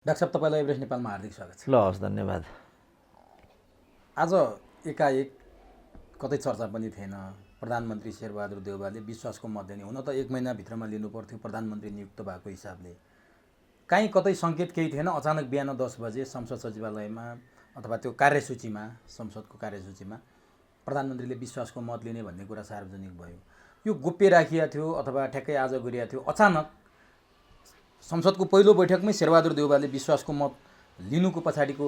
Doctor साहब, तपाईँलाई Everest नेपालमा हार्दिक स्वागत छ। ल हस्, धन्यवाद। आज एकाएक कतै चर्चा पनि थिएन, प्रधानमन्त्री शेरबहादुर देउवाले विश्वासको मत दिने, हुन त 1 महिनाभित्रमा लिनु पर्थ्यो प्रधानमन्त्री नियुक्त भएको हिसाबले। काहीँ कतै सङ्केत केही थिएन, अचानक बिहान 10 बजे संसद सचिवालयमा अथवा त्यो कार्यसूचीमा, संसदको कार्यसूचीमा प्रधानमन्त्रीले विश्वासको मत लिने भन्ने कुरा सार्वजनिक भयो। यो गोप्य राखिया थियो अथवा ठ्याक्कै आज गरिया थियो? अचानक संसदको पहिलो बैठकमै शेरबहादुर देउवाले विश्वासको मत लिनुको पछाडिको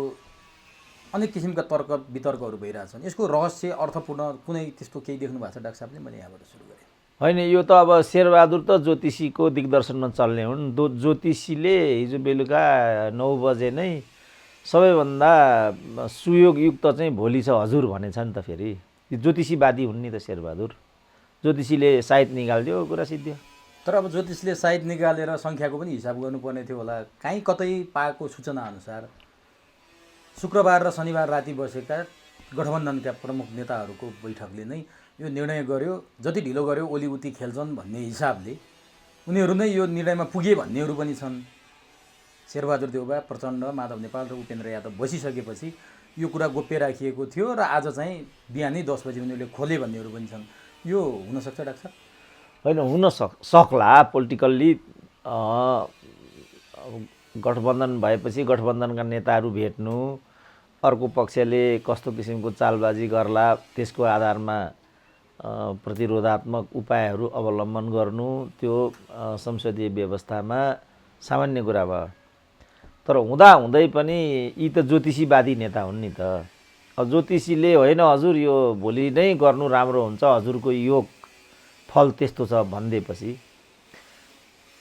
अनेक किसिमका तर्क वितर्कहरू भइरहेछन्। यसको रहस्य अर्थपूर्ण कुनै त्यस्तो केही देख्नु भएको छ डाक्टर साहबले? मैले यहाँबाट सुरु गरेँ। होइन, यो त अब शेरबहादुर त ज्योतिषीको दिग्दर्शनमा चल्ने हुन्। ज्योतिषीले हिजो बेलुका 9 बजे नै सबैभन्दा सुयोगयुक्त चाहिँ भोलि छ हजुर भनेछ नि त। फेरि ज्योतिषीवादी हुन् नि त शेरबहादुर। ज्योतिषीले साइत निकाल्दियो, कुरा सिद्धियो। तर अब ज्योतिषले साइत निकालेर सङ्ख्याको पनि हिसाब गर्नुपर्ने थियो होला। काहीँ कतै पाएको सूचना अनुसार शुक्रबार र शनिबार राति बसेका गठबन्धनका प्रमुख नेताहरूको बैठकले नै यो निर्णय गर्यो। जति ढिलो गर्यो ओली उति खेल्छन् भन्ने हिसाबले उनीहरू नै यो निर्णयमा पुगे भन्नेहरू पनि छन्। शेरबहादुर देउवा, प्रचण्ड, माधव नेपाल र उपेन्द्र यादव बसिसकेपछि यो कुरा गोप्य राखिएको थियो र आज चाहिँ बिहानै 10 बजे उनीहरूले खोले भन्नेहरू पनि छन्। यो हुनसक्छ डाक्टर साहब? होइन, हुन सक्ला। पोलिटिकल्ली गठबन्धन भएपछि गठबन्धनका नेताहरू भेट्नु, अर्को पक्षले कस्तो किसिमको चालबाजी गर्ला त्यसको आधारमा प्रतिरोधात्मक उपायहरू अवलम्बन गर्नु, त्यो संसदीय व्यवस्थामा सामान्य कुरा भयो। तर हुँदाहुँदै पनि यी त ज्योतिषीवादी नेता हुन् नि त। अब ज्योतिषीले होइन हजुर यो भोलि नै गर्नु राम्रो हुन्छ, हजुरको योग फल त्यस्तो छ भनिदिएपछि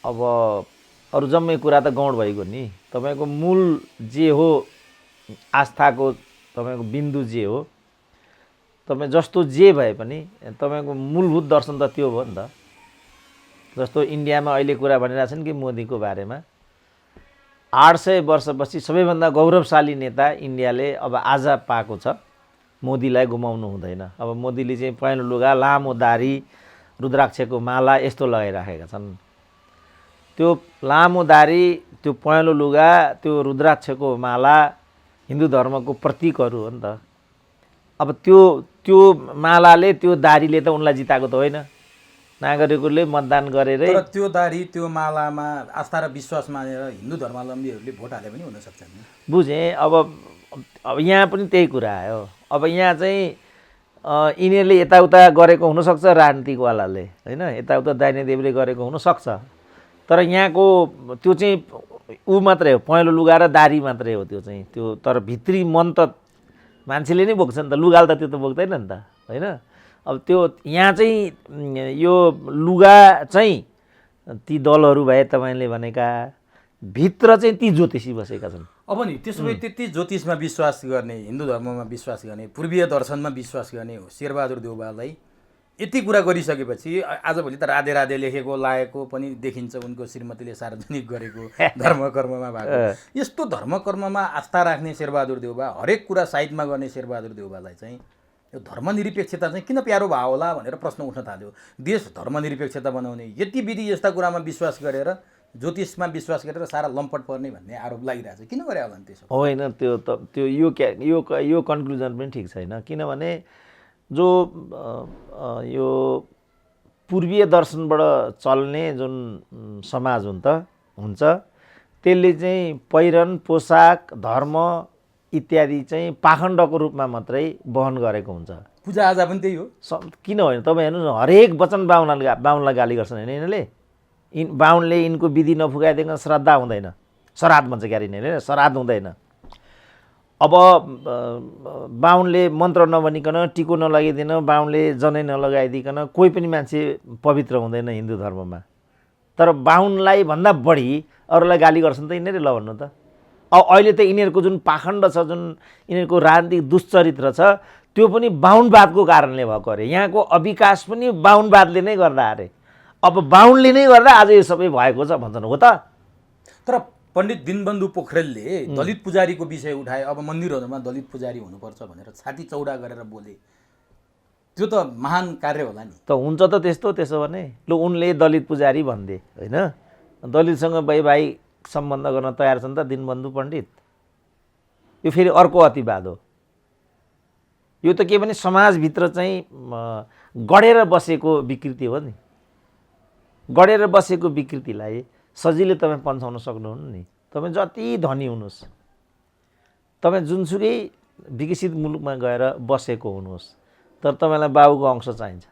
अब अरू जम्मै कुरा त गौड भइगयो नि। तपाईँको मूल जे हो, आस्थाको तपाईँको बिन्दु जे हो, तपाईँ जस्तो जे भए पनि तपाईँको मूलभूत दर्शन त त्यो हो नि त। जस्तो इन्डियामा अहिले कुरा भनिरहेछन् कि मोदीको बारेमा 800 वर्षपछि सबैभन्दा गौरवशाली नेता इन्डियाले अब आज पाएको छ। मोदीलाई गुमाउनु हुँदैन। अब मोदीले चाहिँ पहेँलो लुगा, लामो दारी, रुद्राक्षको माला यस्तो लगाइराखेका छन्। त्यो लामो दारी, त्यो पहेँलो लुगा, त्यो रुद्राक्षको माला हिन्दू धर्मको प्रतीकहरू हो नि त। अब त्यो मालाले, त्यो दारीले त उनलाई जिताएको त होइन। नागरिकहरूले मतदान गरेरै। तर त्यो दारी, त्यो मालामा आस्था र विश्वास मानेर हिन्दू धर्मावलम्बीहरूले भोट हाले पनि हुनसक्छ नि। बुझेँ। अब यहाँ पनि त्यही कुरा आयो। अब यहाँ चाहिँ यिनीहरूले यताउता गरेको हुनसक्छ राजनीतिकवालाले, होइन, यताउता दाहिने देब्रे गरेको हुनसक्छ। तर यहाँको त्यो चाहिँ ऊ मात्रै हो, पहेँलो लुगा र दारी मात्रै हो त्यो चाहिँ। त्यो तर भित्री मन त मान्छेले नै बोक्छ नि त। लुगाले त त्यो त बोक्दैन नि त, होइन। अब त्यो यहाँ चाहिँ यो लुगा चाहिँ ती दलहरू भए तपाईँले भनेका, भित्र चाहिँ ती ज्योतिषी बसेका छन्। अब नि त्यसो भए त्यति ज्योतिषमा विश्वास गर्ने, हिन्दू धर्ममा विश्वास गर्ने, पूर्वीय दर्शनमा विश्वास गर्ने हो शेरबहादुर देउवालाई यति कुरा गरिसकेपछि आजभोलि त राधे राधे लेखेको लागेको पनि देखिन्छ, उनको श्रीमतीले सार्वजनिक गरेको धर्मकर्ममा भएको। यस्तो धर्मकर्ममा आस्था राख्ने शेरबहादुर देउवा, हरेक कुरा साइडमा गर्ने शेरबहादुर देउवालाई चाहिँ यो धर्मनिरपेक्षता चाहिँ किन प्यारो भयो होला भनेर प्रश्न उठ्न थाल्यो। देश धर्मनिरपेक्षता बनाउने, यति विधि यस्ता कुरामा विश्वास गरेर, ज्योतिषमा विश्वास गरेर सारा लम्पट पर्ने भन्ने आरोप लागिरहेछ। किन गरे होला नि त्यसो? होइन, त्यो यो कन्क्लुजन पनि ठिक छैन। किनभने जो यो पूर्वीय दर्शनबाट चल्ने जुन समाज हुन्छ त्यसले चाहिँ पहिरन, पोसाक, धर्म इत्यादि चाहिँ पाखण्डको रूपमा मात्रै वहन गरेको हुन्छ। पूजाआजा पनि त्यही हो। किन होइन, तपाईँ हेर्नुहोस् न, हरेक वचन बाहुनलाई गाली गर्छन् होइन यिनीहरूले। बाहुनले यिनको विधि नफुकाइदिकन श्रद्धा हुँदैन, श्राद्ध भन्छ क्यारे यिनीहरूले, श्राद्ध हुँदैन। अब बाहुनले मन्त्र नभनिकन, टिको नलगाइदिन, बाहुनले जनै नलगाइदिकन कोही पनि मान्छे पवित्र हुँदैन हिन्दू धर्ममा। तर बाहुनलाई भन्दा बढी अरूलाई गाली गर्छन् त यिनीहरूले। ल भन्नु त, अब अहिले त यिनीहरूको जुन पाखण्ड छ, जुन यिनीहरूको राजनीतिक दुश्चरित्र छ, त्यो पनि बाहुनवादको कारणले भएको अरे। यहाँको अविकास पनि बाहुनवादले नै गर्दा अरे। अब बाहुनले नै गर्दा आज यो सबै भएको छ भन्छन्, हो त। तर पण्डित दीनबन्धु पोखरेलले दलित पुजारीको विषय उठाए। अब मन्दिरहरूमा दलित पुजारी हुनुपर्छ भनेर छाती चौडा गरेर बोले। त्यो त महान कार्य होला नि। त हुन्छ त त्यस्तो। त्यसो भने ल उनले दलित पुजारी भन्दे, होइन, दलितसँग भाइ सम्बन्ध गर्न तयार छन् त दिनबन्धु पण्डित? यो फेरि अर्को अतिवाद हो। यो त के भने समाजभित्र चाहिँ गढेर बसेको विकृति हो नि। गढेर बसेको विकृतिलाई सजिलै तपाईँ पन्छाउन सक्नुहुन्न नि। तपाईँ जति धनी हुनुहोस्, तपाईँ जुनसुकै विकसित मुलुकमा गएर बसेको हुनुहोस्, तर तपाईँलाई बाबुको अंश चाहिन्छ।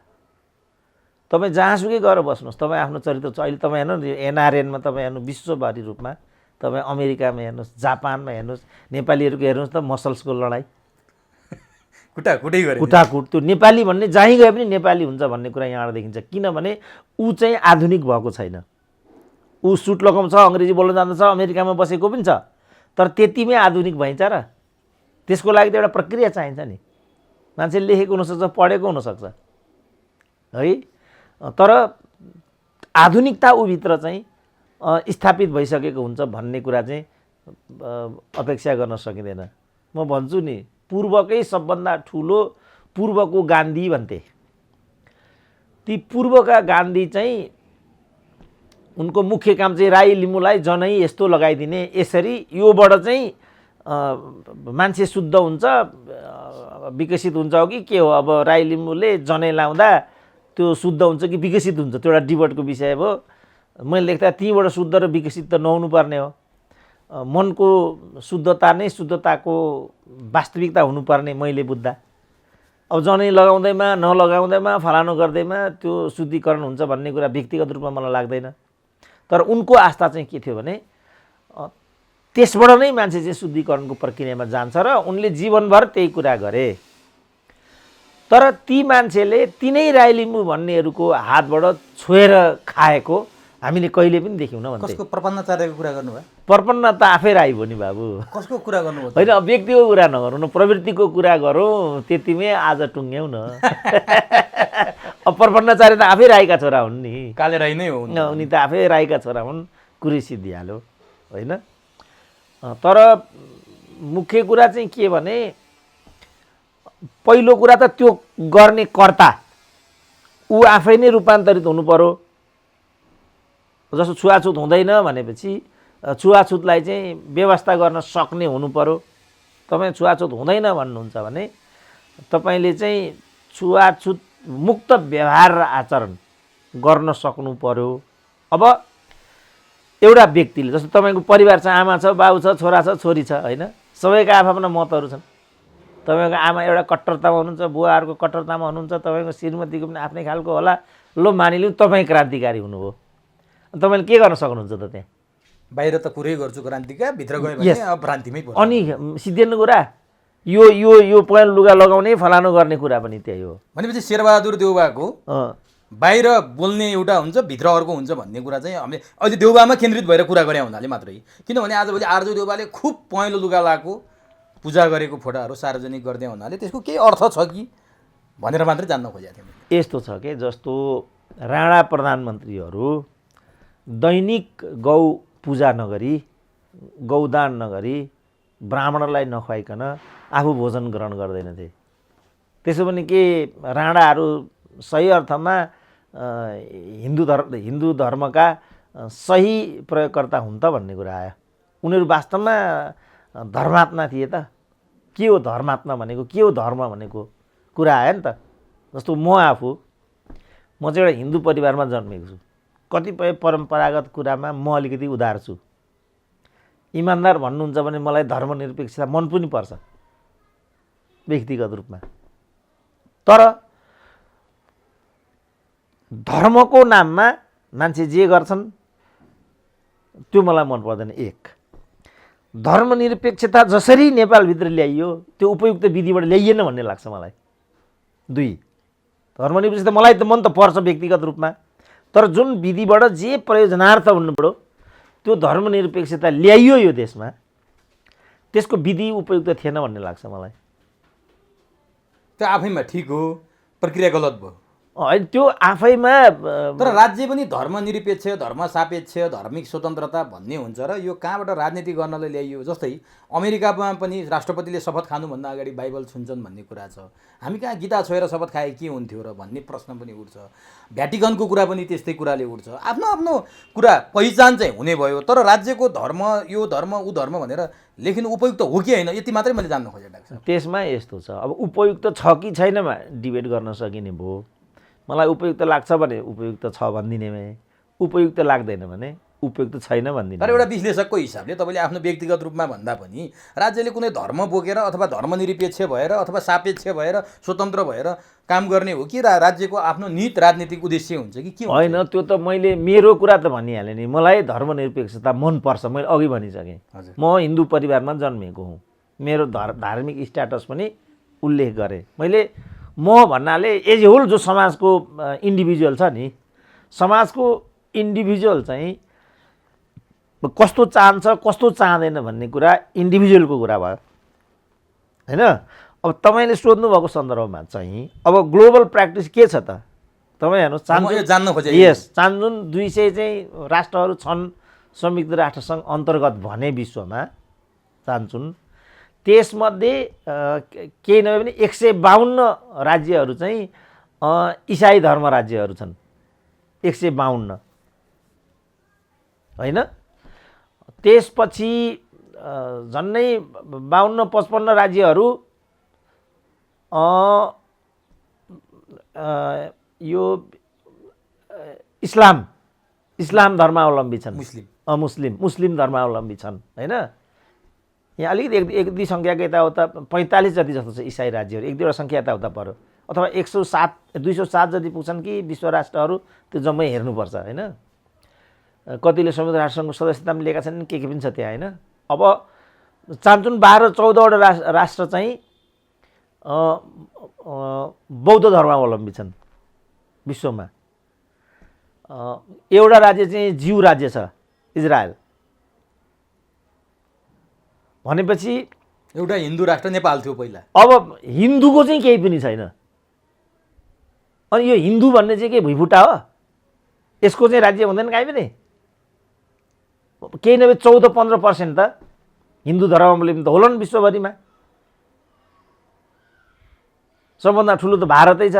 तपाईँ जहाँसुकै गएर बस्नुहोस्, तपाईँ आफ्नो चरित्र अहिले तपाईँ हेर्नु एनआरएनमा तपाईँ हेर्नु, विश्वभरि रूपमा तपाईँ अमेरिकामा हेर्नुहोस्, जापानमा हेर्नुहोस्, नेपालीहरूको हेर्नुहोस् त मसल्सको लडाइँ, कुटाकुट। त्यो नेपाली भन्ने जहीँ गए पनि नेपाली हुन्छ भन्ने कुरा यहाँबाट देखिन्छ। किनभने ऊ चाहिँ आधुनिक भएको छैन। ऊ सुट लगाउँछ, अङ्ग्रेजी बोल्न जान्दछ, अमेरिकामा बसेको पनि छ, तर त्यतिमै आधुनिक भइन्छ र? त्यसको लागि त एउटा प्रक्रिया चाहिन्छ नि। मान्छे लेखेको हुनसक्छ, पढेको हुनसक्छ है, तर आधुनिकता ऊभित्र चाहिँ स्थापित भइसकेको हुन्छ भन्ने कुरा चाहिँ अपेक्षा गर्न सकिँदैन। म भन्छु नि, पूर्वकै सबभन्दा ठुलो पूर्वको गान्धी भन्थे। ती पूर्वका गान्धी चाहिँ उनको मुख्य काम चाहिँ राई लिम्बूलाई जनै यस्तो लगाइदिने, यसरी योबाट चाहिँ मान्छे शुद्ध हुन्छ, विकसित हुन्छ हो कि के हो? अब राई लिम्बूले जनै लाउँदा त्यो शुद्ध हुन्छ कि विकसित हुन्छ, त्यो एउटा डिबेटको विषय भयो। मैले लेख्दा तीबाट शुद्ध र विकसित त नहुनु पर्ने हो। मनको शुद्धता नै शुद्धताको वास्तविकता हुनुपर्ने मैले बुझ्दा। अब जनै लगाउँदैमा नलगाउँदैमा फलानु गर्दैमा त्यो शुद्धिकरण हुन्छ भन्ने कुरा व्यक्तिगत रूपमा मलाई लाग्दैन। तर उनको आस्था चाहिँ के थियो भने त्यसबाट नै मान्छे चाहिँ शुद्धिकरणको प्रक्रियामा जान्छ र उनले जीवनभर त्यही कुरा गरे। तर ती मान्छेले तिनै राई लिम्बू भन्नेहरूको हातबाट छोएर खाएको हामीले कहिले पनि देख्यौँ न। कसको प्रपन्नाचार्यको कुरा गर्नुभयो? प्रपन्न त आफै राई हो नि बाबु। कसको कुरा गर्नुभयो? होइन, व्यक्तिको कुरा नगरौँ न, प्रवृत्तिको कुरा गरौँ, त्यतिमै आज टुङ्ग्यौँ न। अब प्रपन्नाचार्य त आफै राईका छोरा हुन् नि, काले राई नै हो उनी त आफै राईका छोरा हुन्, कुरै सिद्धिहाल्यो होइन। तर मुख्य कुरा चाहिँ के भने पहिलो कुरा त त्यो गर्ने कर्ता ऊ आफै नै रूपान्तरित हुनु पर्यो। जस्तो छुवाछुत हुँदैन भनेपछि छुवाछुतलाई चाहिँ व्यवस्था गर्न सक्ने हुनु पर्यो। तपाईँ छुवाछुत हुँदैन भन्नुहुन्छ भने तपाईँले चाहिँ छुवाछुत मुक्त व्यवहार र आचरण गर्न सक्नु पर्यो। अब एउटा व्यक्तिले, जस्तो तपाईँको परिवार छ, आमा छ, बाबु छ, छोरा छ, छोरी छ होइन, सबैका आफ्ना मतहरू छन्। तपाईँको आमा एउटा कट्टरतामा हुनुहुन्छ, बुवाहरूको कट्टरतामा हुनुहुन्छ, तपाईँको श्रीमतीको पनि आफ्नै खालको होला। ल मानिलिउँ तपाईँ क्रान्तिकारी हुनुभयो, तपाईँले के गर्न सक्नुहुन्छ त? त्यहाँ बाहिर त पुरै गर्छु क्रान्तिका, भित्र गयो भने अब भ्रान्तिमै पर्छ। अनि सिद्धिनु कुरा यो यो यो पहेँलो लुगा लगाउने फलानु गर्ने कुरा पनि त्यही हो। भनेपछि शेरबहादुर देउवाको बाहिर बोल्ने एउटा हुन्छ, भित्र अर्को हुन्छ भन्ने कुरा चाहिँ हामीले अहिले देउबामा केन्द्रित भएर कुरा गरे हुनाले मात्रै। किनभने आजभोलि आर्जु देउबाले खुब पहेँलो लुगा लगाएको, पूजा गरेको फोटाहरू सार्वजनिक गर्दै हुनाले त्यसको केही अर्थ छ कि भनेर मात्रै जान्न खोजेको थिएँ। यस्तो छ कि जस्तो राणा प्रधानमन्त्रीहरू दैनिक गौ पूजा नगरी, गौदान नगरी, ब्राह्मणलाई नखुवाइकन आफू भोजन ग्रहण गर्दैनथे। त्यसो भने के राणाहरू सही अर्थमा हिन्दू धर्मका सही प्रयोगकर्ता हुन् त भन्ने कुरा आयो। उनीहरू वास्तवमा धर्मात्मा थिए त? के हो धर्मात्मा भनेको, के हो धर्म भनेको कुरा आयो नि त। जस्तो म चाहिँ एउटा हिन्दू परिवारमा जन्मेको छु। कतिपय परम्परागत कुरामा म अलिकति उदार छु। इमान्दार भन्नुहुन्छ भने मलाई धर्मनिरपेक्षता मन पनि पर्छ व्यक्तिगत रूपमा। तर धर्मको नाममा मान्छे जे गर्छन् त्यो मलाई मन पर्दैन। एक, धर्मनिरपेक्षता जसरी नेपालभित्र ल्याइयो त्यो उपयुक्त विधिबाट ल्याइएन भन्ने लाग्छ मलाई। दुई, धर्मनिरपेक्षता मलाई त मन त पर्छ व्यक्तिगत रूपमा, तर जुन विधिबाट जे प्रयोजनार्थ हुनु पर्यो त्यो धर्मनिरपेक्षता ल्याइयो यो देशमा, त्यसको विधि उपयुक्त थिएन भन्ने लाग्छ मलाई। त्यो आफैमा ठिक हो, प्रक्रिया गलत भयो। होइन त्यो आफैमा तर राज्य पनि धर्मनिरपेक्ष धर्मसापेक्ष धार्मिक स्वतन्त्रता भन्ने हुन्छ र यो कहाँबाट राजनीति गर्नलाई ल्याइयो। जस्तै अमेरिकामा पनि राष्ट्रपतिले शपथ खानुभन्दा अगाडि बाइबल छुन्छन् भन्ने कुरा छ। हामी कहाँ गीता छोएर शपथ खाए के हुन्थ्यो र भन्ने प्रश्न पनि उठ्छ। भ्याटिकनको कुरा पनि त्यस्तै कुराले उठ्छ। आफ्नो आफ्नो कुरा पहिचान चाहिँ हुने भयो, तर राज्यको धर्म यो धर्म ऊ धर्म भनेर लेखिनु उपयुक्त हो कि होइन यति मात्रै मैले जान्न खोजेँ डाक्टर साहब। त्यसमा यस्तो छ, अब उपयुक्त छ कि छैन डिबेट गर्न सकिने भयो। मलाई उपयुक्त लाग्छ भने उपयुक्त छ भनिदिने भए, उपयुक्त लाग्दैन भने उपयुक्त छैन भनिदिने। तर एउटा विश्लेषकको हिसाबले तपाईँले आफ्नो व्यक्तिगत रूपमा भन्दा पनि राज्यले कुनै धर्म बोकेर अथवा धर्मनिरपेक्ष भएर अथवा सापेक्ष भएर स्वतन्त्र भएर काम गर्ने हो कि राज्यको आफ्नो निहित राजनीतिक उद्देश्य हुन्छ कि के हुन्छ? होइन, त्यो त मैले मेरो कुरा त भनिहालेँ नि। मलाई धर्मनिरपेक्षता मनपर्छ, मैले अघि भनिसकेँ। म हिन्दू परिवारमा जन्मेको हुँ, मेरो धार्मिक स्ट्याटस पनि उल्लेख गरेँ मैले। म भन्नाले एज ए होल जो समाजको इन्डिभिजुअल छ नि, समाजको इन्डिभिजुअल चाहिँ कस्तो चाहन्छ कस्तो चाहँदैन भन्ने कुरा इन्डिभिजुअलको कुरा भयो होइन। अब तपाईँले सोध्नुभएको सन्दर्भमा चाहिँ अब ग्लोबल प्र्याक्टिस के छ त? तपाईँ हेर्नुहोस्, जान्न खोजेँ। यस, चान्जुन 200 चाहिँ राष्ट्रहरू छन् संयुक्त राष्ट्रसङ्घ अन्तर्गत भने विश्वमा चान्चुन, त्यसमध्ये केही नभए पनि 152 राज्यहरू चाहिँ इसाई धर्म राज्यहरू छन्। 152 होइन, त्यसपछि झन्डै 52-55 राज्यहरू यो इस्लाम धर्मावलम्बी छन्, मुस्लिम धर्मावलम्बी छन् होइन। यहाँ अलिकति एक दुई सङ्ख्याको यताउता 45 जति जस्तो छ इसाई राज्यहरू, एक दुईवटा सङ्ख्या यताउता पऱ्यो, अथवा 207 जति पुग्छन् कि विश्व राष्ट्रहरू, त्यो जम्मै हेर्नुपर्छ होइन। कतिले संयुक्त राष्ट्रसङ्घको सदस्यता पनि लिएका छन्, के पनि छ त्यहाँ होइन। अब चान्चुन 12-14वटा राष्ट्र चाहिँ बौद्ध धर्मावलम्बी छन् विश्वमा। एउटा राज्य चाहिँ जीव राज्य छ, इजरायल। भनेपछि एउटा हिन्दू राष्ट्र नेपाल थियो पहिला। अब हिन्दूको चाहिँ केही पनि छैन। अनि यो हिन्दू भन्ने चाहिँ के भुइँफुट्टा हो? यसको चाहिँ राज्य हुँदैन काहीँ पनि। केही नभए 14-15% त हिन्दू धर्मावलम्बी त होला नि विश्वभरिमा। सबभन्दा ठुलो त भारतै छ,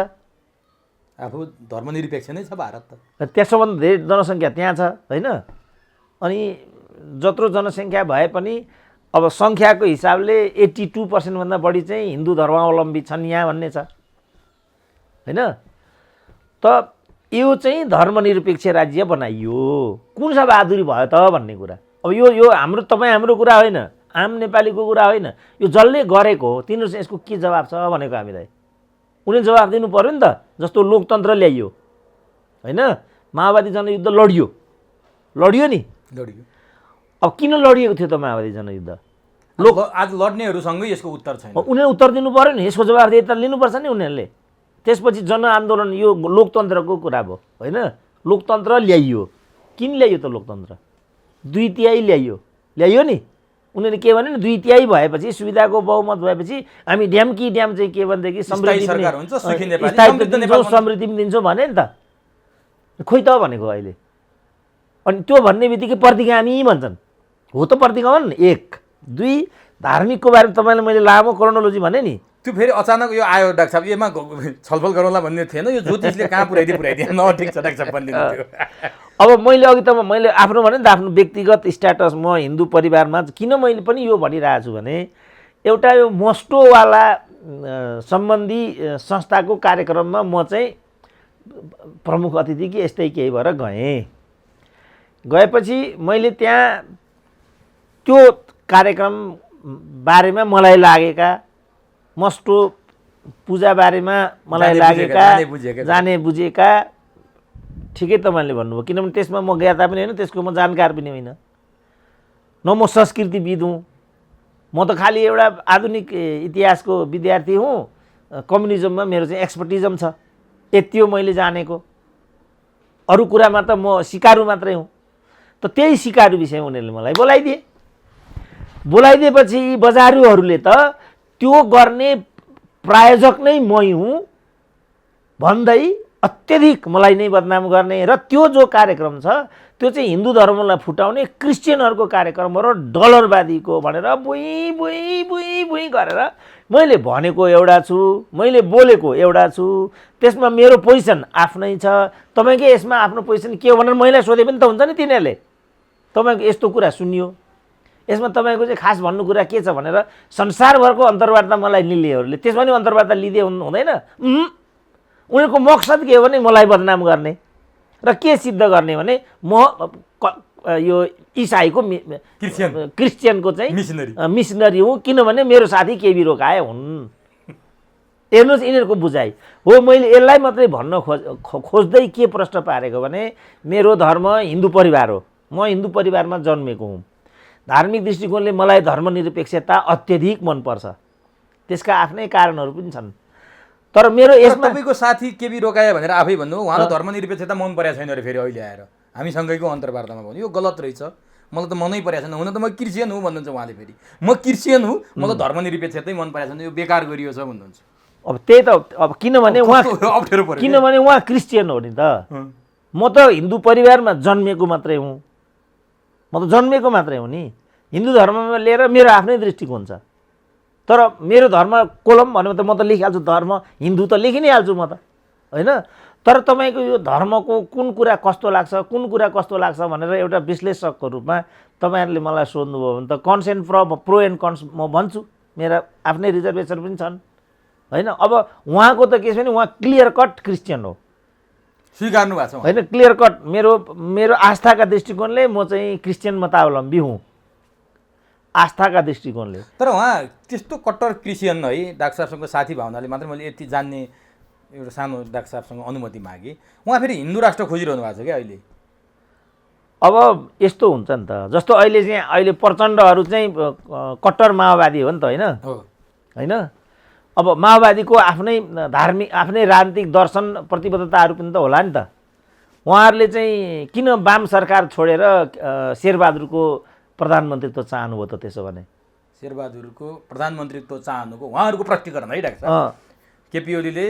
आफू धर्मनिरपेक्ष नै छ भारत त। त्यसोभन्दा धेरै जनसङ्ख्या त्यहाँ छ होइन। अनि जत्रो जनसङ्ख्या भए पनि अब सङ्ख्याको हिसाबले 82% भन्दा बढी चाहिँ हिन्दू धर्मावलम्बी छन् यहाँ भन्ने छ होइन। त यो चाहिँ धर्मनिरपेक्ष राज्य बनाइयो, कुन सा बहादुरी भयो त भन्ने कुरा। अब यो हाम्रो हाम्रो कुरा होइन, आम नेपालीको कुरा होइन, यो जसले गरेको हो तिनीहरू चाहिँ यसको के जवाब छ भनेको हामीलाई उनीहरूले जवाब दिनु पऱ्यो नि त। जस्तो लोकतन्त्र ल्याइयो होइन, माओवादी जनयुद्ध लडियो नि। अब किन लडिएको थियो त माओवादी जनयुद्ध? आज लड्नेहरूसँगै यसको उत्तर छैन। उनीहरूले उत्तर दिनु पऱ्यो नि, यसको जवाबदेही लिनुपर्छ नि उनीहरूले। त्यसपछि जनआन्दोलन, यो लोकतन्त्रको कुरा भयो होइन। लोकतन्त्र ल्याइयो, किन ल्याइयो त लोकतन्त्र? 2/3 ल्याइयो नि। उनीहरूले के भने 2/3 भएपछि, सुविधाको बहुमत भएपछि हामी ड्याम चाहिँ के भनेदेखि समृद्धि पनि दिन्छौँ भने नि त। खोइ त भनेको अहिले। अनि त्यो भन्ने बित्तिकै प्रतिगामी भन्छन्। हो त प्रतिगमन 1, 2 धार्मिकको बारेमा तपाईँलाई मैले लामो क्रोनोलोजी भने नि। त्यो फेरि अचानक यो आयो डाक्टर साहब, यसमा छलफल गरौँला भन्ने थिएन। यो ज्योतिषले कहाँ पुऱ्याइदियो न, ठिक छ डाक्टर साहब भनिदिनु थियो। अब मैले अघि त मैले आफ्नो भने नि त आफ्नो व्यक्तिगत स्ट्याटस, म हिन्दू परिवारमा किन मैले पनि यो भनिरहेको छु भने एउटा यो मोस्टोवाला सम्बन्धी संस्थाको कार्यक्रममा म चाहिँ प्रमुख अतिथि कि यस्तै केही भएर गएपछि मैले त्यहाँ त्यो कार्यक्रम बारेमा मलाई लागेका, मस्टो पूजा बारेमा मलाई लागेका, जाने बुझेका, ठिकै तपाईँले भन्नुभयो। किनभने त्यसमा म ज्ञाता पनि होइन, त्यसको म जानकार पनि होइन, न म संस्कृतिविद हुँ। म त खालि एउटा आधुनिक इतिहासको विद्यार्थी हुँ। कम्युनिजममा मेरो चाहिँ एक्सपर्टिजम छ, यति हो मैले जानेको। अरू कुरामा त म सिकारु मात्रै हुँ। त त्यही सिकारु विषयमा उनीहरूले मलाई बोलाइदिएपछि बजारुहरूले त त्यो गर्ने प्रायोजक नै मै हुँ भन्दै अत्यधिक मलाई नै बदनाम गर्ने र त्यो जो कार्यक्रम छ त्यो चाहिँ हिन्दू धर्मलाई फुटाउने क्रिस्चियनहरूको कार्यक्रम हो र डलरवादीको भनेर बुई बुई बुई बुई गरेर मैले भनेको एउटा छु, मैले बोलेको एउटा छु, त्यसमा मेरो पोजिसन आफ्नै छ। तपाईँकै यसमा आफ्नो पोजिसन के हो भनेर मैले सोधे पनि त हुन्छ नि तिनीहरूले। तपाईँको यस्तो कुरा सुनियो, यसमा तपाईँको चाहिँ खास भन्नु कुरा के छ भनेर संसारभरको अन्तर्वार्ता मलाई लिनेहरूले त्यसमा नि अन्तर्वार्ता लिँदै हुँदैन। उनीहरूको मकसद के हो भने मलाई बदनाम गर्ने र के सिद्ध गर्ने भने म यो इसाईको क्रिस्चियनको चाहिँ मिसनरी हुँ, किनभने मेरो साथी केबी रोकाए हुन्। हेर्नुहोस् यिनीहरूको बुझाइ हो। मैले यसलाई मात्रै भन्न खोज्दै के प्रश्न पारेको भने मेरो धर्म हिन्दू परिवार हो, म हिन्दू परिवारमा जन्मेको हुँ। धार्मिक दृष्टिकोणले मलाई धर्मनिरपेक्षता अत्यधिक मनपर्छ, त्यसका आफ्नै कारणहरू पनि छन्। तर मेरो यसमा तपाईँको साथी केबी रोकाए भनेर आफै भन्नु, उहाँलाई धर्मनिरपेक्षता मन परेको छैन अरे फेरि अहिले आएर हामीसँगैको अन्तर्वार्तामा भन्नु, यो गलत रहेछ, मलाई त मनै परेको छैन, हुन त म क्रिस्चियन हुँ भन्नुहुन्छ उहाँले। फेरि म क्रिस्चियन हुँ, मलाई धर्मनिरपेक्षतै मन परेको छैन, यो बेकार गरियो छ भन्नुहुन्छ। अब त्यही त, अब किनभने उहाँ क्रिस्चियन हो नि त, म त हिन्दू परिवारमा जन्मेको मात्रै हुँ, म त जन्मेको मात्रै हुँ नि। हिन्दू धर्ममा लिएर मेरो आफ्नै दृष्टिकोण छ, तर मेरो धर्म कोलम भन्यो त म त लेखिहाल्छु, धर्म हिन्दू त लेखि नै हाल्छु म त, होइन। तर तपाईँको यो धर्मको कुन कुरा कस्तो लाग्छ, कुन कुरा कस्तो लाग्छ भनेर एउटा विश्लेषकको रूपमा तपाईँहरूले मलाई सोध्नुभयो भने त कन्सेन्ट प्रो एन्ड कन्स म भन्छु, मेरा आफ्नै रिजर्भेसन पनि छन्, होइन। अब उहाँको त के छ भने उहाँ क्लियर कट क्रिस्चियन हो, स्वीकार्नु भएको छ, होइन। क्लियर कट मेरो आस्थाका दृष्टिकोणले म चाहिँ क्रिस्चियन मतावलम्बी हुँ, आस्थाका दृष्टिकोणले। तर उहाँ त्यस्तो कट्टर क्रिस्चियन है, डाक्टर साहबसँग साथी भावनाले मात्रै मैले यति जान्ने एउटा सानो डाक्टर साहबसँग अनुमति मागेँ, उहाँ फेरि हिन्दू राष्ट्र खोजिरहनु भएको छ क्या अहिले। अब यस्तो हुन्छ नि त, जस्तो अहिले प्रचण्डहरू चाहिँ कट्टर माओवादी हो नि त, होइन। अब माओवादीको आफ्नै धार्मिक आफ्नै राजनीतिक दर्शन प्रतिबद्धताहरू पनि त होला नि त। उहाँहरूले चाहिँ किन वाम सरकार छोडेर शेरबहादुरको प्रधानमन्त्रीत्व चाहनुभयो त? त्यसो भने शेरबहादुरको प्रधानमन्त्रीत्व चाहनुको उहाँहरूको प्रष्टीकरण है डाक्टर साहब। केपी ओलीले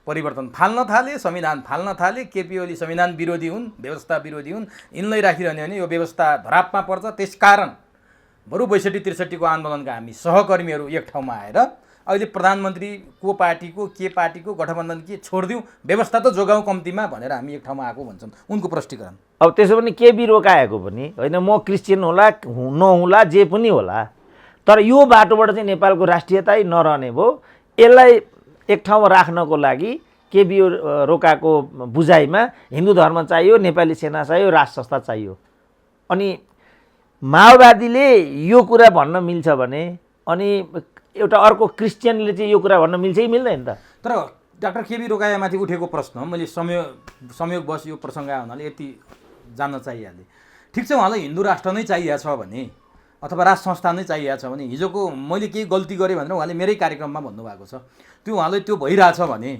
परिवर्तन फाल्न थाले, संविधान फाल्न थाले, केपी ओली संविधान विरोधी हुन्, व्यवस्था विरोधी हुन्, यिनलाई राखिरहने भने यो व्यवस्था धरापमा पर्छ। त्यसकारण बरु 62-63 आन्दोलनका हामी सहकर्मीहरू एक ठाउँमा आएर अहिले प्रधानमन्त्री को पार्टीको के पार्टीको गठबन्धन के छोडिदिउँ, व्यवस्था त जोगाउँ कम्तीमा भनेर हामी एक ठाउँमा आएको भन्छन् उनको प्रष्टीकरण। अब त्यसो भने केबी रोकाएको पनि होइन, म क्रिस्चियन होला नहुला जे पनि होला, तर यो बाटोबाट चाहिँ नेपालको राष्ट्रियता नरहने भयो। यसलाई एक ठाउँमा राख्नको लागि केबी रोकाको बुझाइमा हिन्दू धर्म चाहियो, नेपाली सेना चाहियो, राष्ट्र संस्था चाहियो। अनि माओवादीले यो कुरा भन्न मिल्छ भने अनि एउटा अर्को क्रिस्चियनले चाहिँ यो कुरा भन्न मिल्छ कि मिल्दैन त? तर डाक्टर केबी रोकायामाथि उठेको प्रश्न मैले संयोगवश यो प्रसङ्ग आयो हुनाले यति जान्न चाहिहालेँ। ठिक छ, उहाँलाई हिन्दू राष्ट्र नै चाहिएको छ भने अथवा राष्ट्र संस्था नै चाहिएको छ भने, हिजोको मैले केही गल्ती गरेँ भनेर उहाँले मेरै कार्यक्रममा भन्नुभएको छ, त्यो उहाँलाई त्यो भइरहेछ भने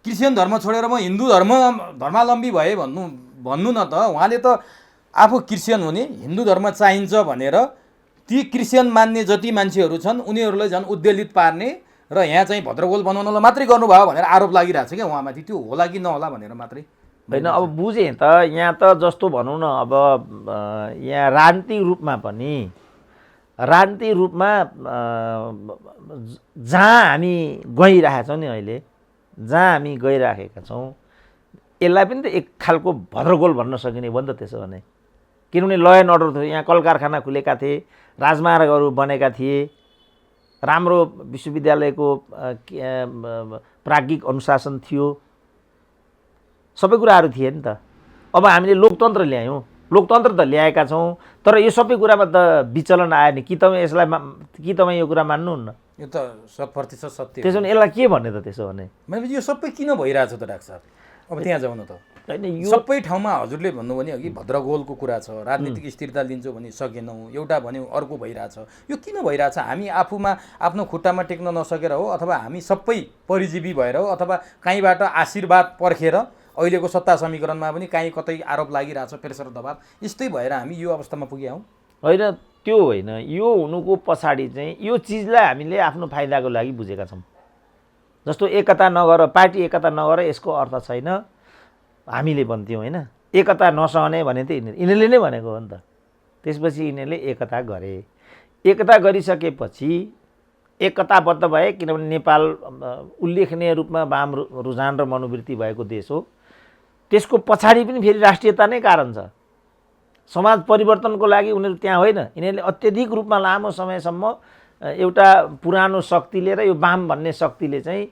क्रिस्चियन धर्म छोडेर म हिन्दू धर्मावलम्बी भएँ भन्नु न त। उहाँले त आफू क्रिस्चियन हुने, हिन्दू धर्म चाहिन्छ भनेर ती क्रिस्चियन मान्ने जति मान्छेहरू छन् उनीहरूलाई झन् उद्वेलित पार्ने र यहाँ चाहिँ भद्रगोल बनाउनलाई मात्रै गर्नुभयो भनेर आरोप लागिरहेको छ क्या उहाँमाथि। त्यो होला कि नहोला भनेर मात्रै होइन। अब बुझेँ त, यहाँ त जस्तो भनौँ न, अब यहाँ राजनीतिक रूपमा जहाँ हामी गइरहेका छौँ नि, अहिले जहाँ हामी गइराखेका छौँ, यसलाई पनि त एक खालको भद्रगोल भन्न सकिने भयो नि त त्यसो भने। किनभने ल एन्ड अर्डर थियो, यहाँ कल कारखाना खुलेका थिए, राजमार्गहरू बनेका थिए, राम्रो विश्वविद्यालयको प्राज्ञिक अनुशासन थियो, सबै कुराहरू थिए नि त। अब हामीले लोकतन्त्र ल्यायौँ, लोकतन्त्र त ल्याएका छौँ, तर यो सबै कुरामा त विचलन आयो नि। कि तपाईँ यो कुरा मान्नुहुन्न? यो त 100% सत्य। त्यसो भने यसलाई के भन्ने त? त्यसो भने मैले यो सबै किन भइरहेछ त डाक्टर साहब? अब त्यहाँ जाउँ त। होइन, यो सबै ठाउँमा हजुरले भन्नु भने अघि भद्रगोलको कुरा छ, राजनीतिक स्थिरता लिन्छौँ भने सकेनौँ, एउटा भन्यो अर्को भइरहेछ। यो किन भइरहेछ? हामी आफूमा आफ्नो खुट्टामा टेक्न नसकेर हो, अथवा हामी सबै परिजीवी भएर हो, अथवा कहीँबाट आशीर्वाद पर्खेर अहिलेको सत्ता समीकरणमा पनि कहीँ कतै आरोप लागिरहेछ, प्रेसर दबाब, यस्तै भएर हामी यो अवस्थामा पुग्यौँ? होइन, त्यो होइन। यो हुनुको पछाडि चाहिँ यो चिजलाई हामीले आफ्नो फाइदाको लागि बुझेका छौँ। जस्तो एकता नगर, पार्टी एकता नगर यसको अर्थ छैन हामीले भन्थ्यौँ होइन, एकता नसहने भने त यिनीहरूले नै भनेको हो नि त। त्यसपछि यिनीहरूले एकता गरे, एकता गरिसकेपछि एकताबद्ध भए, किनभने नेपाल उल्लेखनीय रूपमा वाम रुझान र मनोवृत्ति भएको देश हो। त्यसको पछाडि पनि फेरि राष्ट्रियता नै कारण छ। समाज परिवर्तनको लागि उनीहरू त्यहाँ होइन, यिनीहरूले अत्यधिक रूपमा लामो समयसम्म एउटा पुरानो शक्तिले र यो वाम भन्ने शक्तिले चाहिँ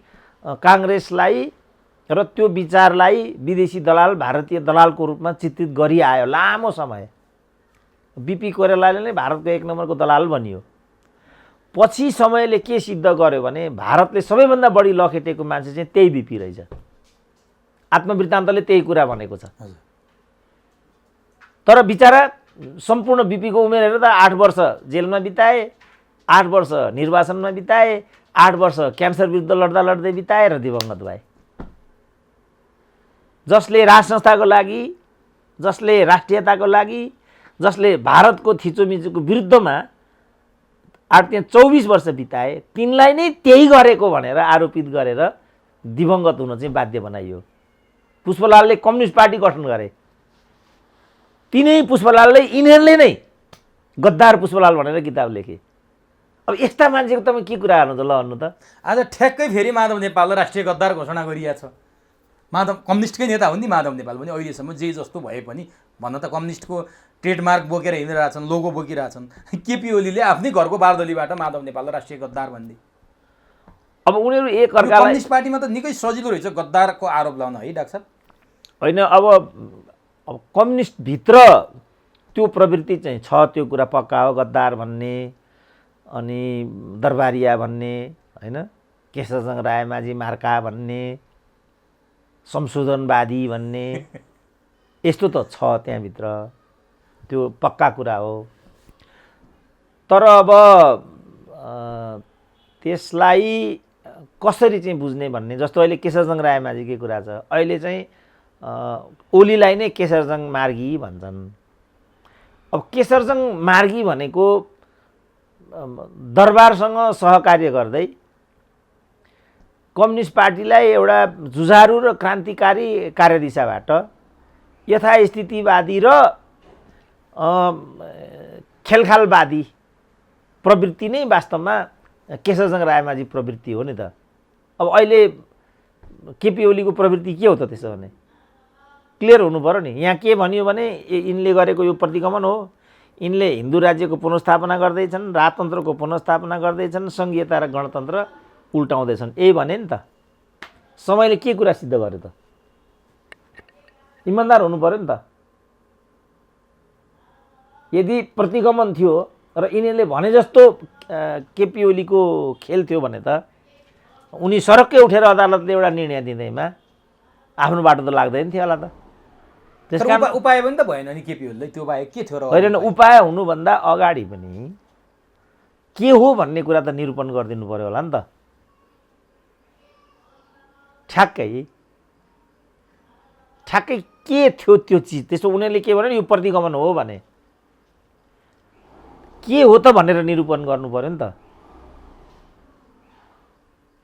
काङ्ग्रेसलाई र त्यो विचारलाई विदेशी दलाल, भारतीय दलालको रूपमा चित्रित गरिआयो लामो समय। बिपी कोइरालाले नै भारतको एक नम्बरको दलाल बनियो। पछि समयले के सिद्ध गर्यो भने भारतले सबैभन्दा बढी लखेटेको मान्छे चाहिँ त्यही बिपी रहेछ। आत्मवृत्तान्तले त्यही कुरा भनेको छ। तर बिचरा सम्पूर्ण बिपीको उमेर हेरेर त 8 वर्ष जेलमा बिताए, 8 वर्ष निर्वासनमा बिताए, 8 वर्ष क्यान्सर विरुद्ध लड्दा लड्दै बिताए र दिवंगत भए। जसले राज संस्थाको लागि, जसले राष्ट्रियताको लागि, जसले भारतको थिचोमिचोको विरुद्धमा 24 वर्ष बिताए, तिनलाई नै त्यही गरेको भनेर आरोपित गरेर दिवंगत हुन चाहिँ बाध्य बनाइयो। पुष्पलालले कम्युनिस्ट पार्टी गठन गरे, तिनै पुष्पलालले यिनीहरूले नै गद्दार पुष्पलाल भनेर किताब लेखे। अब यस्ता मान्छेको तपाईँ के कुरा गर्नु त, ल भन्नु त। आज ठ्याक्कै फेरि माधव नेपाललाई राष्ट्रिय गद्दार घोषणा गरिएको छ। माधव कम्युनिस्टकै नेता हुन् नि माधव नेपाल पनि, अहिलेसम्म जे जस्तो भए पनि भन्न त कम्युनिस्टको ट्रेडमार्क बोकेर हिँडिरहेछन्, लोगो बोकिरहेछन्। केपी ओलीले आफ्नै घरको बारदलीबाट माधव नेपाललाई राष्ट्रिय गद्दार भनिदिए। अब उनीहरू एक अर्कालाई, कम्युनिस्ट पार्टीमा त निकै सजिलो रहेछ गद्दारको आरोप लाउन है डाक्टर साहब। होइन अब कम्युनिस्टभित्र त्यो प्रवृत्ति चाहिँ छ, त्यो कुरा पक्का हो। गद्दार भन्ने, अनि दरबारिया भन्ने होइन, केशरजंग रायमाझी मार्का भन्ने, संशोधनवादी भन्ने, यस्तो त छ त्यहाँभित्र, त्यो पक्का कुरा हो। तर अब त्यसलाई कसरी चाहिँ बुझ्ने भन्ने, जस्तो अहिले केशरजंग रायमाझीकै कुरा छ। अहिले चाहिँ ओलीलाई नै केशरजंग मार्गी भन्छन्। अब केशरजंग मार्गी भनेको दरबारसँग सहकार्य गर्दै कम्युनिस्ट पार्टीलाई एउटा जुझारु र क्रान्तिकारी कार्यदिशाबाट यथास्थितिवादी र खेलखालवादी प्रवृत्ति नै वास्तवमा केशरजंग रायमाझी प्रवृत्ति हो नि त। अब अहिले केपी ओलीको प्रवृत्ति के हो त त्यसो भने? क्लियर हुनु पर्यो नि। यहाँ के भनियो भने यिनले गरेको यो प्रतिगमन हो, यिनले हिन्दू राज्यको पुनर्स्थापना गर्दैछन्, राजतन्त्रको पुनर्स्थापना गर्दैछन्, सङ्घीयता र गणतन्त्र उल्टाउँदैछन्, यही भने नि त। समयले के कुरा सिद्ध गर्यो त? इमान्दार हुनु पर्यो नि त। यदि प्रतिगमन थियो र यिनीहरूले भने जस्तो केपी ओलीको खेल थियो भने त उनी सरक्कै उठेर अदालतले एउटा निर्णय दिँदैमा आफ्नो बाटो त लाग्दैन थियो होला त। त्यसकारण उपाय पनि त भएन नि केपी ओलीलाई, त्यो बाहेक के थियो र? होइन, उपाय हुनुभन्दा अगाडि पनि के हो भन्ने कुरा त निरूपण गरिदिनु पर्यो होला नि त। ठ्याक्कै के थियो त्यो चिज? त्यसो उनीहरूले के भने यो प्रतिगमन हो भने के हो त भनेर निरूपण गर्नु पर्यो नि त।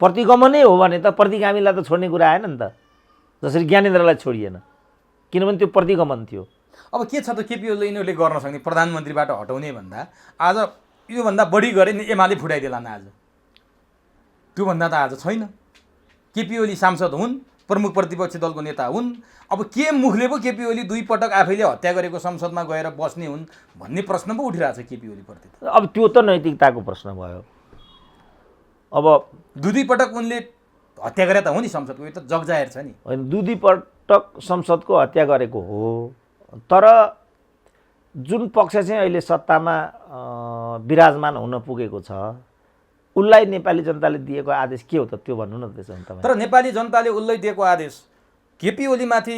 प्रतिगमनै हो भने त प्रतिगामीलाई त छोड्ने कुरा आएन नि त, जसरी ज्ञानेन्द्रलाई छोडिएन, किनभने त्यो प्रतिगमन थियो। अब के छ त केपी ओलीले यिनीहरूले गर्न सक्ने, प्रधानमन्त्रीबाट हटाउने भन्दा आज योभन्दा बढी गरे एमाले फुटाइदेलान् आज, त्योभन्दा त आज छैन। केपी ओली सांसद हुन्, प्रमुख प्रतिपक्षी दलको नेता हुन्। अब के मुखले पो केपी ओली 2 पटक आफैले हत्या गरेको संसदमा गएर बस्ने हुन् भन्ने प्रश्न पो उठिरहेछ केपी ओलीप्रति। अब त्यो त नैतिकताको प्रश्न भयो। अब 2 पटक उनले हत्या गरे त हो नि संसदको, यो त जगजाहेर छ नि। होइन, 2 पटक संसदको हत्या गरेको हो, तर जुन पक्ष चाहिँ अहिले सत्तामा विराजमान हुन पुगेको छ उसलाई नेपाली जनताले दिएको आदेश के हो त, त्यो भन्नु न त्यसो भने तपाईँ। तर नेपाली जनताले उसलाई दिएको आदेश, केपी ओलीमाथि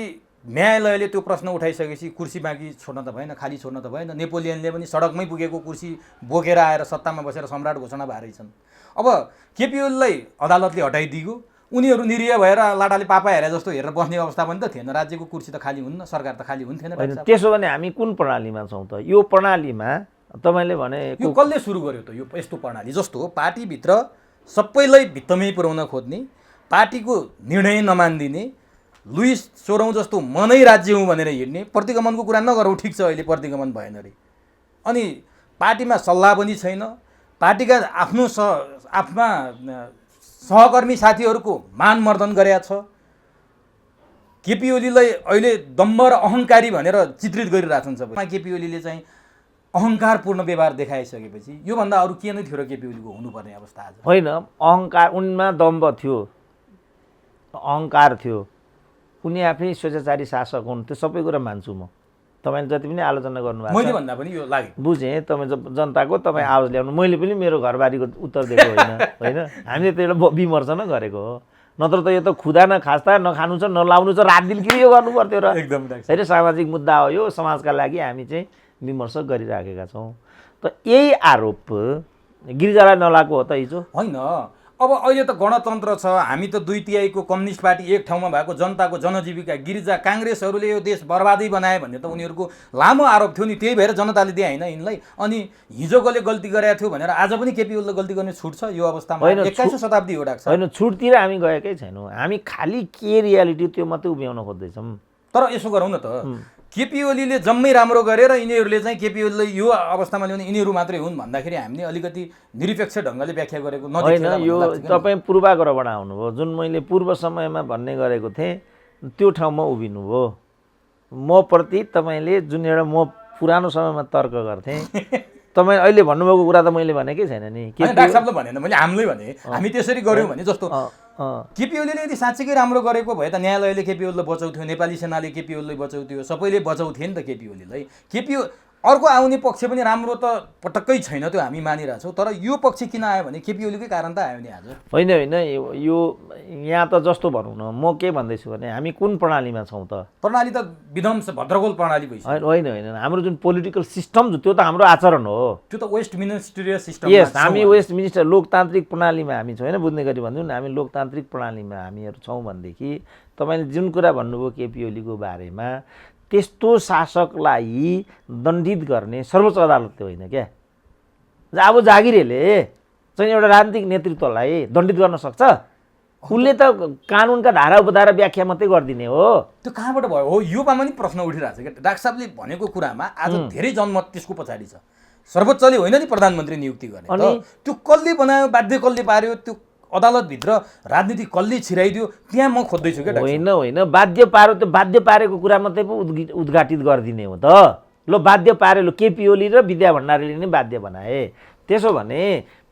न्यायालयले त्यो प्रश्न उठाइसकेपछि कुर्सी बाँकी छोड्न त भएन, खाली छोड्न त भएन। नेपोलियनले पनि सडकमै पुगेको कुर्सी बोकेर आएर सत्तामा बसेर सम्राट घोषणा भए रहेछन्। अब केपी ओलीलाई अदालतले हटाइदियो, उनीहरू निरीह भएर लाडाले पापा हेरे जस्तो हेरेर बस्ने अवस्था पनि त थिएन। राज्यको कुर्सी त खाली हुन्न, सरकार त खाली हुन्थेन। त्यसो भने हामी कुन प्रणालीमा छौँ त? यो प्रणालीमा तपाईँले भने यो कसले सुरु गर्यो त? यो यस्तो प्रणाली जस्तो पार्टीभित्र सबैलाई भित्तमै पुर्याउन खोज्ने, पार्टीको निर्णय नमानिदिने, लुइस चोरौँ जस्तो म नै राज्य हुँ भनेर हिँड्ने, प्रतिगमनको कुरा नगरौँ, ठिक छ अहिले प्रतिगमन भएन अरे। अनि पार्टीमा सल्लाह पनि छैन, पार्टीका आफ्ना सहकर्मी साथीहरूको मानमर्दन गरेका छ। केपी ओलीलाई अहिले दम्ब र अहङ्कारी भनेर चित्रित गरिरहेछन् सबै। केपी ओलीले चाहिँ अहङ्कारपूर्ण व्यवहार देखाइसकेपछि योभन्दा अरू के नै थियो र केपी ओलीको हुनुपर्ने अवस्था आज? होइन, अहङ्कार, उनमा दम्ब थियो, अहङ्कार थियो, उनी आफै स्वेच्छाचारी शासक हुन्, त्यो सबै कुरा मान्छु म। तपाईँले जति पनि आलोचना गर्नुभएको मैले भन्दा पनि यो लाग्यो, बुझेँ। तपाईँ जनताको तपाईँ आवाज ल्याउनु, मैले पनि मेरो घरबारीको उत्तर दिएको होइन, हामीले त एउटा विमर्श न गरेको हो। नत्र त यो त खुदा न खास्ता, नखानु छ नलाउनु छ, रात दिन के यो गर्नु पर्थ्यो र? एकदम होइन, सामाजिक मुद्दा हो यो, समाजका लागि हामी चाहिँ विमर्श गरिराखेका छौँ। त यही आरोप गिरिजालाई नलाएको हो त हिजो? होइन, अब अहिले त गणतन्त्र छ, हामी त 2/3 कम्युनिस्ट पार्टी एक ठाउँमा भएको, जनताको जनजीविका, गिरिजा काङ्ग्रेसहरूले यो देश बर्बादै बनाए भन्ने त उनीहरूको लामो आरोप थियो नि, त्यही भएर जनताले दिए होइन यिनलाई। अनि हिजोकोले गल्ती गरेको थियो भनेर आज पनि केपी ओलीले गल्ती गर्ने छुट छ यो अवस्थामा? 21औं शताब्दी हो डाक्टर। होइन, छुटतिर हामी गएकै छैनौँ, हामी खालि के रियालिटी त्यो मात्रै उभ्याउन खोज्दैछौँ। तर यसो गरौँ न त, केपी ओलीले जम्मै राम्रो गरेर यिनीहरूले चाहिँ केपी ओलीलाई यो अवस्थामा ल्याउने यिनीहरू मात्रै हुन् भन्दाखेरि हामीले अलिकति निरपेक्ष ढङ्गले व्याख्या गरेको होइन। यो तपाईँ पूर्वाग्रहबाट आउनुभयो। जुन मैले पूर्व समयमा भन्ने गरेको थिएँ त्यो ठाउँमा उभिनुभयो। म प्रति तपाईँले जुन एउटा म पुरानो समयमा तर्क गर्थेँ, तपाईँ अहिले भन्नुभएको कुरा त मैले भनेकै छैन नि। डाक्टर साहबले भनेन, मैले हामीले भने, हामी त्यसरी गऱ्यौँ भने जस्तो केपी ओलीले यदि साँच्चीकै राम्रो गरेको भए त न्यायालयले केपी ओलीलाई बचाउँथ्यो, नेपाली सेनाले केपी ओलीलाई बचाउँथ्यो, सबैले बचाउँथे नि त केपी ओलीलाई। अर्को आउने पक्ष पनि राम्रो त पटक्कै छैन, त्यो हामी मानिरहेछौँ। तर यो पक्ष किन आयो भने केपी ओलीकै कारण त आयो नि आज। होइन होइन, यो यहाँ त जस्तो भनौँ न, म के भन्दैछु भने हामी कुन प्रणालीमा छौँ त? प्रणाली त विध्वंस भद्रगोल प्रणाली भइसक्यो। होइन होइन, हाम्रो जुन पोलिटिकल सिस्टम त्यो त हाम्रो आचरण हो, त्यो त वेस्ट मिनिस्ट्रियल सिस्टम। यस, हामी वेस्ट मिनिस्टर लोकतान्त्रिक प्रणालीमा हामी छौँ। होइन, बुझ्ने गरी भनिदिउँ न, हामी लोकतान्त्रिक प्रणालीमा हामीहरू छौँ भनेदेखि तपाईँले जुन कुरा भन्नुभयो केपी ओलीको बारेमा, त्यस्तो शासकलाई दण्डित गर्ने सर्वोच्च अदालत त्यो होइन क्या। अब जागिरेले चाहिँ एउटा राजनीतिक नेतृत्वलाई दण्डित गर्न सक्छ? उसले त कानुनका धारा उपधारा व्याख्या मात्रै गरिदिने हो। त्यो कहाँबाट भयो हो? योमा पनि प्रश्न उठिरहेको छ क्या। डाक्टर साहबले भनेको कुरामा आज धेरै जनमत त्यसको पछाडि छ। सर्वोच्चले होइन नि प्रधानमन्त्री नियुक्ति गर्ने, त्यो कसले बनायो, बाध्य कसले पार्यो, त्यो अदालतभित्र राजनीति कसले छिराइदियो, त्यहाँ म खोज्दैछु क्या। होइन होइन, बाध्य पार्यो, त्यो बाध्य पारेको कुरा मात्रै पो उद्घाटित गरिदिने हो त। ल बाध्य पारे, ल केपी ओली र विद्या भण्डारीले नै बाध्य बनाए। त्यसो भने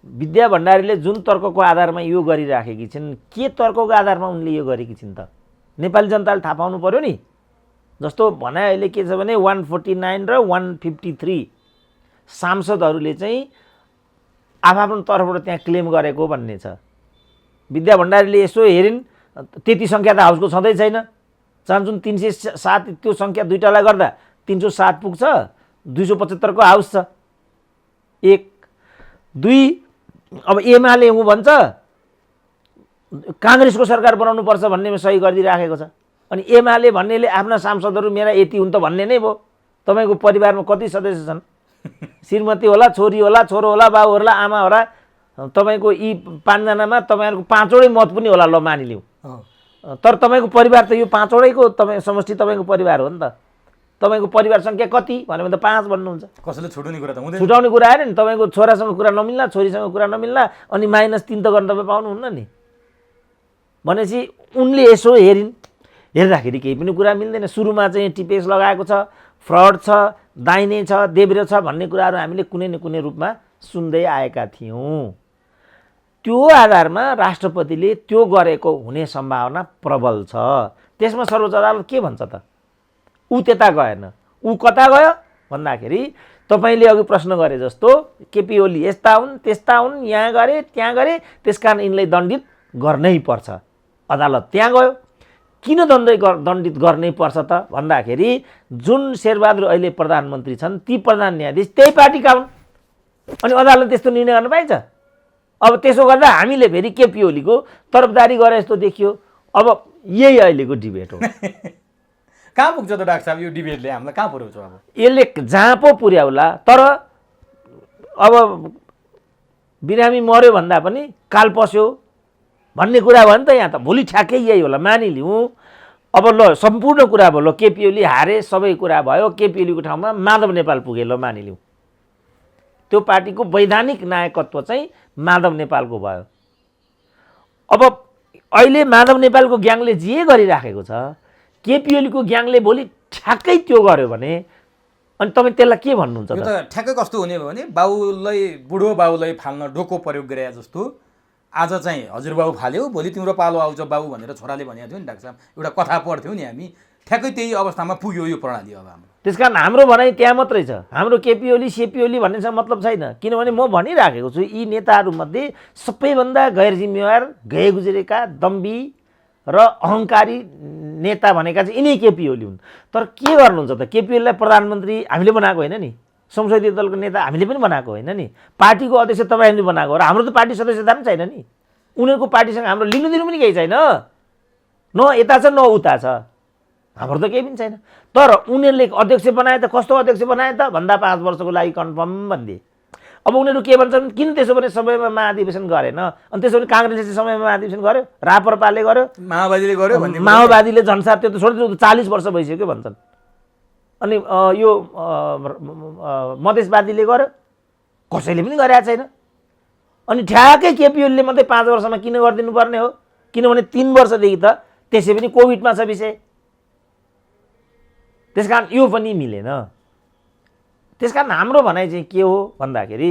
विद्या भण्डारीले जुन तर्कको आधारमा यो गरिराखेकी छिन्, के तर्कको आधारमा उनले यो गरेकी छिन् त नेपाली जनताले थाहा पाउनु पर्यो नि। जस्तो भनाइ अहिले के छ भने 149 र 153 सांसदहरूले चाहिँ आफ्नो तर्फबाट त्यहाँ क्लेम गरेको भन्ने छ। विद्या भण्डारीले यसो हेरिन्, त्यति सङ्ख्या त हाउसको छँदै छैन, चाहन्छन् 307, त्यो सङ्ख्या दुईटालाई गर्दा 307 पुग्छ, 275 को हाउस छ। 1 2 अब एमाले ऊ भन्छ काङ्ग्रेसको सरकार बनाउनुपर्छ भन्नेमा सही गरिदिइराखेको छ। अनि एमाले भन्नेले आफ्ना सांसदहरू मेरा यति हुन् त भन्ने नै भयो। तपाईँको परिवारमा कति सदस्य छन्? श्रीमती होला, छोरी होला, छोरो होला, बाउ होला, आमा होला, तपाईँको यी 5 जनामा तपाईँहरूको 5वटै मत पनि होला, ल मानिलिउँ। तर तपाईँको परिवार त यो 5वटैको तपाईँ समष्टि तपाईँको परिवार हो नि त। तपाईँको परिवार सङ्ख्या कति भन्यो भने त 5 भन्नुहुन्छ। कसैले छुटाउने कुरा त हुँदैन। छुटाउने कुरा आएन नि, तपाईँको छोरासँग कुरा नमिल्ला, छोरीसँग कुरा नमिल्ला, अनि -3 त गर्न तपाईँ पाउनुहुन्न नि। भनेपछि उनले यसो हेरिन्, हेर्दाखेरि केही पनि कुरा मिल्दैन। सुरुमा चाहिँ टिपेस लगाएको छ, फ्रड छ, दाइने छ, देब्रे छ भन्ने कुराहरू हामीले कुनै न कुनै रूपमा सुन्दै आएका थियौँ। त्यो आधारमा राष्ट्रपतिले त्यो गरेको हुने सम्भावना प्रबल छ। त्यसमा सर्वोच्च अदालत के भन्छ त? ऊ त्यता गएन, ऊ कता गयो भन्दाखेरि तपाईँले अघि प्रश्न गरे जस्तो केपी ओली यस्ता हुन्, त्यस्ता हुन्, यहाँ गरे, त्यहाँ गरे, त्यसकारण यिनलाई दण्डित गर्नै पर्छ। अदालत त्यहाँ गयो। किन दण्डित गर्नै पर्छ त भन्दाखेरि जुन शेरबहादुर अहिले प्रधानमन्त्री छन्, ती प्रधान न्यायाधीश त्यही पार्टीका हुन्। अनि अदालत त्यस्तो निर्णय गर्न पाइन्छ? अब त्यसो गर्दा हामीले फेरि केपी ओलीको तरफदारी गरे जस्तो देखियो। अब यही अहिलेको डिबेट हो। कहाँ पुग्छ त डाक्टर साहब यो डिबेटले? हामीलाई कहाँ पुर्याउँछ? अब यसले जहाँ पो पुर्याउला। तर अब बिरामी मर्यो भन्दा पनि काल पस्यो, भन्ने कुरा भयो नि त। यहाँ त भोलि ठ्याक्कै यही होला, मानिलिउँ। अब ल सम्पूर्ण कुरा भयो, ल केपी ओली हारे, सबै कुरा भयो, केपी ओलीको ठाउँमा माधव नेपाल पुगे, ल मानिलिउँ। त्यो पार्टीको वैधानिक नायकत्व चाहिँ माधव नेपालको भयो। अब अहिले माधव नेपालको ग्याङले जे गरिराखेको छ, केपी ओलीको ग्याङले भोलि ठ्याक्कै त्यो गर्यो भने अनि तपाईँ त्यसलाई के भन्नुहुन्छ यो त? त ठ्याक्कै कस्तो हुने भयो भने बुढो बाउलाई फाल्न डोको प्रयोग गरे जस्तो। आज चाहिँ हजुरबाउ फाल्यो, भोलि तिम्रो पालो आउँछ बाउ भनेर छोराले भनेको थियो नि डाक्टर साहब, एउटा कथा पढ्थ्यौँ नि हामी। ठ्याक्कै त्यही अवस्थामा पुग्यो यो प्रणाली अब हाम्रो। त्यस कारण हाम्रो भनाइ त्यहाँ मात्रै छ। हाम्रो केपी ओली सेपी ओली भन्नेसँग मतलब छैन। किनभने म भनिराखेको छु, यी नेताहरूमध्ये सबैभन्दा गैर जिम्मेवार, गए गुज्रेका, दम्बी र अहङ्कारी नेता भनेका चाहिँ यिनै केपी ओली हुन्। तर के गर्नुहुन्छ त? केपी ओलीलाई प्रधानमन्त्री हामीले बनाएको होइन नि, संसदीय दलको नेता हामीले पनि बनाएको होइन नि, पार्टीको अध्यक्ष तपाईँहरूले बनाएको हो। र हाम्रो त पार्टी सदस्यता पनि छैन नि। उनीहरूको पार्टीसँग हाम्रो लिनु दिनु पनि केही छैन, न यता छ न उता छ, हाम्रो त केही पनि छैन। तर उनीहरूले अध्यक्ष बनाए त कस्तो अध्यक्ष बनाए त भन्दा 5 वर्षको लागि कन्फर्म भनिदिए। अब उनीहरू के भन्छन्, किन त्यसो भने समयमा महाधिवेशन गरेन? अनि त्यसो भने काङ्ग्रेसले चाहिँ समयमा महाधिवेशन गर्यो, राप्रपाले गर्यो, माओवादीले गर्यो भन्ने, माओवादीले झन्सार त्यो त छोड्दै 40 वर्ष भइसक्यो भन्छन्। अनि यो मधेसवादीले गर्यो, कसैले पनि गरेका छैन। अनि ठ्याक्कै केपी ओलीले मात्रै 5 वर्षमा किन गरिदिनु पर्ने हो? किनभने 3 वर्षदेखि त त्यसै पनि कोभिडमा छ विषय। त्यस कारण यो पनि मिलेन। त्यस कारण हाम्रो भनाइ चाहिँ के हो भन्दाखेरि,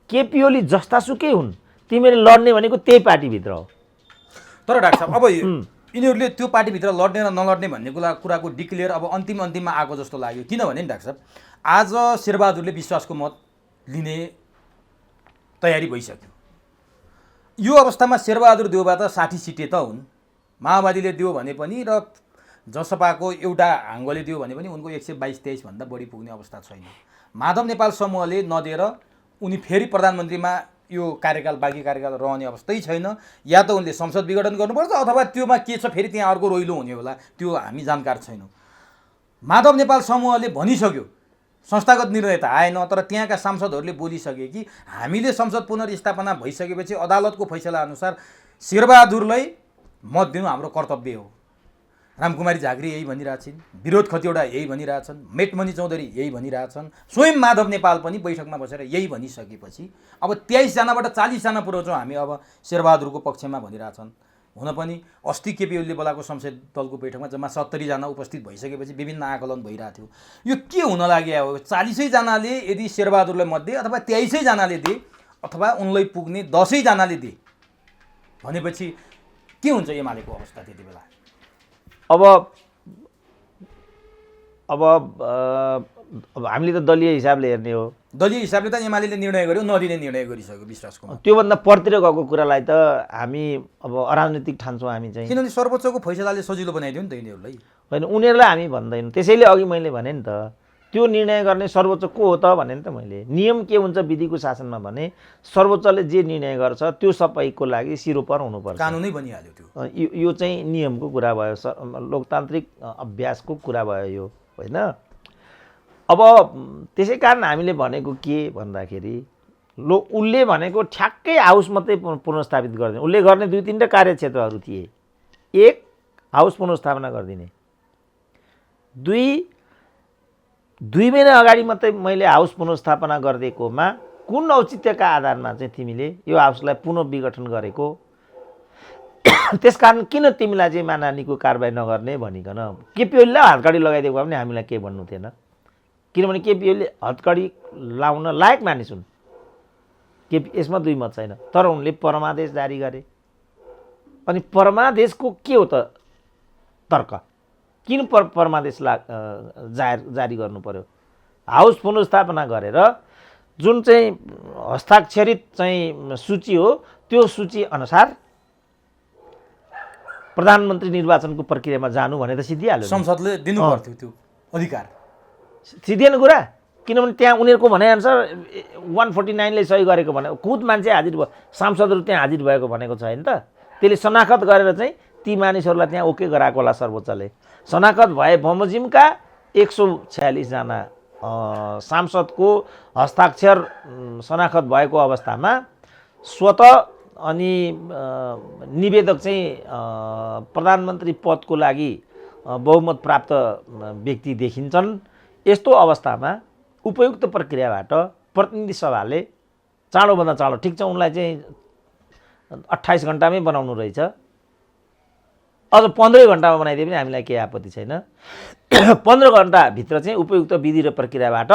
केपी ओली जस्तासुकै हुन्, तिमीले लड्ने भनेको त्यही पार्टीभित्र हो। तर डाक्टर साहब अब यिनीहरूले त्यो पार्टीभित्र लड्ने र नलड्ने भन्ने कुराको डिक्लेयर अब अन्तिममा आएको जस्तो लाग्यो। किनभने डाक्टर साहब, आज शेरबहादुरले विश्वासको मत लिने तयारी भइसक्यो। यो अवस्थामा शेरबहादुर देउबा त 60 सिटे त हुन्, माओवादीले दियो भने पनि र जसपाको एउटा हाङ्गोले दियो भने पनि उनको 122-23 भन्दा बढी पुग्ने अवस्था छैन। माधव नेपाल समूहले नदिएर उनी फेरि प्रधानमन्त्रीमा यो कार्यकाल, बाँकी कार्यकाल रहने अवस्थै छैन। या त उनले संसद विघटन गर्नुपर्छ, अथवा त्योमा के छ फेरि त्यहाँ अर्को रोइलो हुने होला, त्यो हामी जानकार छैनौँ। माधव नेपाल समूहले भनिसक्यो, संस्थागत निर्णय त आएन, तर त्यहाँका सांसदहरूले बोलिसके कि हामीले संसद पुनर्स्थापना भइसकेपछि अदालतको फैसला अनुसार शेरबहादुरलाई मत दिनु हाम्रो कर्तव्य हो। रामकुमारी झाँक्री यही भनिरहेछन्, विरोध खतिवडा यही भनिरहेछन्, मेटमणि चौधरी यही भनिरहेछन्, स्वयं माधव नेपाल पनि बैठकमा बसेर यही भनिसकेपछि अब 23 जनाबाट 40 जना पुऱ्याउँछौँ हामी अब शेरबहादुरको पक्षमा भनिरहेछन्। हुन पनि अस्ति केपी ओलीले बोलाएको संसद दलको बैठकमा जम्मा 70 जना उपस्थित भइसकेपछि विभिन्न आकलन भइरहेको थियो। यो के हुन लाग्यो हो? 40 जनाले यदि शेरबहादुरलाई मत दिए, अथवा 23 जनाले दिए, अथवा उनलाई पुग्ने 10 जनाले दिए भनेपछि के हुन्छ एमालेको अवस्था त्यति बेला? अब हामीले त दलीय हिसाबले हेर्ने हो। दलीय हिसाबले त एमालेले निर्णय गर्यो, नदिने निर्णय गरिसक्यो विश्वासको। त्योभन्दा परतिर गएको कुरालाई त हामी अब अराजनैतिक ठान्छौँ हामी चाहिँ। किनभने सर्वोच्चको फैसलाले सजिलो बनाइदियो नि त यिनीहरूलाई। होइन, उनीहरूलाई हामी भन्दैनौँ। त्यसैले अघि मैले भने नि त, त्यो निर्णय गर्ने सर्वोच्च को हो त भने नि त मैले। नियम के हुन्छ विधिको शासनमा भने, सर्वोच्चले जे निर्णय गर्छ त्यो सबैको लागि सिरोपर हुनुपर्छ। कानुनै बनिहाल्यो त्यो। यो चाहिँ नियमको कुरा भयो, लोकतान्त्रिक अभ्यासको कुरा भयो यो, होइन? अब त्यसै कारण हामीले भनेको के भन्दाखेरि, उसले भनेको ठ्याक्कै हाउस मात्रै पुनर्स्थापित गरिदिने। उसले गर्ने 2-3 कार्यक्षेत्रहरू थिए। 1, हाउस पुनर्स्थापना गरिदिने। 2 महिना अगाडि मात्रै मैले हाउस पुनर्स्थापना गरिदिएकोमा कुन औचित्यका आधारमा चाहिँ तिमीले यो हाउसलाई पुनः विघटन गरेको? त्यसकारण किन तिमीलाई चाहिँ मानहानिको कारबाही नगर्ने भनिकन केपी ओलीलाई हतकडी लगाइदिएको भए पनि हामीलाई केही भन्नु थिएन। किनभने केपी ओलीले हतकडी लाउन लायक मानिस हुन्। यसमा 2 मत छैन। तर उनले परमादेश जारी गरे। अनि परमादेशको के हो त तर्क? किन परमादेश जारी गर्नु पर्यो? हाउस पुनर्स्थापना गरेर जुन चाहिँ हस्ताक्षरित चाहिँ सूची हो, त्यो सूची अनुसार प्रधानमन्त्री निर्वाचनको प्रक्रियामा जानु भने त सिद्धिहाल्यो। संसदले दिनु पर्थ्यो त्यो अधिकार। सिद्धिएन कुरा। किनभने त्यहाँ उनीहरूको भनाइअनुसार 149ले सही गरेको भने खुद मान्छे हाजिर भयो, सांसदहरू त्यहाँ हाजिर भएको भनेको छ होइन त। त्यसले शनाखत गरेर चाहिँ ती मानिसहरूलाई त्यहाँ ओके गराएको होला सर्वोच्चले। शनाखत भए बमोजिमका 146 जना सांसदको हस्ताक्षर शनाखत भएको अवस्थामा स्वतः अनि निवेदक चाहिँ प्रधानमन्त्री पदको लागि बहुमत प्राप्त व्यक्ति देखिन्छन्। यस्तो अवस्थामा उपयुक्त प्रक्रियाबाट प्रतिनिधि सभाले चाँडोभन्दा चाँडो, ठिक छ उनलाई चाहिँ 28 घन्टामै बनाउनु रहेछ, अझ 15 घन्टामा बनाइदिए पनि हामीलाई केही आपत्ति छैन। 15 घन्टाभित्र चाहिँ उपयुक्त विधि र प्रक्रियाबाट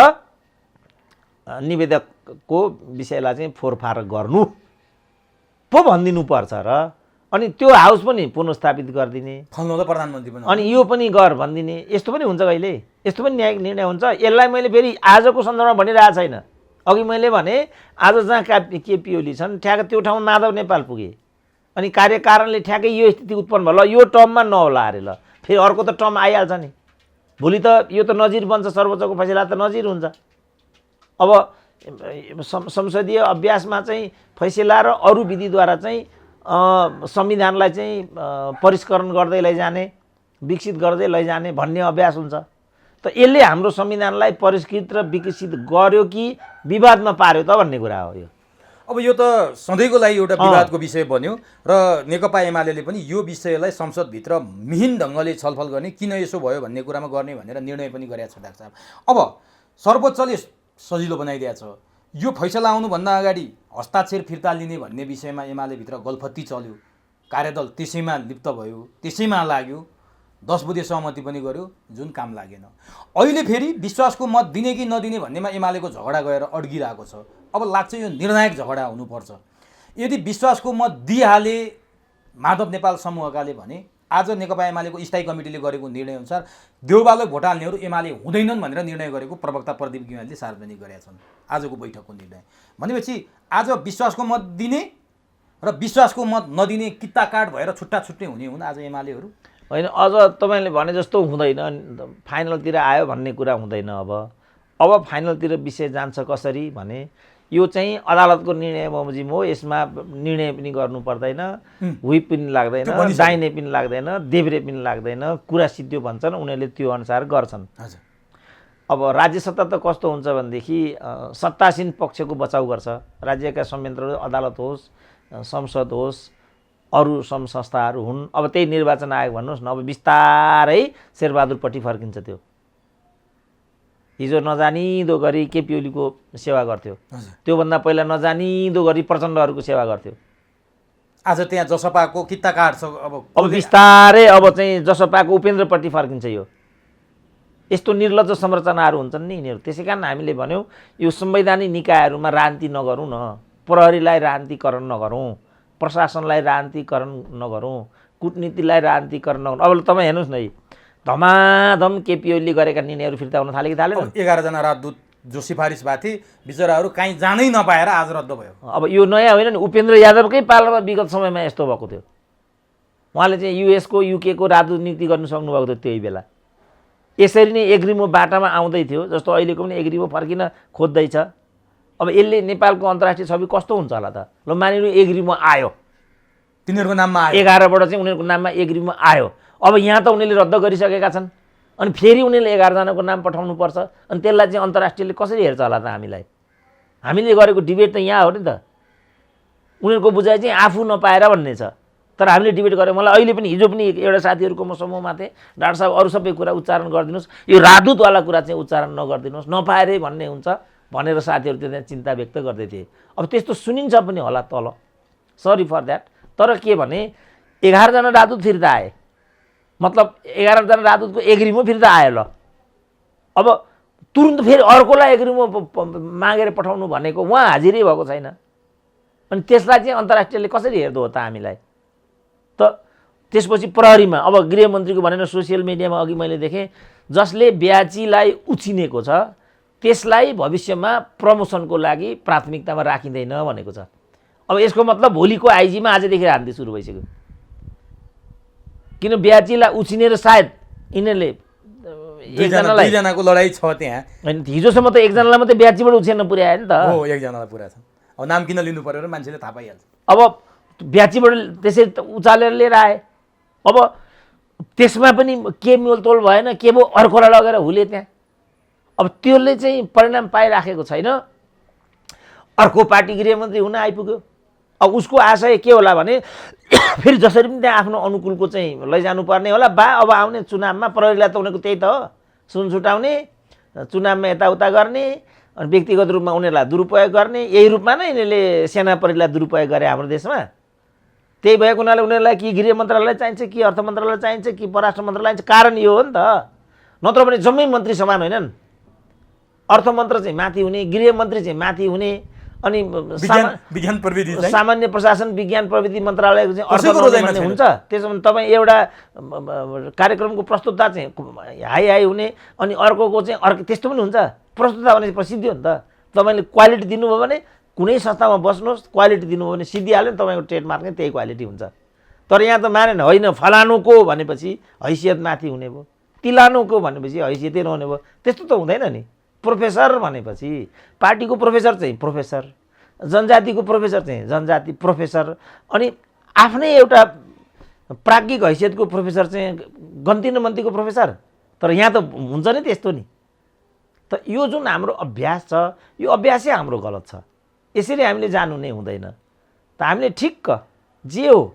निवेदकको विषयलाई चाहिँ फोरफार गर्नु पो भनिदिनु पर्छ र अनि त्यो हाउस पनि पुनर्स्थापित गरिदिने, फल्नु त प्रधानमन्त्री पनि अनि यो पनि गर भनिदिने, यस्तो पनि हुन्छ कहिले? यस्तो पनि न्यायिक निर्णय हुन्छ? यसलाई मैले फेरि आजको सन्दर्भमा भनिरहेको छैन। अघि मैले भने आज जहाँ केपी ओली छन् ठ्याक्क त्यो ठाउँमा माधव नेपाल पुगे अनि कार्यकारणले ठ्याक्कै यो स्थिति उत्पन्न भयो। ल यो टर्ममा नहोला अरे, ल फेरि अर्को त टर्म आइहाल्छ नि। भोलि त यो त नजिर बन्छ, सर्वोच्चको फैसला त नजिर हुन्छ। अब संसदीय अभ्यासमा चाहिँ फैसला र अरू विधिद्वारा चाहिँ संविधानलाई चाहिँ परिष्करण गर्दै लैजाने, विकसित गर्दै लैजाने भन्ने अभ्यास हुन्छ। त यसले हाम्रो संविधानलाई परिष्कृत र विकसित गर्यो कि विवादमा पार्यो त भन्ने कुरा हो यो। अब यो त सधैँको लागि एउटा विवादको विषय बन्यो र नेकपा एमाले पनि यो विषयलाई संसदभित्र मिहिन ढङ्गले छलफल गर्ने, किन यसो भयो भन्ने कुरामा गर्ने भनेर निर्णय पनि गरेको छ डाक्टर साहब। अब सर्वोच्चले सजिलो बनाइदिएको छ। यो फैसला आउनुभन्दा अगाडि हस्ताक्षर फिर्ता लिने भन्ने विषयमा एमालेभित्र गलफत्ती चल्यो, कार्यदल त्यसैमा लिप्त भयो, त्यसैमा लाग्यो, 10 बुधे सहमति पनि गर्यो, जुन काम लागेन। अहिले फेरि विश्वासको मत दिने कि नदिने भन्नेमा एमालेको झगडा गएर अड्किरहेको छ। अब लाग्छ यो निर्णायक झगडा हुनुपर्छ। यदि विश्वासको मत दिइहाले माधव नेपाल समूहकाले भने आज नेकपा एमालेको स्थायी कमिटीले गरेको निर्णयअनुसार देउबालाई भोट हाल्नेहरू एमाले हुँदैनन् भनेर निर्णय गरेको प्रवक्ता प्रदीप गिमालले सार्वजनिक गरेका छन् आजको बैठकको निर्णय। भनेपछि आज विश्वासको मत दिने र विश्वासको मत नदिने किता काट भएर छुट्टा छुट्टै हुने हुन् आज एमालेहरू। होइन, अझ तपाईँले भने जस्तो हुँदैन, फाइनलतिर आयो भन्ने कुरा हुँदैन। अब फाइनलतिर विषय जान्छ कसरी भने यो चाहिँ अदालतको निर्णय बमोजिम हो। यसमा निर्णय पनि गर्नु पर्दैन, व्हिप पनि लाग्दैन, दाहिने पनि लाग्दैन, देब्रे पनि लाग्दैन, कुरा सिद्धियो भन्छन्, उनीहरूले त्यो अनुसार गर्छन्। अब राज्य सत्ता त कस्तो हुन्छ भनेदेखि सत्तासीन पक्षको बचाउ गर्छ। राज्यका संयन्त्रहरू अदालत होस्, संसद होस्, अरू संस्थाहरू हुन्। अब त्यही निर्वाचन आयोग भन्नुहोस् न, अब बिस्तारै शेरबहादुरपट्टि फर्किन्छ। त्यो हिजो नजानिदो गरी केपी ओलीको सेवा गर्थ्यो, त्योभन्दा पहिला नजानिदो गरी प्रचण्डहरूको सेवा गर्थ्यो। आज त्यहाँ जसपाको किता काट छ। अब बिस्तारै अब चाहिँ जसपाको उपेन्द्रपट्टि फर्किन्छ। यो यस्तो निर्लज्ज संरचनाहरू हुन्छन् नि यिनीहरू। त्यसै कारण हामीले भन्यौँ यो संवैधानिक निकायहरूमा राजनीति नगरौँ न, प्रहरीलाई राजनीतिकरण नगरौँ, प्रशासनलाई राजनीतिकरण नगरौँ, कूटनीतिलाई राजनीतिकरण नगरौँ। अब तपाईँ हेर्नुहोस् न, धमाधम केपी ओलीले गरेका निर्णयहरू फिर्ता हुन थाले कि थालेन? 11 जना राजदूत जो सिफारिस भएको थिए बिचराहरू कहीँ जानै नपाएर आज रद्द भयो। अब यो नयाँ होइन नि, उपेन्द्र यादवकै पालामा विगत समयमा यस्तो भएको थियो। उहाँले चाहिँ युएसको युकेको राजनीति गर्नु सक्नुभएको थियो त्यही बेला। यसरी नै एग्रिमो बाटामा आउँदै थियो, जस्तो अहिलेको पनि एग्रिमो फर्किन खोज्दैछ। अब यसले नेपालको अन्तर्राष्ट्रिय छवि कस्तो हुन्छ होला त? ल मानिलिनु एग्रिमो आयो, तिनीहरूको नाममा आयो, 11बाट चाहिँ उनीहरूको नाममा एग्रिमो आयो। अब यहाँ त उनीहरूले रद्द गरिसकेका छन्, अनि फेरि उनीहरूले 11 जनाको नाम पठाउनुपर्छ। अनि त्यसलाई चाहिँ अन्तर्राष्ट्रियले कसरी हेर्छ होला त? हामीले गरेको डिबेट त यहाँ हो नि त। उनीहरूको बुझाइ चाहिँ आफू नपाएर भन्ने छ, तर हामीले डिबेट गऱ्यौँ। मलाई अहिले पनि हिजो पनि एउटा साथीहरूको म समूहमा थिएँ, डाक्टर साहब अरू सबै कुरा उच्चारण गरिदिनुहोस्, यो राजदूतवाला कुरा चाहिँ उच्चारण नगरिदिनुहोस्, नपाएरै भन्ने हुन्छ भनेर साथीहरू त्यहाँ चिन्ता व्यक्त गर्दै थिए। अब त्यस्तो सुनिन्छ पनि होला तल, सरी फर द्याट। तर के भने 11 जना राजदूत फिर्ता आए, मतलब 11 जना राजदूतको एग्रिमो फिर्ता आयो। ल अब तुरुन्त फेरि अर्कोलाई एग्रिमो मागेर पठाउनु भनेको उहाँ हाजिरै भएको छैन। अनि त्यसलाई चाहिँ अन्तर्राष्ट्रियले कसरी हेर्दो हो त हामीलाई? त त्यसपछि प्रहरीमा अब गृहमन्त्रीको भनेर सोसियल मिडियामा अघि मैले देखेँ, जसले ब्याजीलाई उछिनेको छ त्यसलाई भविष्यमा प्रमोसनको लागि प्राथमिकतामा राखिँदैन भनेको छ। अब यसको मतलब भोलिको आइजीमा आजदेखि राजनीति सुरु भइसक्यो। किन ब्याजीलाई उछिनेर सायद यिनीहरूले दुई जनाको लडाई छ त्यहाँ। होइन, हिजोसम्म त एकजनालाई मात्रै ब्याजीबाट उछिन्न पुर्यायो नि त। हो, एकजनालाई पुरा छ। अब नाम किन लिनु पर्यो र मान्छेले थाहा पाइहाल्छ। अब ब्याजीबाट त्यसरी उचालेर लिएर आए। अब त्यसमा पनि के मेलतोल भएन, के भयो अर्कोलाई लगेर हुले त्यहाँ। अब त्यसले चाहिँ परिणाम पाइराखेको छैन। अर्को पार्टी गृहमन्त्री हुन आइपुग्यो, अब उसको आशय के होला भने फेरि जसरी पनि त्यहाँ आफ्नो अनुकूलको चाहिँ लैजानुपर्ने होला बा अब आउने चुनावमा प्रहरीलाई त उनीहरूको त्यही त हो, सुन छुटाउने, चुनावमा यताउता गर्ने, अनि व्यक्तिगत रूपमा उनीहरूलाई दुरुपयोग गर्ने, यही रूपमा नै यिनीहरूले सेना प्रहरीलाई दुरुपयोग गरे हाम्रो देशमा। त्यही भएको हुनाले उनीहरूलाई कि गृह मन्त्रालय चाहिन्छ, कि अर्थ मन्त्रालय चाहिन्छ, कि परराष्ट्र मन्त्रालय चाहिन्छ। कारण यो हो नि त, नत्र भने जम्मै मन्त्री समान होइनन्। अर्थ मन्त्री चाहिँ माथि हुने, गृह मन्त्री चाहिँ माथि हुने, अनि विज्ञान प्रविधि सामान्य प्रशासन विज्ञान प्रविधि मन्त्रालयको चाहिँ अर्थ भन्ने हुन्छ। त्यसो भने तपाईँ एउटा कार्यक्रमको प्रस्तुतता चाहिँ हाई हाई हुने, अनि अर्कोको चाहिँ अर्को त्यस्तो पनि हुन्छ। प्रस्तुतता भने प्रसिद्धि हो नि त। तपाईँले क्वालिटी दिनुभयो भने कुनै संस्थामा बस्नुहोस्, क्वालिटी दिनुभयो भने सिद्धिहाल्यो नि, तपाईँको ट्रेडमार्क नै त्यही क्वालिटी हुन्छ। तर यहाँ त मानेन, होइन फलानुको भनेपछि हैसियत माथि हुने भयो, तिलानुको भनेपछि हैसियतै नहुने भयो। त्यस्तो त हुँदैन नि। प्रोफेसर भनेपछि पार्टीको प्रोफेसर चाहिँ प्रोफेसर, जनजातिको प्रोफेसर चाहिँ जनजाति प्रोफेसर, अनि आफ्नै एउटा प्राज्ञिक हैसियतको प्रोफेसर चाहिँ गन्ती न मन्तीको प्रोफेसर। तर यहाँ त हुन्छ नि त्यस्तो नि। त यो जुन हाम्रो अभ्यास छ, यो अभ्यासै हाम्रो गलत छ। यसरी हामीले जानु नै हुँदैन। त हामीले ठिक्क जे हो,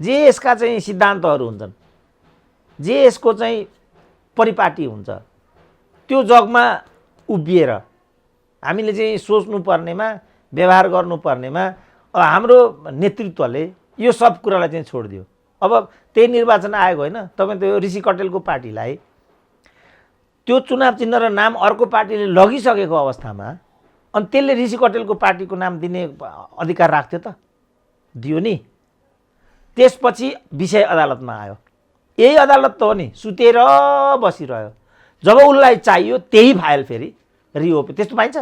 जे यसका चाहिँ सिद्धान्तहरू हुन्छन्, जे यसको चाहिँ परिपाटी हुन्छ, त्यो जगमा उभिएर हामीले चाहिँ सोच्नुपर्नेमा, व्यवहार गर्नुपर्नेमा हाम्रो नेतृत्वले यो सब कुरालाई चाहिँ छोडिदियो। अब त्यही निर्वाचन आयोग होइन, तपाईँ त्यो ऋषि कटेलको पार्टीलाई त्यो चुनाव चिन्ह र नाम अर्को पार्टीले लगिसकेको अवस्थामा अनि त्यसले ऋषि कटेलको पार्टीको नाम दिने अधिकार राख्थ्यो त? दियो नि। त्यसपछि विषय अदालतमा आयो। यही अदालत त हो नि, सुतेर बसिरह्यो। जब उसलाई चाहियो त्यही फाइल फेरि रिओपन, त्यस्तो पाइन्छ?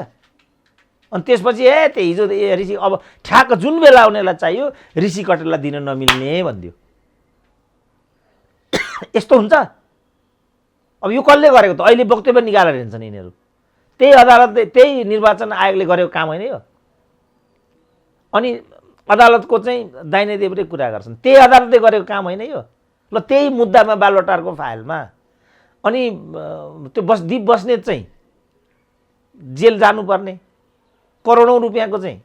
अनि त्यसपछि त्यो हिजो ऋषि, अब ठ्याक्क जुन बेला उनीहरूलाई चाहियो ऋषि कटेललाई दिन नमिल्ने भनिदियो। यस्तो हुन्छ? अब यो कसले गरेको त? अहिले वक्तव्य निकालेर हिँड्छन् यिनीहरू। त्यही अदालतले, त्यही निर्वाचन आयोगले गरेको काम होइन यो? अनि अदालतको चाहिँ दाहिने देब्रे कुरा गर्छन्। त्यही अदालतले गरेको काम होइन यो? ल त्यही मुद्दामा बालुवाटारको फाइलमा अनि त्यो दीप बस्नेत चाहिँ जेल जानुपर्ने, करोडौँ रुपियाँको चाहिँ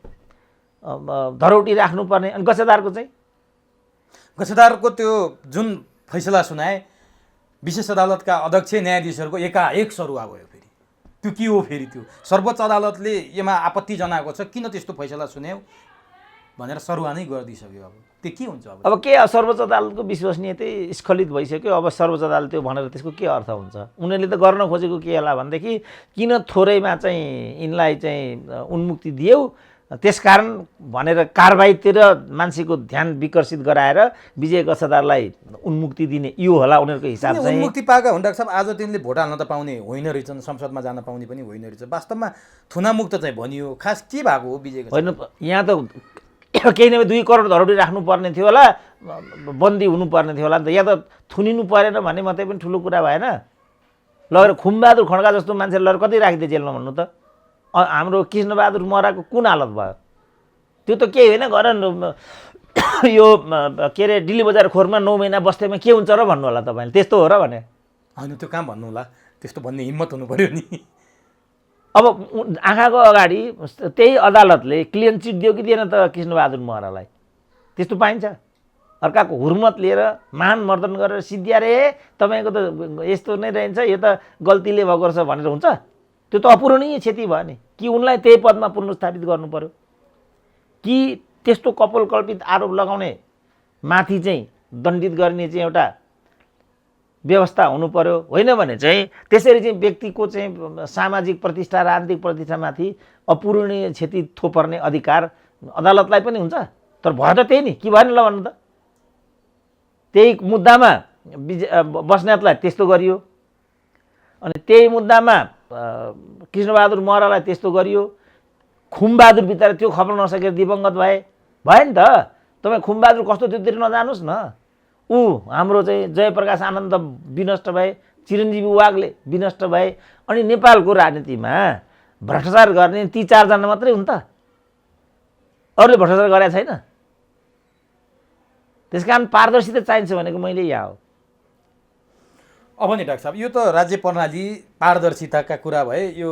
धरौटी राख्नुपर्ने, अनि गसेदारको चाहिँ गसेदारको त्यो जुन फैसला सुनाए विशेष अदालतका अध्यक्ष न्यायाधीशहरूको एकाएक सरुवा भयो। फेरि त्यो के हो? फेरि त्यो सर्वोच्च अदालतले यसमा आपत्ति जनाएको छ, किन त्यस्तो फैसला सुन्यौ भनेर सरुवा नै गरिदिइसक्यो। अब त्यो के हुन्छ? अब के सर्वोच्च अदालतको विश्वसनीयतै स्खलित भइसक्यो। अब सर्वोच्च अदालत त्यो भनेर त्यसको के अर्थ हुन्छ? उनीहरूले त गर्न खोजेको के होला भनेदेखि किन थोरैमा चाहिँ यिनलाई चाहिँ उन्मुक्ति दियौ, त्यसकारण भनेर कारबाहीतिर मान्छेको ध्यान विकर्षित गराएर विजय गसेदारलाई उन्मुक्ति दिने, यो होला उनीहरूको हिसाब चाहिँ। उन्मुक्ति पाएका हुन् डाक्टर साहब, आज तिनले भोट हाल्न त पाउने होइन रहेछन्, संसदमा जान पाउने पनि होइन रहेछ। वास्तवमा थुनामुक्त चाहिँ भनियो, खास के भएको हो विजय? होइन, यहाँ त केही नभए 2 करोड धरौटी राख्नुपर्ने थियो होला, बन्दी हुनुपर्ने थियो होला नि त। यहाँ त थुनिनु परेन भने मात्रै पनि ठुलो कुरा भएन। लगेर खुमबहादुर खड्का जस्तो मान्छे लगेर कति राखिदिए जेलमा भन्नु त? हाम्रो कृष्णबहादुर महराको कुन हालत भयो? त्यो त केही होइन, गर यो के अरे दिल्ली बजार खोरमा 9 महिना बस्दैमा के हुन्छ र भन्नु होला तपाईँले? त्यस्तो हो र भने? होइन, त्यो कहाँ भन्नु होला, त्यस्तो भन्ने हिम्मत हुनु पऱ्यो नि। अब आँखाको अगाडि त्यही अदालतले क्लिन चिट दियो कि दिएन त कृष्णबहादुर महरालाई? त्यस्तो पाइन्छ? अर्काको हुर्मत लिएर महान मर्दन गरेर सिद्धियारे तपाईँको त यस्तो नै रहन्छ, यो त गल्तीले भएको रहेछ भनेर हुन्छ? त्यो त अपूरणीय क्षति भयो नि। कि उनलाई त्यही पदमा पुनर्स्थापित गर्नु पर्यो, कि त्यस्तो कपोलकल्पित आरोप लगाउने माथि चाहिँ दण्डित गर्ने चाहिँ एउटा व्यवस्था हुनु पर्यो? होइन भने चाहिँ त्यसरी चाहिँ व्यक्तिको चाहिँ सामाजिक प्रतिष्ठा, राजनीतिक प्रतिष्ठामाथि अपूरणीय क्षति थोपर्ने अधिकार अदालतलाई पनि हुन्छ। तर भयो त त्यही नि, के भएन ल भन्नु त? त्यही मुद्दामा बस्नेतलाई त्यस्तो गरियो, अनि त्यही मुद्दामा कृष्णबहादुर महरालाई त्यस्तो गरियो। खुमबहादुर बिचरा त्यो खप्न नसकेर दिवंगत भयो नि त। तपाईँ खुमबहादुर कस्तो त्योतिर नजानुहोस् न। ऊ हाम्रो चाहिँ जयप्रकाश आनन्द विनष्ट भए, चिरञ्जीवी वाग्ले विनष्ट भए, अनि नेपालको राजनीतिमा भ्रष्टाचार गर्ने ती 4 जना मात्रै हुन् त? अरूले भ्रष्टाचार गरेका छैन? त्यसकारण पारदर्शिता चाहिन्छ भनेको मैले यहाँ हो। अब नि डाक्टर साहब, यो त राज्य प्रणाली पारदर्शिताका कुरा भए, यो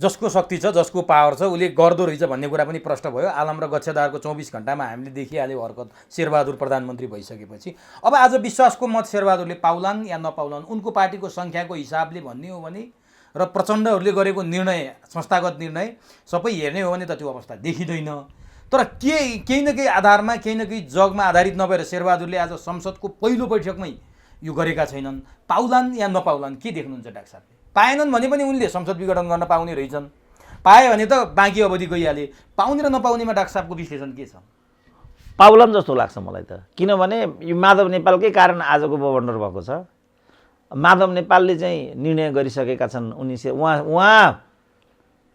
जसको शक्ति छ, जसको पावर छ, उसले गर्दो रहेछ भन्ने कुरा पनि प्रष्ट भयो। आलम र गच्छदारको 24 घण्टामा हामीले देखिहाल्यो हरकत, शेरबहादुर प्रधानमन्त्री भइसकेपछि। अब आज विश्वासको मत शेरबहादुरले पाउलान् या नपाउलान्, उनको पार्टीको सङ्ख्याको हिसाबले भन्ने हो भने र प्रचण्डहरूले गरेको निर्णय, संस्थागत निर्णय सबै हेर्ने हो भने त त्यो अवस्था देखिँदैन। तर केही न केही आधारमा, केही न केही जगमा आधारित नभएर शेरबहादुरले आज संसदको पहिलो बैठकमै यो गरेका छैनन्। पाउलान् या नपाउलान्, के देख्नुहुन्छ डाक्टर साहबले? पाएनन् भने पनि उनले संसद विघटन गर्न पाउने रहेछन्, पाए भने त बाँकी अवधि गइहाले। पाउने र नपाउनेमा डाक्टर साहबको विश्लेषण के छ? पाउलान् जस्तो लाग्छ मलाई त, किनभने यो माधव नेपालकै कारण आजको बवन्डर भएको छ। माधव नेपालले चाहिँ निर्णय गरिसकेका छन्, उहाँ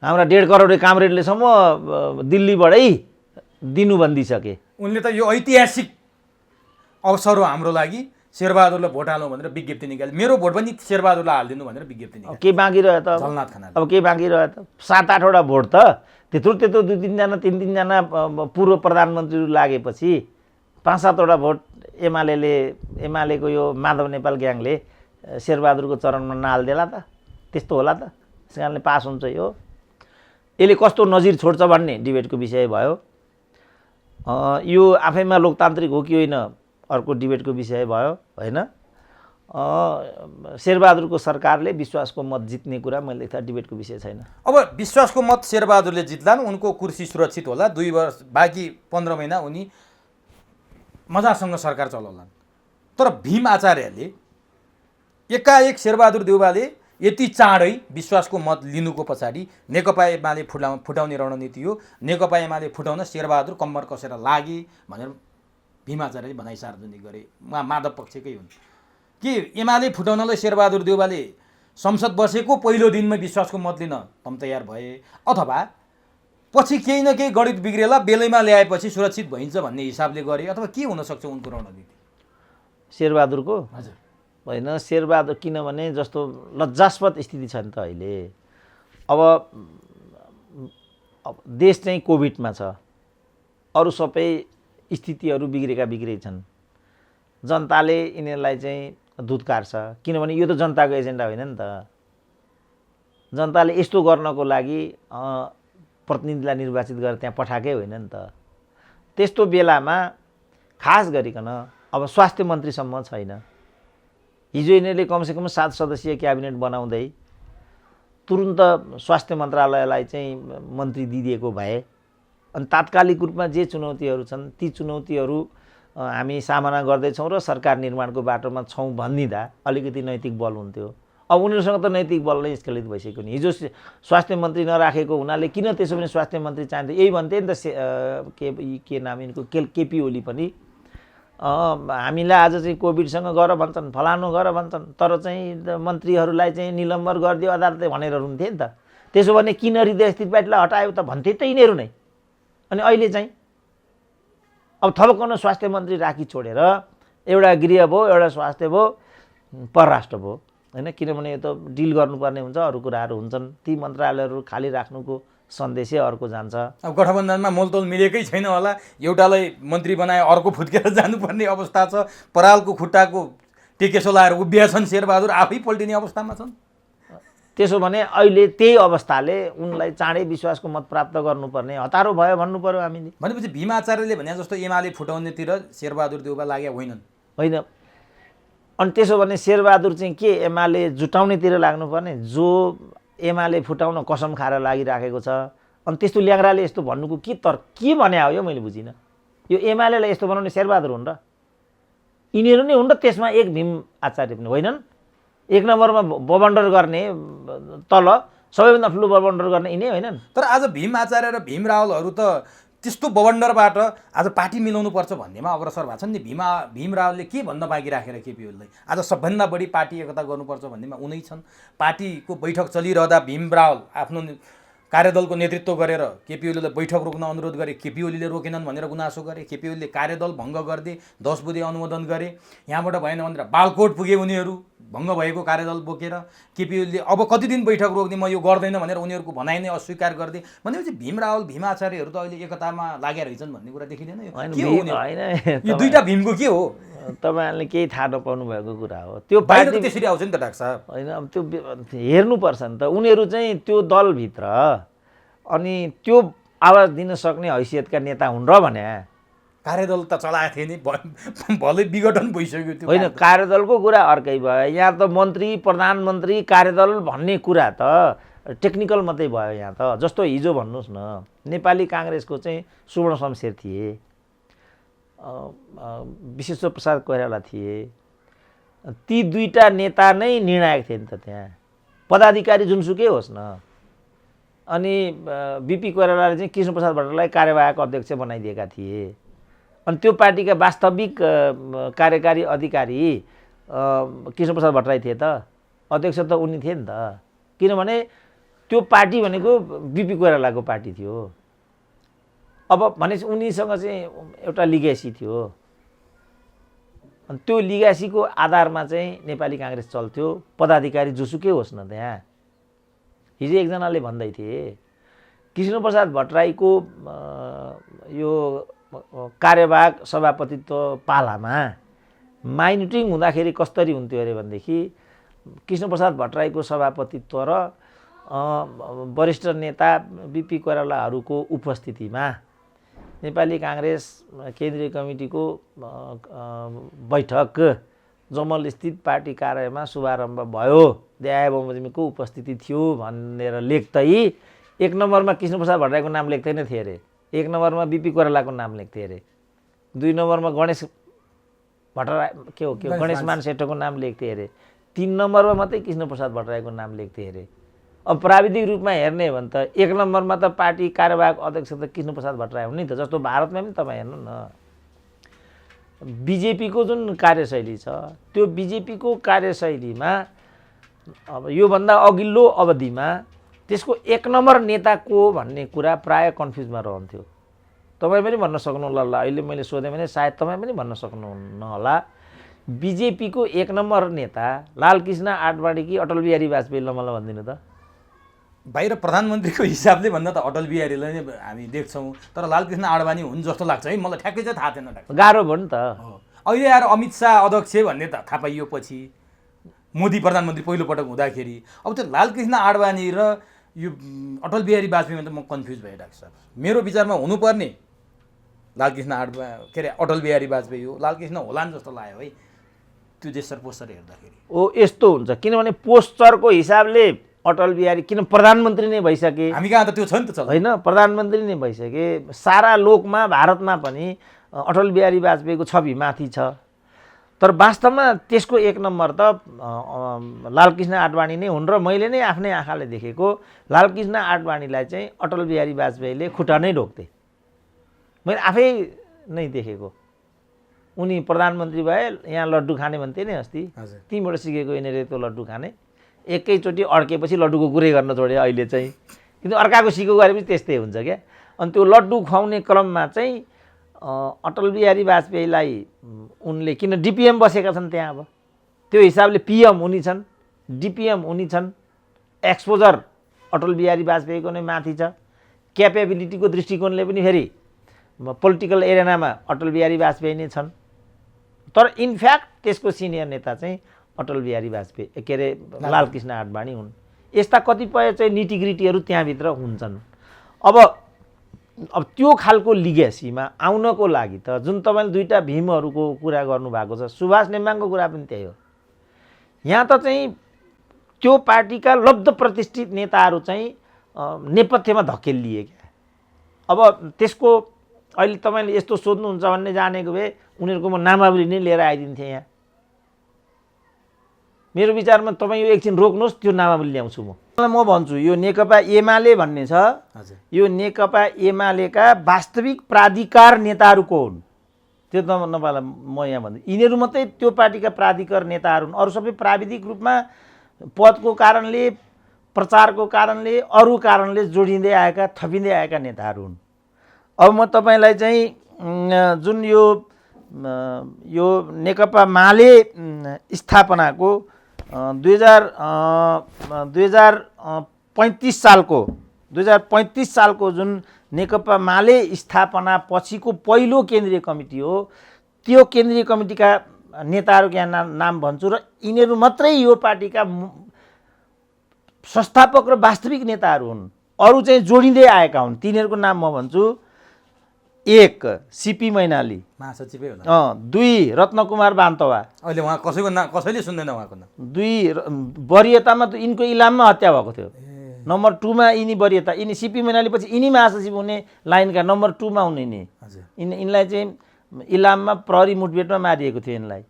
हाम्रा 1.5 करोड कामरेडलेसम्म दिल्लीबाटै दिनु भनिदिइसके। उनले त यो ऐतिहासिक अवसर हो हाम्रो लागि, शेरबहादुरलाई भोट हालौँ भनेर विज्ञप्ति निकाले। मेरो भोट पनि शेरबहादुरलाई हालिदिनु भनेर विज्ञप्ति निकाले। के बाँकी रह्यो त? झलनाथ खनाल। अब के बाँकी रह्यो त? 7-8 वटा भोट त त्यत्रो 2-3जना 3-3जना पूर्व प्रधानमन्त्रीहरू लागेपछि 5-7 वटा भोट एमालेको यो माधव नेपाल ग्याङले शेरबहादुरको चरणमा नहालिदेला त? त्यस्तो होला त? त्यस कारणले पास हुन्छ। यसले कस्तो नजिर छोड्छ भन्ने डिबेटको विषय भयो। यो आफैमा लोकतान्त्रिक हो कि होइन अर्को डिबेटको विषय भयो, होइन? शेरबहादुरको सरकारले विश्वासको मत जित्ने कुरा मैले देख्दा डिबेटको विषय छैन। अब विश्वासको मत शेरबहादुरले जित्लान्, उनको कुर्सी सुरक्षित होला, 2 वर्ष बाँकी 15 महिना उनी मजासँग सरकार चलाउलान्। तर भीम आचार्यले एकाएक शेरबहादुर देउवाले यति चाँडै विश्वासको मत लिनुको पछाडि नेकपा एमाले फुटाउने रणनीति हो, नेकपा एमाले फुटाउन शेरबहादुर कम्मर कसेर लागे भनेर भीम आचार्यले भनाइ सार्वजनिक गरे। उहाँ माधव पक्षकै हुन् कि एमाले फुटाउनलाई शेरबहादुर देउवाले संसद बसेको पहिलो दिनमै विश्वासको मत लिन तम तयार भए, अथवा पछि केही न केही गणित बिग्रेला बेलैमा ल्याएपछि सुरक्षित भइन्छ भन्ने हिसाबले गरे, अथवा के हुनसक्छ उनको रणनीति? शेरबहादुरको हजुर होइन, शेरबहादुर किनभने जस्तो लज्जास्पद स्थिति छ नि त अहिले। अब देश चाहिँ कोभिडमा छ, अरू सबै स्थितिहरू बिग्रै छन्। जनताले यिनीहरूलाई चाहिँ धुत्कार्छ, किनभने यो त जनताको एजेन्डा होइन नि त। जनताले यस्तो गर्नको लागि प्रतिनिधिलाई निर्वाचित गरेर त्यहाँ पठाएकै होइन नि त। त्यस्तो बेलामा खास गरिकन अब स्वास्थ्य मन्त्रीसम्म छैन। हिजो यिनीहरूले कमसेकम 7 सदस्यीय क्याबिनेट बनाउँदै तुरुन्त स्वास्थ्य मन्त्रालयलाई चाहिँ मन्त्री दिइदिएको भए अनि तात्कालिक रूपमा जे चुनौतीहरू छन् ती चुनौतीहरू हामी सामना गर्दैछौँ र सरकार निर्माणको बाटोमा छौँ भनिदिँदा अलिकति नैतिक बल हुन्थ्यो। अब उनीहरूसँग त नैतिक बल नै स्खलित भइसक्यो नि। हिजो स्वास्थ्य मन्त्री नराखेको हुनाले किन त्यसो भने स्वास्थ्य मन्त्री चाहिन्छ, यही भन्थे नि त। के नाम यिनको केपी ओली पनि हामीलाई आज चाहिँ कोभिडसँग गर भन्छन्, फलानु गर भन्छन्, तर चाहिँ मन्त्रीहरूलाई चाहिँ निलम्बर गरिदियो अदालतले भनेर हुन्थे नि त। त्यसो भने किन हृदयस्थित पार्टीलाई हटायो त भन्थे त यिनीहरू नै। अनि अहिले चाहिँ अब थपक्क स्वास्थ्य मन्त्री राखी छोडेर एउटा गृह भयो, एउटा स्वास्थ्य भयो, परराष्ट्र भयो, होइन? किनभने यो त डिल गर्नुपर्ने हुन्छ, अरू कुराहरू हुन्छन्। ती मन्त्रालयहरू खाली राख्नुको सन्देशै अर्को जान्छ। अब गठबन्धनमा मोलतोल मिलेकै छैन होला, एउटालाई मन्त्री बनाए अर्को फुत्केर जानुपर्ने अवस्था छ। परालको खुट्टाको टेकेसो लाएर उभिया छन्, शेरबहादुर आफै पल्टिने अवस्थामा छन्। त्यसो भने अहिले त्यही अवस्थाले उनलाई चाँडै विश्वासको मत प्राप्त गर्नुपर्ने हतारो भयो भन्नु पर्यो हामीले। भनेपछि भीम आचार्यले भने जस्तो एमाले फुटाउनेतिर शेरबहादुर देउवा लागेका होइनन्? होइन। अनि त्यसो भने शेरबहादुर चाहिँ के एमाले जुटाउनेतिर लाग्नुपर्ने? जो एमाले फुटाउन कसम खाएर लागिराखेको छ। अनि त्यस्तो ल्याङ्राले यस्तो भन्नुको के भने हो यो मैले बुझिनँ। यो एमालेलाई यस्तो बनाउने शेरबहादुर हुन् र यिनीहरू नै हुन् र त्यसमा एक भीम आचार्य पनि होइनन्? 1 नम्बरमा बवन्डर गर्ने, तल सबैभन्दा ठुलो बवन्डर गर्ने यिनै होइनन्? तर आज भीम आचार्य र भीम रावलहरू त त्यस्तो बवन्डरबाट आज पार्टी मिलाउनु पर्छ भन्नेमा अग्रसर भएको छन् नि। भीम रावलले के भन्न बाँकी राखेर केपी ओलीलाई आज सबभन्दा बढी पार्टी एकता गर्नुपर्छ भन्नेमा उनै छन्। पार्टीको बैठक चलिरहँदा भीम रावल आफ्नो कार्यदलको नेतृत्व गरेर केपी ओलीलाई बैठक रोक्न अनुरोध गरे, केपी ओलीले रोकेनन् भनेर गुनासो गरे। केपी ओलीले कार्यदल भङ्ग गर्दै 10 बुँदे अनुमोदन गरे, यहाँबाट भएन भनेर बालकोट पुगे उनीहरू भङ्ग भएको कार्यदल बोकेर। केपी ओलीले अब कति दिन बैठक रोक्ने, म यो गर्दैन भनेर उनीहरूको भनाइ नै अस्वीकार गर्दै। भनेपछि भीम रावल भीम आचार्यहरू त अहिले एकतामा लागेर रहेछन् भन्ने कुरा देखिँदैन। यो के हो? यो दुईटा भीमको के हो? तपाईँहरूले केही थाहा नपाउनु भएको कुरा हो। त्यो बाहिर पार्टी त त्यसरी आउँछ नि त डाक्टर साहब। होइन, अब त्यो हेर्नुपर्छ नि त। उनीहरू चाहिँ त्यो दलभित्र अनि त्यो आवाज दिन सक्ने हैसियतका नेता हुन् र भने कार्यदल त चलाएको थिए नि, भलै विघटन भइसक्यो त्यो। होइन, कार्यदलको कुरा अर्कै भयो। यहाँ त मन्त्री प्रधानमन्त्री कार्यदल भन्ने कुरा त टेक्निकल मात्रै भयो यहाँ त। जस्तो हिजो भन्नुहोस् न, नेपाली काङ्ग्रेसको चाहिँ सुवर्ण शमशेर थिए, विश्वेश्वर प्रसाद कोइराला थिए। ती दुईटा नेता नै निर्णायक थिए नि त त्यहाँ। पदाधिकारी जुनसुकै होस् न। अनि बिपी कोइरालाले चाहिँ कृष्णप्रसाद भट्टराईलाई कार्यवाहक अध्यक्ष बनाइदिएका थिए। अनि त्यो पार्टीका वास्तविक कार्यकारी अधिकारी कृष्णप्रसाद भट्टराई थिए त, अध्यक्ष त उनी थिए नि त। किनभने त्यो पार्टी भनेको बिपी कोइरालाको पार्टी थियो। अब भनेपछि उनीसँग चाहिँ एउटा लिगेसी थियो। अनि त्यो लिगेसीको आधारमा चाहिँ नेपाली काङ्ग्रेस चल्थ्यो, पदाधिकारी जोसुकै होस् न त्यहाँ। हिजो एकजनाले भन्दै थिए कृष्णप्रसाद भट्टराईको यो कार्यवाहक सभापतित्व पालामा माइनोरिटिङ हुँदाखेरि कसरी हुन्थ्यो अरे भनेदेखि कृष्णप्रसाद भट्टराईको सभापतित्व र वरिष्ठ नेता बिपी कोइरालाहरूको उपस्थितिमा नेपाली काङ्ग्रेस केन्द्रीय कमिटीको बैठक जमल स्थित पार्टी कार्यालयमा शुभारम्भ भयो, दया बमोजिमको उपस्थिति थियो भनेर लेख्दै 1 नम्बरमा कृष्णप्रसाद भट्टराईको नाम लेख्दैन थिए अरे, 1 नम्बरमा बिपी कोइरालाको नाम लेख्थे अरे, 2 नम्बरमा गणेश भट्टराई गणेशमान सेठोको नाम लेख्थे अरे, 3 नम्बरमा मात्रै कृष्णप्रसाद भट्टराईको नाम लेख्थे अरे। अब प्राविधिक रूपमा हेर्ने हो भने त 1 नम्बरमा त पार्टी कार्यवाहक अध्यक्ष त कृष्णप्रसाद भट्टराई हुन् नि त। जस्तो भारतमा पनि तपाईँ हेर्नु न, बिजेपीको जुन कार्यशैली छ त्यो बिजेपीको कार्यशैलीमा अब योभन्दा अघिल्लो अवधिमा त्यसको 1 नम्बर नेता को भन्ने कुरा प्राय कन्फ्युजमा रहन्थ्यो। तपाईँ पनि भन्न सक्नुहुला, अहिले मैले सोधेँ भने सायद तपाईँ पनि भन्न सक्नुहुन्न होला। बिजेपीको 1 नम्बर नेता लालकृष्ण आडवाणी कि अटल बिहारी वाजपेयी? ल मलाई भनिदिनु त। बाहिर प्रधानमन्त्रीको हिसाबले भन्दा त अटल बिहारीलाई नै हामी देख्छौँ, तर लालकृष्ण आडवाणी हुन् जस्तो लाग्छ है मलाई। ठ्याक्कै चाहिँ थाहा थिएन डाक्टर। गाह्रो भयो नि त। अहिले आएर अमित शाह अध्यक्ष भन्ने त थाहा पाइयो पछि, मोदी प्रधानमन्त्री पहिलोपटक हुँदाखेरि। अब त्यो लालकृष्ण आडवाणी र यो अटल बिहारी वाजपेयीमा त म कन्फ्युज भएँ डाक्टर साहब। मेरो विचारमा हुनुपर्ने लालकृष्ण के अरे अटल बिहारी वाजपेयी हो, लालकृष्ण होलान् जस्तो लाग्यो है त्यो जेस्चर पोस्चर हेर्दाखेरि। ओ यस्तो हुन्छ, किनभने पोस्चरको हिसाबले अटल बिहारी किन प्रधानमन्त्री नै भइसके। हामी कहाँ त त्यो छ नि त। होइन, प्रधानमन्त्री नै भइसके। सारा लोकमा भारतमा पनि अटल बिहारी वाजपेयीको छवि माथि छ। तर वास्तवमा त्यसको 1 नम्बर त लालकृष्ण आडवाणी नै हुन्। र मैले नै आफ्नै आँखाले देखेको लालकृष्ण आडवाणीलाई चाहिँ अटल बिहारी वाजपेयीले खुट्टा नै ढोक्थे। मैले आफै नै देखेको। उनी प्रधानमन्त्री भए यहाँ लड्डु खाने भन्थे नि अस्ति, तीबाट सिकेको यिनीहरूले त्यो लड्डु खाने। एकैचोटि अड्केपछि लड्डुको कुरै गर्न छोडे अहिले चाहिँ। किन अर्काको सिको गरेपछि त्यस्तै हुन्छ क्या। अनि त्यो लड्डु खुवाउने क्रममा चाहिँ अटल बिहारी वाजपेयीलाई उनले किन डिपिएम बसेका छन् त्यहाँ। अब त्यो हिसाबले पिएम उनी छन्, डिपिएम उनी छन्, एक्सपोजर अटल बिहारी वाजपेयीको नै माथि छ, क्यापेबिलिटीको दृष्टिकोणले पनि फेरि पोलिटिकल एरेनामा अटल बिहारी वाजपेयी नै छन्। तर इनफ्याक्ट त्यसको सिनियर नेता चाहिँ अटल बिहारी वाजपेयी के अरे लालकृष्ण आडवाणी हुन्। यस्ता कतिपय चाहिँ निटिग्रिटीहरू त्यहाँभित्र हुन्छन्। अब त्यो खालको लिगेसीमा आउनको लागि त जुन तपाईँले दुईवटा भीमहरूको कुरा गर्नुभएको छ, सुभाष नेम्बाङको कुरा पनि त्यही हो। यहाँ त चाहिँ त्यो पार्टीका लब्ध प्रतिष्ठित नेताहरू चाहिँ नेपथ्यमा धकेलिए क्या। अब त्यसको अहिले तपाईँले यस्तो सोध्नुहुन्छ भन्ने जानेको भए उनीहरूको म नामावली नै लिएर आइदिन्थेँ यहाँ। मेरो विचारमा तपाईँ यो एकछिन रोक्नुहोस्, त्यो नामावली ल्याउँछु म भन्छु। यो नेकपा एमाले भन्ने छ, यो नेकपा एमालेका वास्तविक प्राधिकार नेताहरू को हुन् त्यो त नपाला म यहाँ भन्छु। यिनीहरू मात्रै त्यो पार्टीका प्राधिकार नेताहरू हुन्। अरू सबै प्राविधिक रूपमा पदको कारणले, प्रचारको कारणले, अरू कारणले जोडिँदै आएका, थपिँदै आएका नेताहरू हुन्। अब म तपाईँलाई चाहिँ जुन यो नेकपा माले स्थापनाको 2035 सालको जुन नेकपा माले स्थापना पछिको पहिलो केन्द्रीय कमिटी हो, त्यो केन्द्रीय कमिटीका नेताहरूको यहाँ नाम भन्छु र यिनीहरू मात्रै यो पार्टीका संस्थापक र वास्तविक नेताहरू हुन्। अरू चाहिँ जोडिँदै आएका हुन्। तिनीहरूको नाम म भन्छु। 1 सीपी मैनाली, महासचिवै होला। 2 रत्नकुमार बान्तवा, अहिले उहाँ कसैको नाम कसैले सुन्दैन उहाँको नाम। 2 वरियतामा त यिनको इलाममा हत्या भएको थियो। नम्बर 2 मा यिनी वरियता, यिनी सीपी मैनाली पछि यिनी महासचिव हुने लाइनका नम्बर 2 मा हुने नि। यिनलाई चाहिँ इलाममा प्रहरी मुठभेडमा मारिएको थियो यिनलाई।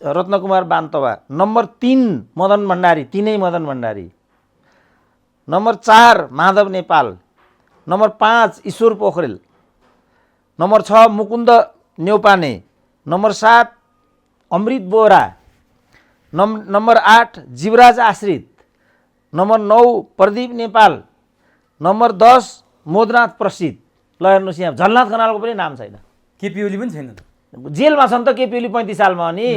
रत्नकुमार बान्तवा। नम्बर 3 मदन भण्डारी, तिनै मदन भण्डारी। नम्बर 4 माधव नेपाल। नम्बर 5 ईश्वर पोखरेल। नम्बर 6 मुकुन्द न्यौपाने। नम्बर 7 अमृत बोहरा। नम्बर 8 जीवराज आश्रित। नम्बर 9 प्रदीप नेपाल। नम्बर 10 मोदनाथ प्रसिद्ध। ल हेर्नुहोस् यहाँ झलनाथ खनालको पनि नाम छैन। केपी ओली पनि छैनन्। जेलमा छन् त केपी ओली 35 सालमा अनि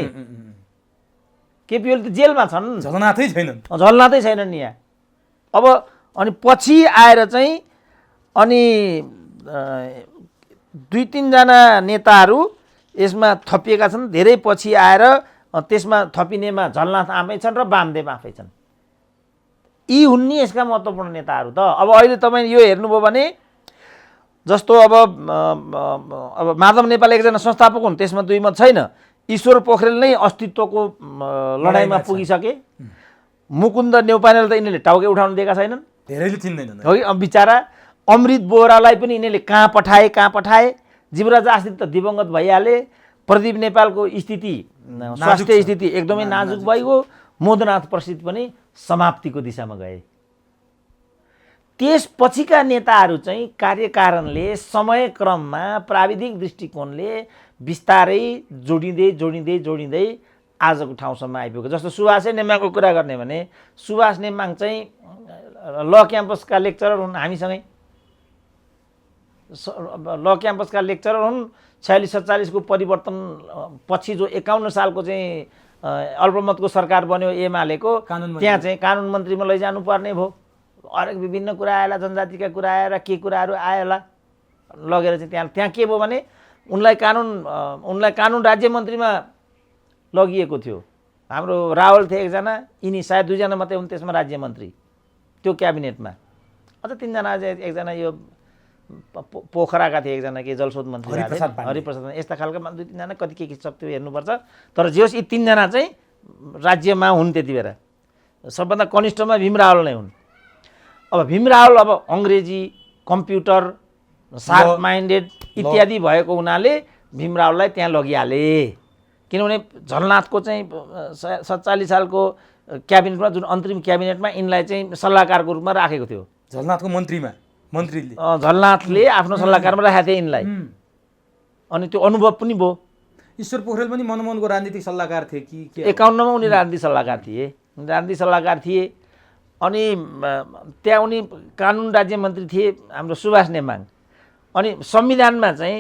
केपी ओली त जेलमा छन्। झलनाथै छैनन्। झलनाथै छैनन् नि यहाँ। अब अनि पछि आएर चाहिँ अनि 2-3 जना नेताहरू यसमा थपिएका छन्। धेरै पछि आएर त्यसमा थपिनेमा झलनाथ आफै छन् र वामदेव आफै छन्। यी हुन् नि यसका महत्त्वपूर्ण नेताहरू त। अब अहिले तपाईँ यो हेर्नुभयो भने जस्तो अब माधव नेपाल एकजना संस्थापक हुन्, त्यसमा दुई मत छैन। ईश्वर पोखरेल नै अस्तित्वको लडाइँमा पुगिसके। मुकुन्द न्यौपानेले त यिनीहरूले टाउकै उठाउन दिएका छैनन्, धेरैले चिन्दैनन्। हो कि बिचरा। अमृत बोहरालाई पनि यिनीहरूले कहाँ पठाए। जीवराज आश्रित त दिवंगत भइहाले। प्रदीप नेपालको स्थिति, स्वास्थ्य स्थिति एकदमै नाजुक भइगयो। मोदनाथ प्रसिद्ध पनि समाप्तिको दिशामा गए। त्यसपछिका नेताहरू चाहिँ कार्यकारणले समयक्रममा प्राविधिक दृष्टिकोणले बिस्तारै जोडिँदै आजको ठाउँसम्म आइपुग्यो। जस्तो सुभाष नेमाङको कुरा गर्ने भने सुभाष नेमाङ चाहिँ ल क्याम्पसका लेक्चरर हुन् हामीसँगै। ल क्याम्पसका लेक्चरर हुन्। 46-47 को परिवर्तन पछि जो 51 सालको चाहिँ अल्पमतको सरकार बन्यो एमालेको, त्यहाँ चाहिँ कानुन मन्त्रीमा लैजानु पर्ने भयो। हरेक विभिन्न कुरा आएला, जनजातिका कुरा आएर के कुराहरू आएला लगेर चाहिँ त्यहाँ के भयो भने उनलाई कानुन राज्य मन्त्रीमा लगिएको थियो। हाम्रो रावल थिए एकजना, यिनी सायद 2 जना मात्रै हुन् त्यसमा राज्य मन्त्री त्यो क्याबिनेटमा। अझ 3 जना, एकजना यो पोखराका थिए, एकजना के जलस्रोत मन्त्री हरिप्रसाद, यस्ता खालका 2-3 जना कति के सब त्यो हेर्नुपर्छ। तर जे होस् यी 3 जना चाहिँ राज्यमा हुन् त्यति बेला। सबभन्दा कनिष्ठमा भीम रावल नै हुन्। अब भीम रावल अब अङ्ग्रेजी, कम्प्युटर, शार्प माइन्डेड इत्यादि भएको हुनाले भीम रावललाई त्यहाँ लगिहाले। किनभने झलनाथको चाहिँ 47 सालको क्याबिनेटमा, जुन अन्तरिम क्याबिनेटमा यिनलाई चाहिँ सल्लाहकारको रूपमा राखेको थियो। झलनाथको मन्त्रीले झलनाथले आफ्नो सल्लाहकारमा राखेको थियो यिनलाई। अनि त्यो अनुभव पनि भयो। ईश्वर पोखरेल पनि मनमोहनको राजनीतिक सल्लाहकार थिए कि 51 मा उनी राजनीतिक सल्लाहकार थिए। अनि त्यहाँ उनी कानुन राज्य मन्त्री थिए हाम्रो सुभाष नेमाङ। अनि संविधानमा चाहिँ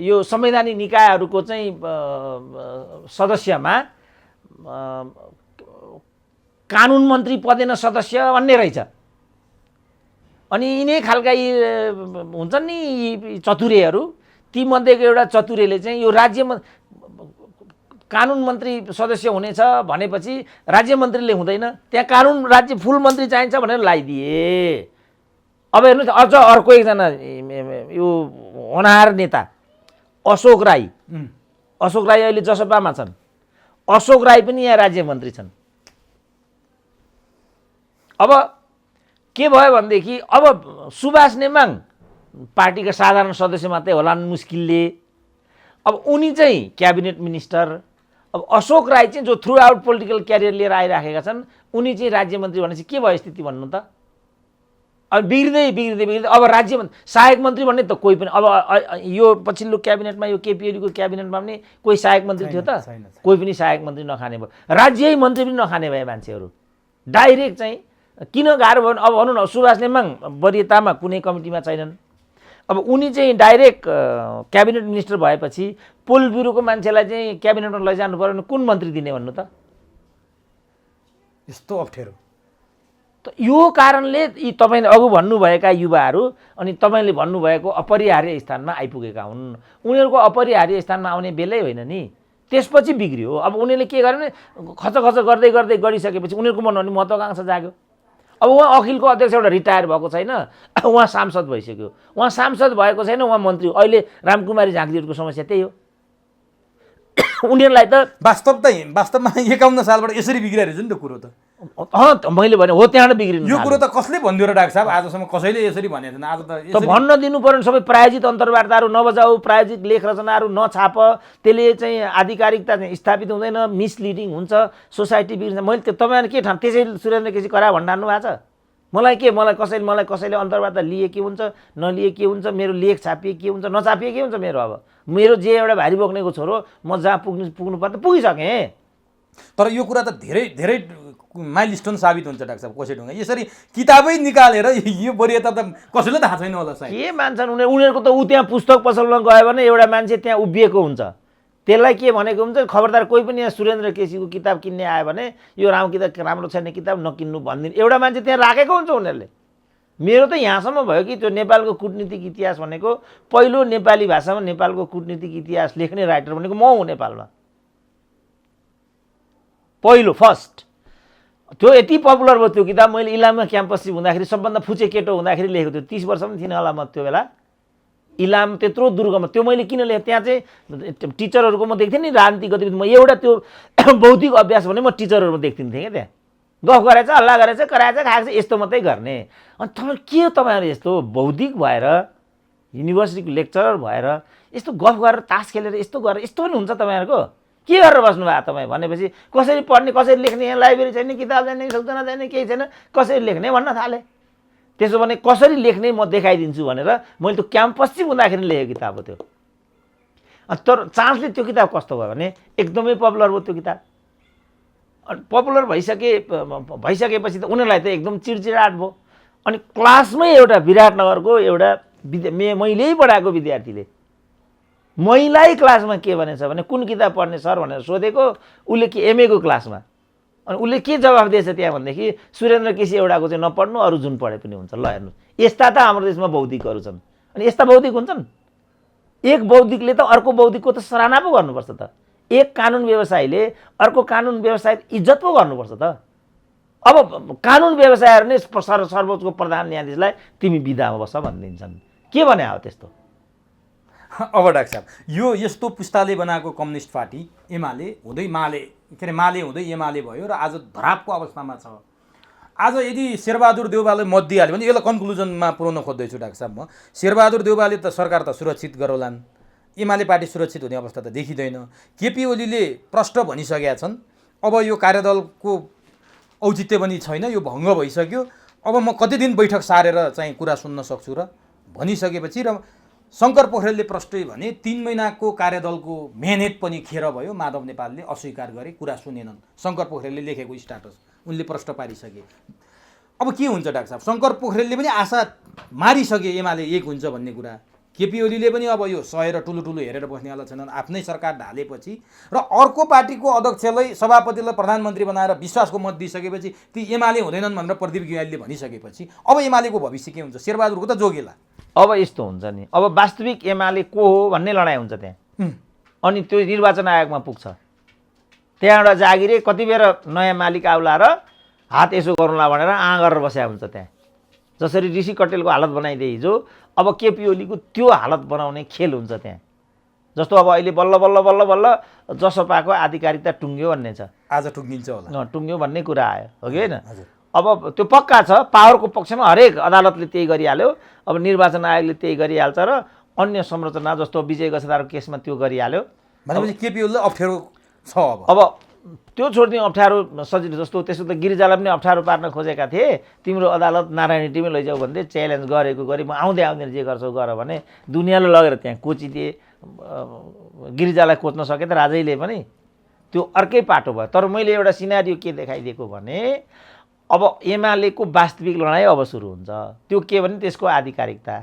यो संवैधानिक निकायहरूको चाहिँ सदस्यमा कानुन मन्त्री पदेन सदस्य भन्ने रहेछ। अनि यिनै खालका यी हुन्छन् नि चतुरेहरू, ती मध्येको एउटा चतुरेले चाहिँ यो कानुन मन्त्री सदस्य हुनेछ भनेपछि राज्य मन्त्रीले हुँदैन, त्यहाँ कानुन राज्य फुल मन्त्री चाहिन्छ भनेर लगाइदिए। अब हेर्नुहोस् अझ अर्को एकजना यो होनहार नेता अशोक राई अहिले जसपामा छन्। अशोक राई पनि यहाँ राज्य मन्त्री छन्। अब के भयो भनेदेखि अब सुभाष नेमाङ पार्टीका साधारण सदस्य मात्रै होलान् मुस्किलले। अब उनी चाहिँ क्याबिनेट मिनिस्टर। अब अशोक राई चाहिँ जो थ्रु आउट पोलिटिकल क्यारियर लिएर आइराखेका छन्, उनी चाहिँ राज्य मन्त्री भनेपछि के भयो स्थिति भन्नु त? अब बिग्रिँदै अब राज्य सहायक मन्त्री भन्ने त कोही पनि, अब यो पछिल्लो क्याबिनेटमा यो केपी ओलीको क्याबिनेटमा पनि कोही सहायक मन्त्री थियो त? कोही पनि सहायक मन्त्री नखाने भयो। राज्य मन्त्री पनि नखाने भए मान्छेहरू डाइरेक्ट चाहिँ किन गाह्रो भयो? अब भनौँ न सुभाष नेमाङ वरियतामा कुनै कमिटीमा छैनन्। अब उनी चाहिँ डाइरेक्ट क्याबिनेट मिनिस्टर भएपछि पोल ब्युरोको मान्छेलाई चाहिँ क्याबिनेटमा लैजानु पर्यो भने कुन मन्त्री दिने भन्नु त? यस्तो अप्ठ्यारो। त यो कारणले यी तपाईँले अघि भन्नुभएका युवाहरू अनि तपाईँले भन्नुभएको अपरिहार्य स्थानमा आइपुगेका हुन्। उनीहरूको अपरिहार्य स्थानमा आउने बेलै होइन नि। त्यसपछि बिग्रियो। अब उनीहरूले के गर्यो भने खच गर्दै गर्दै गरिसकेपछि उनीहरूको मनमा पनि महत्त्वाकांक्षा जाग्यो। अब उहाँ अखिलको अध्यक्ष एउटा रिटायर भएको छैन, उहाँ सांसद भइसक्यो। उहाँ सांसद भएको छैन, उहाँ मन्त्री। अहिले रामकुमारी झाँक्रीहरूको समस्या त्यही हो। उनीहरूलाई त वास्तवमा 51 सालबाट यसरी बिग्रिरहेको रहेछ नि त कुरो त। मैले भने हो त्यहाँबाट बिग्रिनु यो कुरो त कसले भनिदियो र डाक्टर साहब? आजसम्म कसैले यसरी भनेको छैन। आज त भन्न दिनु पर्यो। सबै प्रायोजित अन्तर्वार्ताहरू नबजाऊ, प्रायोजित लेख रचनाहरू नछाप, त्यसले चाहिँ आधिकारिकता चाहिँ स्थापित हुँदैन, मिसलिडिङ हुन्छ, सोसाइटी बिग्रिन्छ। मैले तपाईँहरूले के ठाउँ त्यसै सुरेन्द्र केसी करा भनिरहनु भएको छ? मलाई कसैले अन्तर्वार्ता लिए के हुन्छ, नलिए के हुन्छ, मेरो लेख छापिए के हुन्छ, नछापिए के हुन्छ? मेरो अब मेरो जे एउटा भारी बोक्नेको छोरो, म जहाँ पुग्नु पर्छ पुगिसकेँ। तर यो कुरा त धेरै धेरै माइलस्टोन साबित हुन्छ डाक्टर साहब कसै ढुङ्गा। यसरी किताबै निकालेर यो वरियता त कसैलाई थाहा छैन होला सायद। के मान्छन् उनीहरूको त ऊ त्यहाँ पुस्तक पसलमा गयो भने एउटा मान्छे त्यहाँ उभिएको हुन्छ, त्यसलाई के भनेको हुन्छ, खबरदार कोही पनि यहाँ सुरेन्द्र केसीको किताब किन्ने आयो भने यो राम्रो छैन किताब नकिन्नु भनिदिनु एउटा मान्छे त्यहाँ राखेको हुन्छ उनीहरूले। मेरो त यहाँसम्म भयो कि त्यो नेपालको कूटनीतिक इतिहास भनेको पहिलो नेपाली भाषामा नेपालको कूटनीतिक इतिहास लेख्ने राइटर भनेको म हुँ नेपालमा, पहिलो फर्स्ट। त्यो यति पपुलर भयो त्यो किताब। मैले इलाममा क्याम्पस हुँदाखेरि सबभन्दा फुचे केटो हुँदाखेरि लेखेको थियो। 30 वर्ष पनि थिइनँ होला म त्यो बेला। इलाम त्यत्रो दुर्गम, त्यो मैले किन लेखेँ, त्यहाँ चाहिँ टिचरहरूको म देख्थेँ नि राजनीतिक गतिविधि। म एउटा त्यो बौद्धिक अभ्यास भने म टिचरहरूमा देखिन्थेँ क्या। त्यहाँ गफ गरेछ, हल्ला गरेछ, कराएछ, खाएको छ, यस्तो मात्रै गर्ने। अनि तपाईँहरू यस्तो बौद्धिक भएर युनिभर्सिटीको लेक्चरर भएर यस्तो गफ गरेर तास खेलेर यस्तो गरेर यस्तो पनि हुन्छ तपाईँहरूको? के गरेर बस्नुभयो तपाईँ भनेपछि कसरी पढ्ने, कसरी लेख्ने, यहाँ लाइब्रेरी छैन, किताब छैन, सूचना छैन, केही छैन, कसरी लेख्ने भन्न थालेँ। त्यसो भने कसरी लेख्ने म देखाइदिन्छु भनेर मैले त्यो क्याम्पस चाहिँ हुँदाखेरि लेखेको किताब हो त्यो। तर चान्सले त्यो किताब कस्तो भयो भने एकदमै पपुलर भयो त्यो किताब। अनि पपुलर भइसकेपछि त उनीहरूलाई त एकदम चिडचिडाट भयो। अनि क्लासमै एउटा विराटनगरको एउटा मैले पढाएको विद्यार्थीले महिलाई क्लासमा के भनेछ भने कुन किताब पढ्ने सर भनेर सोधेको, उसले के एमएको क्लासमा। अनि उसले के जवाफ दिएछ त्यहाँ भनेदेखि सुरेन्द्र केसी एउटाको चाहिँ नपढ्नु, अरू जुन पढे पनि हुन्छ। ल हेर्नु, यस्ता त हाम्रो देशमा बौद्धिकहरू छन्। अनि यस्ता बौद्धिक हुन्छन्? एक बौद्धिकले त अर्को बौद्धिकको त सराहना पो गर्नुपर्छ त। एक कानुन व्यवसायीले अर्को कानुन व्यवसाय इज्जत पो गर्नुपर्छ त। अब कानुन व्यवसायहरू नै सर्वोच्चको प्रधान न्यायाधीशलाई तिमी बिदामा बस भनिदिन्छन्। के भने हो त्यस्तो? अब डाक्टर साहब यो यस्तो पुस्ताले बनाएको कम्युनिस्ट पार्टी एमाले हुँदै माले हुँदै एमाले भयो र आज धरापको अवस्थामा छ। आज यदि शेरबहादुर देउवाले मत दिइहाल्यो भने यसलाई कन्क्लुजनमा पुर्याउन खोज्दैछु डाक्टर साहब म। शेरबहादुर देउवाले त सरकार त सुरक्षित गरौलान्, एमाले पार्टी सुरक्षित हुने अवस्था त देखिँदैन। केपी ओलीले प्रष्ट भनिसकेका छन् अब यो कार्यदलको औचित्य पनि छैन, यो भङ्ग भइसक्यो, अब म कति दिन बैठक सारेर चाहिँ कुरा सुन्न सक्छु र भनिसकेपछि र शङ्कर पोखरेलले प्रष्टै भने 3 महिनाको कार्यदलको मेहनत पनि खेर भयो। माधव नेपालले अस्वीकार गरे, कुरा सुनेनन्। शङ्कर पोखरेलले लेखेको स्ट्याटस उनले प्रष्ट पारिसके। अब के हुन्छ डाक्टर साहब? शङ्कर पोखरेलले पनि आशा मारिसके एमाले एक हुन्छ भन्ने कुरा। केपी ओलीले पनि अब यो सहेर ठुलो हेरेर बस्नेवाला छैनन्। आफ्नै सरकार ढालेपछि र अर्को पार्टीको अध्यक्षलाई सभापतिलाई प्रधानमन्त्री बनाएर विश्वासको मत दिइसकेपछि ती एमाले हुँदैनन् भनेर प्रदीप गेवालीले भनिसकेपछि अब एमालेको भविष्य के हुन्छ? शेरबहादुरको त जोगेला। अब यस्तो हुन्छ नि, अब वास्तविक एमाले को हो भन्ने लडाइँ हुन्छ त्यहाँ। अनि त्यो निर्वाचन आयोगमा पुग्छ। त्यहाँबाट जागिरे कति बेर नयाँ मालिक आउला र हात यसो गरौँला भनेर गरेर बस्या हुन्छ त्यहाँ। जसरी ऋषि कटेलको हालत बनाइदिए हिजो, अब केपी ओलीको त्यो हालत बनाउने खेल हुन्छ त्यहाँ। जस्तो अब अहिले बल्ल जसपाको आधिकारिकता टुङ्ग्यो भन्ने छ। आज टुङ्गिन्छ होला, टुङ्ग्यो भन्ने कुरा आयो हो कि होइन? अब त्यो पक्का छ, पावरको पक्षमा हरेक अदालतले त्यही गरिहाल्यो। अब निर्वाचन आयोगले त्यही गरिहाल्छ र अन्य संरचना जस्तो विजय गछादारको केसमा त्यो गरिहाल्यो। भनेपछि केपी ओलीलाई अप्ठ्यारो छ। अब त्यो छोड्ने अप्ठ्यारो सजिलो। जस्तो त्यसो त गिरिजालाई पनि अप्ठ्यारो पार्न खोजेका थिए। तिम्रो अदालत नारायणी टिमै लैजाऊ भन्दै च्यालेन्ज गरेको गरी म आउँदै जे गर्छौ गर भने दुनियाँले लगेर त्यहाँ कोचिदिए। गिरिजालाई कोच्न सके त राजैले पनि। त्यो अर्कै पाटो भयो। तर मैले एउटा सिनारियो के देखाइदिएको भने अब एमालेको वास्तविक लडाइँ अब सुरु हुन्छ। त्यो के भने त्यसको आधिकारिकता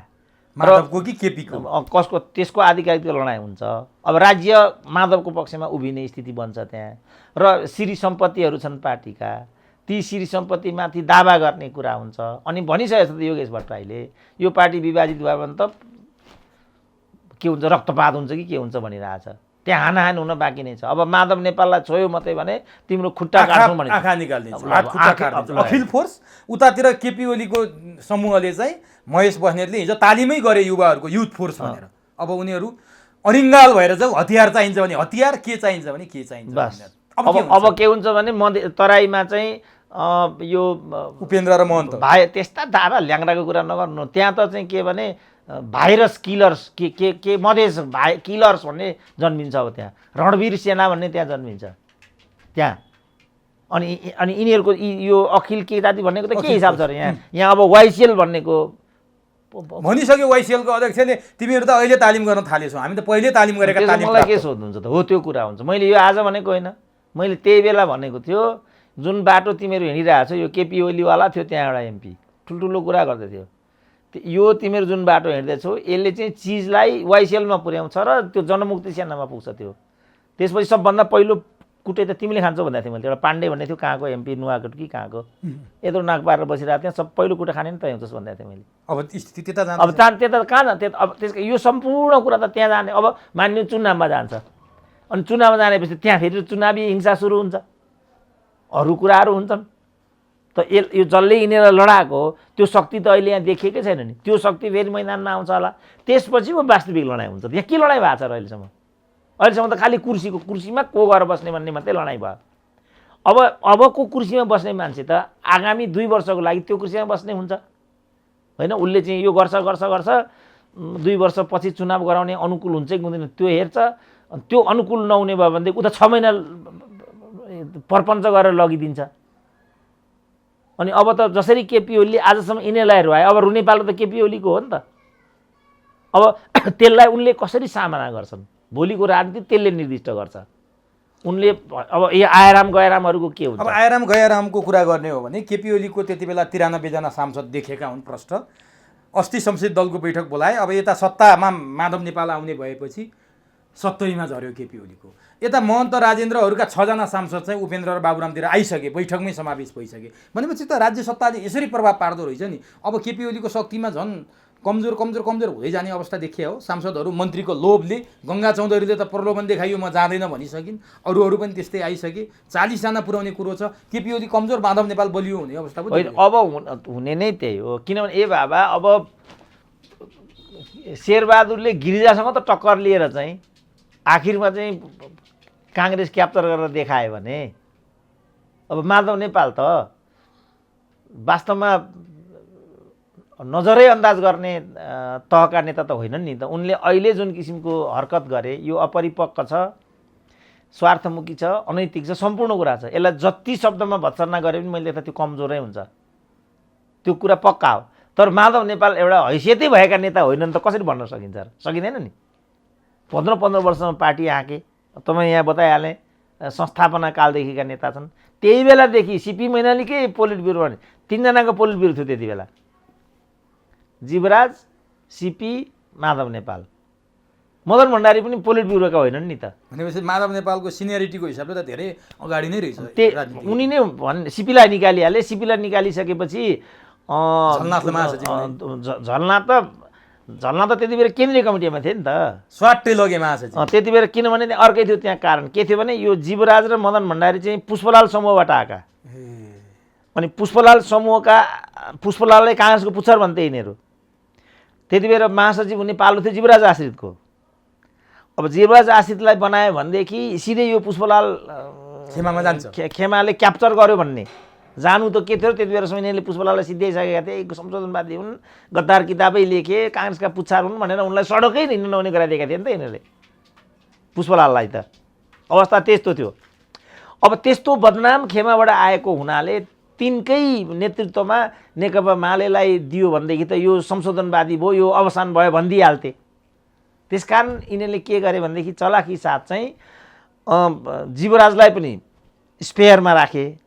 माधवको कि केपीको, कसको, त्यसको आधिकारिकता लडाइँ हुन्छ। अब राज्य माधवको पक्षमा उभिने स्थिति बन्छ त्यहाँ। र श्री सम्पत्तिहरू छन् पार्टीका, ती श्री सम्पत्तिमाथि दावा गर्ने कुरा हुन्छ। अनि भनिसकेको छ त योगेश भट्टराईले यो पार्टी विभाजित भयो भने त के हुन्छ, रक्तपात हुन्छ कि के हुन्छ भनिरहेछ। त्यहाँ हानाहान हुन बाँकी नै छ। अब माधव नेपाललाई छोयो मात्रै भने तिम्रो खुट्टा काट्छौँ भने आँखा निकाल्दिन्छ, हात खुट्टा काट्दिन्छ। अखिल फोर्स उतातिर केपी ओलीको समूहले चाहिँ महेश बस्नेतले हिजो तालिमै गरे युवाहरूको युथ फोर्स भनेर। अब उनीहरू अरिङ्गाल भएर जाऊ, हतियार चाहिन्छ भने हतियार, के चाहिन्छ भने के चाहिन्छ। अब के हुन्छ भने तराईमा चाहिँ यो उपेन्द्र र महन्त भाइ त्यस्ता दाबा ल्याङ्राको कुरा नगर्नु। त्यहाँ त चाहिँ के भने भाइरस किलर्स के मधेस किलर्स भन्ने जन्मिन्छ। अब त्यहाँ रणवीर सेना भन्ने त्यहाँ जन्मिन्छ त्यहाँ। अनि यिनीहरूको यो अखिल के जाति भन्नेको त के हिसाब छ र यहाँ अब वाइसिएल भन्नेको भनिसक्यो वाइसिएलको अध्यक्षले तिमीहरू त अहिले तालिम गर्न थालेछौ, हामी त पहिले तालिम गरेका तालिम। मलाई के सोध्नुहुन्छ त? हो त्यो कुरा हुन्छ। मैले यो आज भनेको होइन, मैले त्यही बेला भनेको थियो। जुन बाटो तिमीहरू हिँडिरहेको छौ यो केपी ओलीवाला थियो, त्यहाँ एउटा एमपी ठुल्ठुलो कुरा गर्दै थियो। यो तिमीहरू जुन बाटो हिँड्दैछौ यसले चाहिँ चिजलाई वाइसिएलमा पुर्याउँछ र त्यो जनमुक्ति सेनामा पुग्छ। त्यो त्यसपछि सबभन्दा पहिलो कुटे त तिमीले खान्छौ भन्दा थियो। मैले एउटा पाण्डे भन्ने थियो, कहाँको एमपी, नुवाकोट कि कहाँको, यत्रो नाक पारेर बसिरहेको थिएँ। सब पहिलो कुटा खाने नि त हुन्छस् भन्दा थिएँ मैले। अब स्थिति त्यता जान्छ। अब त्यता कहाँ जान्छ? अब त्यसको यो सम्पूर्ण कुरा त त्यहाँ जाने। अब मान्यो चुनावमा जान्छ, अनि चुनावमा जानेपछि त्यहाँ फेरि चुनावी हिंसा सुरु हुन्छ, अरू कुराहरू हुन्छन्। त यो जसले यिनीहरूलाई लडाएको हो त्यो शक्ति त अहिले यहाँ देखिएकै छैन नि। त्यो शक्ति फेरि मैदानमा आउँछ होला, त्यसपछि पो वास्तविक लडाइँ हुन्छ। यहाँ के लडाइँ भएको छ र अहिलेसम्म त खालि कुर्सीमा को गएर बस्ने भन्ने मात्रै लडाइँ भयो। अबको कुर्सीमा बस्ने मान्छे त आगामी 2 वर्षको लागि त्यो कुर्सीमा बस्ने हुन्छ होइन। उसले चाहिँ यो गर्छ 2 वर्षपछि चुनाव गराउने अनुकूल हुन्छ कि हुँदैन त्यो हेर्छ। त्यो अनुकूल नहुने भयो भनेदेखि उता 6 महिना परपञ्च गरेर लगिदिन्छ। अनि अब त जसरी केपी ओलीले आजसम्म यिनीहरूलाई रुवायो, अब नेपाल त केपी ओलीको हो नि त। अब त्यसलाई उनले कसरी सामना गर्छन्, भोलिको राजनीति त्यसले निर्दिष्ट गर्छ। उनले अब यो आयाराम गयारामहरूको के हुन्छ? अब आयाराम गयारामको कुरा गर्ने हो भने केपी ओलीको त्यति बेला 93 जना सांसद देखेका हुन् प्रष्ट। अस्ति संसदीय दलको बैठक बोलाए। अब यता सत्तामा माधव नेपाल आउने भएपछि 70मा झऱ्यो केपी ओलीको। यता महन्त राजेन्द्रहरूका 6 जना सांसद चाहिँ उपेन्द्र र बाबुरामतिर आइसके, बैठकमै समावेश भइसके। भनेपछि त राज्य सत्ताले यसरी प्रभाव पार्दो रहेछ नि। अब केपी ओलीको शक्तिमा झन् कमजोर हुँदै जाने अवस्था देखिया हो। सांसदहरू मन्त्रीको लोभले, गङ्गा चौधरीले त प्रलोभन देखाइयो म जाँदैन भनिसकिन्, अरूहरू पनि त्यस्तै आइसके। 40 जना पुर्याउने कुरो छ। केपी ओली कमजोर, माधव नेपाल बलियो हुने अवस्था पनि अब हुने नै त्यही हो। किनभने बाबा अब शेरबहादुरले गिरिजासँग त टक्कर लिएर चाहिँ आखिरमा चाहिँ काङ्ग्रेस क्याप्चर गरेर देखायो भने अब माधव नेपाल त वास्तवमा नजरै अन्दाज गर्ने तहका नेता त होइनन् नि त। उनले अहिले जुन किसिमको हरकत गरे यो अपरिपक्व छ, स्वार्थमुखी छ, अनैतिक छ, सम्पूर्ण कुरा छ। यसलाई जति शब्दमा भत्सना गरे पनि मैले देख्दा त्यो कमजोरै हुन्छ, त्यो कुरा पक्का हो। तर माधव नेपाल एउटा हैसियतै भएका नेता होइनन् त कसरी भन्न सकिन्छ र? सकिँदैन नि। 15 वर्षमा पार्टी आँके, तपाईँ यहाँ बताइहालेँ संस्थापना कालदेखिका नेता छन्। त्यही बेलादेखि सिपी मैनालीकै पोलिट ब्युरो भने 3 जनाको पोलिट ब्युरो थियो त्यति बेला, जीवराज, सिपी, माधव नेपाल। मदन भण्डारी पनि पोलिट ब्युरोका होइनन् नि त। भनेपछि माधव नेपालको सिनियरिटीको हिसाबले त धेरै अगाडि नै रहेछ। उनी नै सिपीलाई निकालिहाले। सिपीलाई निकालिसकेपछि झलनाथ त त्यति बेला केन्द्रीय कमिटीमा थिए नि त, स्वाटै लगे महासचिव त्यति बेला। किनभने अर्कै थियो त्यहाँ कारण के थियो भने यो जीवराज र मदन भण्डारी चाहिँ पुष्पलाल समूहबाट आएका। अनि पुष्पलालले काङ्ग्रेसको पुच्छर भन्थे यिनीहरू। त्यति बेला महासचिव हुने पालो थियो जीवराज आश्रितको। अब जीवराज आश्रितलाई बनायो भनेदेखि सिधै यो पुष्पलाल खेमामा जान्छ, खेमाले क्याप्चर गर्यो भन्ने जानु त के थियो। त्यति बेलासम्म यिनीहरूले पुष्पलाललाई सिद्ध्याइसकेका थिए, संशोधनवादी हुन्, गद्दार किताबै लेखे, काङ्ग्रेसका पुच्छार हुन् भनेर उनलाई सडकै हिँड्न नहुने गराइदिएका थिए नि त यिनीहरूले पुष्पलाललाई त। अवस्था त्यस्तो थियो। अब त्यस्तो बदनाम खेमाबाट आएको हुनाले तिनकै नेतृत्वमा नेकपा मालेलाई दियो भनेदेखि त यो संशोधनवादी भयो, यो अवसान भयो भनिदिइहाल्थे। त्यसकारण यिनीहरूले के गरे भनेदेखि चलाखी साथ चाहिँ जीवराजलाई पनि स्पेयरमा राखे।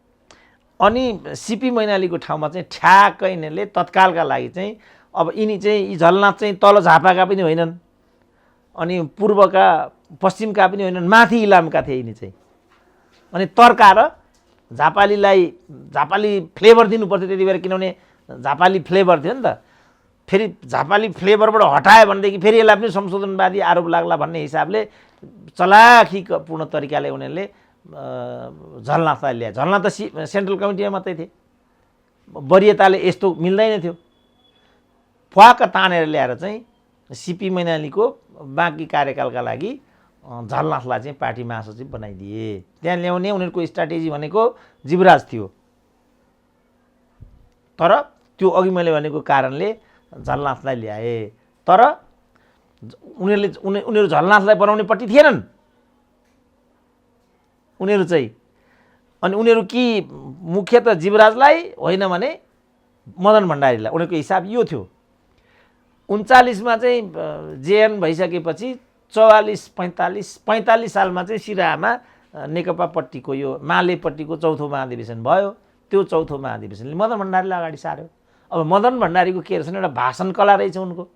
अनि सिपी मैनालीको ठाउँमा चाहिँ ठ्याक्कै यिनीहरूले तत्कालका लागि चाहिँ अब यिनी चाहिँ यी झलनाथ चाहिँ तल झापाका पनि होइनन्, अनि पूर्वका पश्चिमका पनि होइनन्, माथि इलामका थिए यिनी चाहिँ। अनि तर्काएर झापाली फ्लेभर दिनुपर्थ्यो त्यति बेला, किनभने झापाली फ्लेभर थियो नि त। फेरि झापाली फ्लेभरबाट हटायो भनेदेखि फेरि यसलाई पनि संशोधनवादी आरोप लाग्ला भन्ने हिसाबले चलाखीपूर्ण तरिकाले उनीहरूले झलनाथलाई ल्याए। झलनाथ त सेन्ट्रल कमिटीमा मात्रै थिए, वरियताले यस्तो मिल्दैन थियो। फ्वाक्क तानेर ल्याएर चाहिँ सिपी मैनालीको बाँकी कार्यकालका लागि झलनाथलाई चाहिँ पार्टी महासचिव बनाइदिए। त्यहाँ ल्याउने उनीहरूको स्ट्राटेजी भनेको जीवराज थियो, तर त्यो अघि मैले भनेको कारणले झलनाथलाई ल्याए। तर उनीहरू झलनाथलाई बनाउनेपट्टि थिएनन् उनीहरू चाहिँ। अनि उनीहरू कि मुख्यतः जीवराजलाई होइन भने मदन भण्डारीलाई, उनीहरूको हिसाब यो थियो। 39 चाहिँ जेएन भइसकेपछि 44-45 सालमा चाहिँ सिराहामा नेकपापट्टिको यो मालेपट्टिको चौथो महाधिवेशन भयो। त्यो चौथो महाधिवेशनले मदन भण्डारीलाई अगाडि सार्यो। अब मदन भण्डारीको के रहेछ, एउटा भाषण कला रहेछ उनको।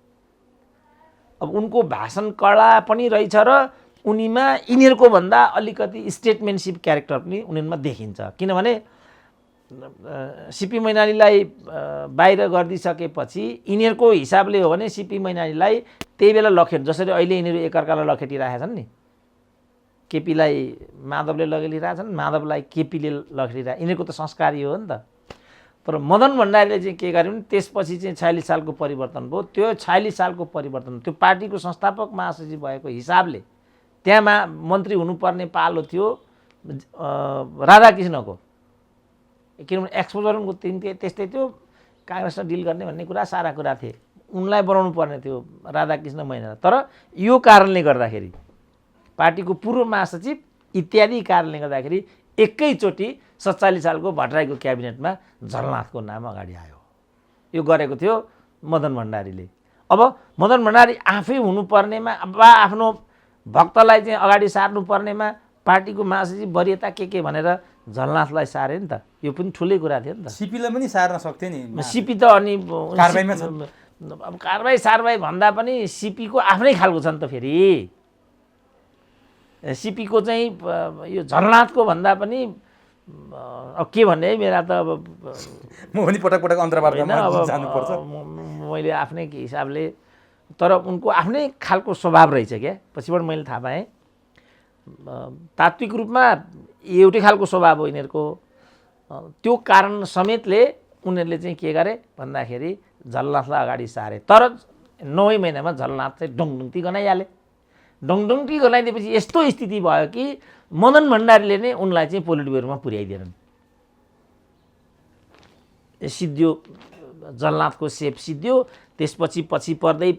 अब उनको भाषण कला पनि रहेछ र उनीमा यिनीहरूको भन्दा अलिकति स्टेटमेन्टसिप क्यारेक्टर पनि उनीहरूमा देखिन्छ। किनभने सिपी मैनालीलाई बाहिर गरिदिसकेपछि यिनीहरूको हिसाबले हो भने सिपी मैनालीलाई त्यही बेला लखेट, जसरी अहिले यिनीहरू एकअर्कालाई लखेटिरहेछन् नि, केपीलाई माधवले लगेलिरहेछन्, माधवलाई केपीले लखेटिरहे, यिनीहरूको त संस्कार यो हो नि त। तर मदन भण्डारीले चाहिँ के गर्यो भने त्यसपछि चाहिँ 46 सालको परिवर्तन भयो। त्यो 46 सालको परिवर्तन त्यो पार्टीको संस्थापक महासचिव भएको हिसाबले त्यहाँ मन्त्री हुनुपर्ने पालो थियो राधाकृष्णको, किनभने एक्सपोजर उनको त्यस्तै थियो, काङ्ग्रेससँग डिल गर्ने भन्ने कुरा सारा कुरा थिए, उनलाई बनाउनु पर्ने थियो राधाकृष्ण मैनाली। तर यो कारणले गर्दाखेरि पार्टीको पूर्व महासचिव इत्यादि कारणले गर्दाखेरि एकैचोटि 47 सालको भट्टराईको क्याबिनेटमा झलनाथको नाम अगाडि आयो। यो गरेको थियो मदन भण्डारीले। अब मदन भण्डारी आफै हुनुपर्नेमा वा आफ्नो भक्तलाई चाहिँ अगाडि सार्नुपर्नेमा पार्टीको महासचिव वरियता के भनेर झलनाथलाई सारे नि त। यो पनि ठुलै कुरा थियो नि त। सिपीलाई पनि सार्न सक्थ्यो नि। सिपी त अनि कारबाहीमा छ। अब कारबाही सारबाही भन्दा पनि सिपीको आफ्नै खालको छ नि त। फेरि सिपीको चाहिँ यो झलनाथको भन्दा पनि अब के भन्ने है, मेरा त अब म पनि पटक पटक अन्तर्वार्तामा जानुपर्छ मैले आफ्नै हिसाबले। तर उनको आफ्नै खालको स्वभाव रहेछ क्या, पछिबाट मैले थाहा पाएँ। तात्विक रूपमा एउटै खालको स्वभाव हो यिनीहरूको। त्यो कारण समेतले उनीहरूले चाहिँ के गरे भन्दाखेरि झलनाथलाई अगाडि सारे। तर 9 महिनामा झलनाथ चाहिँ डङडुङ्ती गनाइहाले। डङडुङ्ती गनाइदिएपछि यस्तो स्थिति भयो कि मदन भण्डारीले नै उनलाई चाहिँ पोलिट ब्युरोमा पुर्याइदिएनन्। सिद्धियो, झलनाथको सेप सिद्धियो। त्यसपछि पर्दै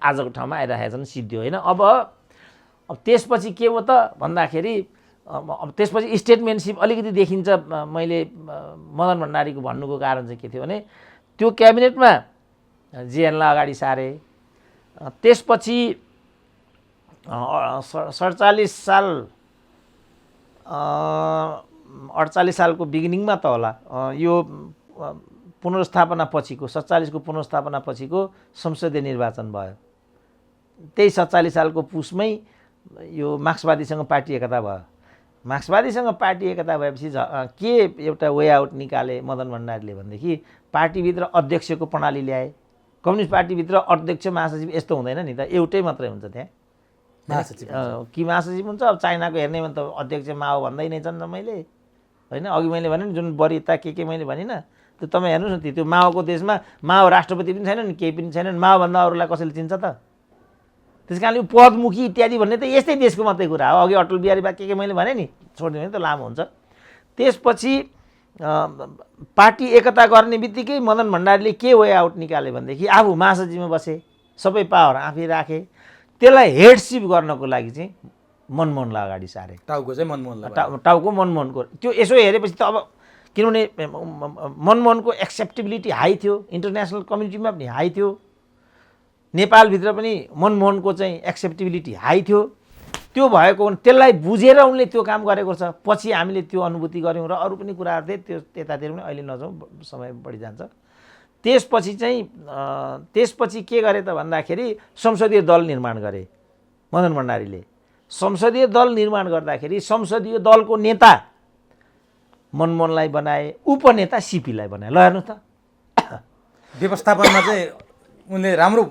आजको ठाउँमा आइरहेका छन् सिद्धियो होइन। अब त्यसपछि के हो त भन्दाखेरि अब त्यसपछि स्टेटमेन्टसिप अलिकति देखिन्छ। मैले मदन भण्डारीको भन्नुको कारण चाहिँ के थियो भने त्यो क्याबिनेटमा जेएनलाई अगाडि सारे। त्यसपछि 48 सालको बिगिनिङमा त होला यो पुनर्स्थापना पछिको 47 को पुनर्स्थापना पछिको संसदीय निर्वाचन भयो। त्यही 47 सालको पुसमै यो मार्क्सवादीसँग पार्टी एकता भयो। मार्क्सवादीसँग पार्टी एकता भएपछि के एउटा वे आउट निकाले मदन भण्डारीले भनेदेखि पार्टीभित्र अध्यक्षको प्रणाली ल्याए। कम्युनिस्ट पार्टीभित्र अध्यक्ष महासचिव यस्तो हुँदैन नि त, एउटै मात्रै हुन्छ त्यहाँ कि महासचिव हुन्छ। अब चाइनाको हेर्ने भने त अध्यक्ष माओ भन्दै नै छन् मैले होइन। अघि मैले भने नि जुन वरियता के मैले भनिनँ त्यो तपाईँ हेर्नुहोस् न। त्यो माओको देशमा माओ राष्ट्रपति पनि छैनन्, केही पनि छैनन्। माओभन्दा अरूलाई कसैले चिन्छ त? त्यस कारणले पदमुखी इत्यादि भन्ने त यस्तै देशको मात्रै कुरा हो। अघि अटल बिहारी बा के मैले भने नि, छोडिदिनु भने त लामो हुन्छ। त्यसपछि पार्टी एकता गर्ने बित्तिकै मदन भण्डारीले के वे आउट निकाले भनेदेखि आफू महासचिवमा बसे, सबै पावर आफै राखे। त्यसलाई हेडसिप गर्नको लागि चाहिँ मनमोहनलाई अगाडि सारे। टाउको चाहिँ मनमोहनलाई, टाउको मनमोहनको। त्यो यसो हेरेपछि त अब किनभने मनमोहनको एक्सेप्टेबिलिटी हाई थियो, इन्टरनेसनल कम्युनिटीमा पनि हाई थियो, नेपालभित्र पनि मनमोहनको चाहिँ एक्सेप्टेबिलिटी हाई थियो। त्यो भएको त्यसलाई बुझेर उनले त्यो काम गरेको छ। पछि हामीले त्यो अनुभूति गऱ्यौँ र अरू पनि कुराहरू थिए, त्यो त्यतातिर पनि अहिले नजाउँ, समय बढी जान्छ। त्यसपछि के गरे त भन्दाखेरि संसदीय दल निर्माण गरे मदन भण्डारीले। संसदीय दल निर्माण गर्दाखेरि संसदीय दलको नेता मनमोहनलाई बनाए, उपनेता सिपीलाई बनाए। ल हेर्नुहोस् त, व्यवस्थापनमा चाहिँ उनले राम्रो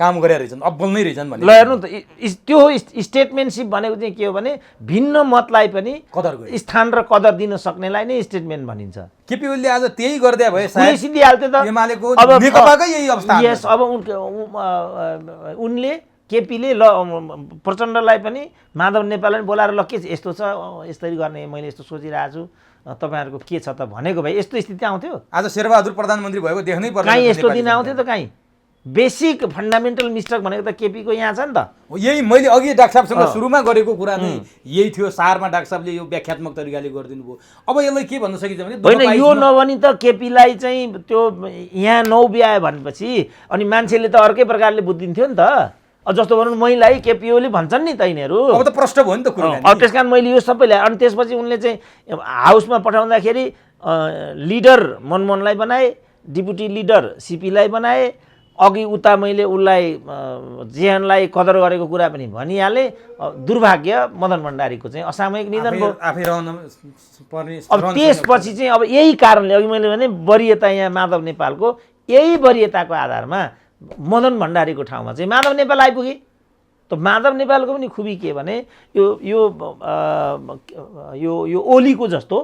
काम गरे रहेछन्, अब्बल नै रहेछन् भने ल हेर्नु त त्यो स्टेटमेन्टसिप भनेको चाहिँ के हो भने भिन्न मतलाई पनि कदर गरे। स्थान र कदर दिन सक्नेलाई नै स्टेटमेन्ट भनिन्छ। केपी ओलीले आज त्यही गर्दै भए कुनै सिद्धिहाल्थ्यो त एमालेको नेकपाकै यही अवस्था। यस अब उनले केपीले ल प्रचण्डलाई पनि माधव नेपाललाई बोलाएर ल के यस्तो छ यसरी गर्ने मैले यस्तो सोचिरहेको छु तपाईँहरूको के छ त भनेको भए यस्तो स्थिति आउँथ्यो? आज शेरबहादुर प्रधानमन्त्री भएको देख्नै पर्छ। कहीँ यस्तो दिन आउँथ्यो त? कहीँ बेसिक फन्डामेन्टल मिस्टेक भनेको त केपीको यहाँ छ नि त। यही मैले अघि डाक्टर साहबसँग सुरुमा गरेको कुरा नै यही थियो। सारमा डाक्टर साहबले यो व्याख्यात्मक तरिकाले गरिदिनु भयो। अब यसलाई के भन्न सकिन्छ भने होइन यो नभनी त केपीलाई चाहिँ त्यो यहाँ नौब्यायो भनेपछि अनि मान्छेले त अर्कै प्रकारले बुझिदिन्थ्यो नि त। जस्तो भनौँ महिलाई केपी ओली भन्छन् नि त यिनीहरू। अब त प्रश्न भयो नि त कुरा। अब त्यस कारण मैले यो सबै ल्याएँ। अनि त्यसपछि उनले चाहिँ हाउसमा पठाउँदाखेरि लिडर मनमोहनलाई बनाए, डिपुटी लिडर सिपीलाई बनाए, अघि उता मैले उसलाई जेएनलाई कदर गरेको कुरा पनि भनिहालेँ। दुर्भाग्य मदन भण्डारीको चाहिँ असामयिक निधन भयो। आफै रहन पर्ने। अब त्यसपछि चाहिँ अब यही कारणले अघि मैले भने वरियता यहाँ माधव नेपालको यही वरियताको आधारमा मदन भण्डारीको ठाउँमा चाहिँ माधव नेपाल आइपुगे। त माधव नेपालको पनि खुबी के भने यो यो यो यो ओलीको जस्तो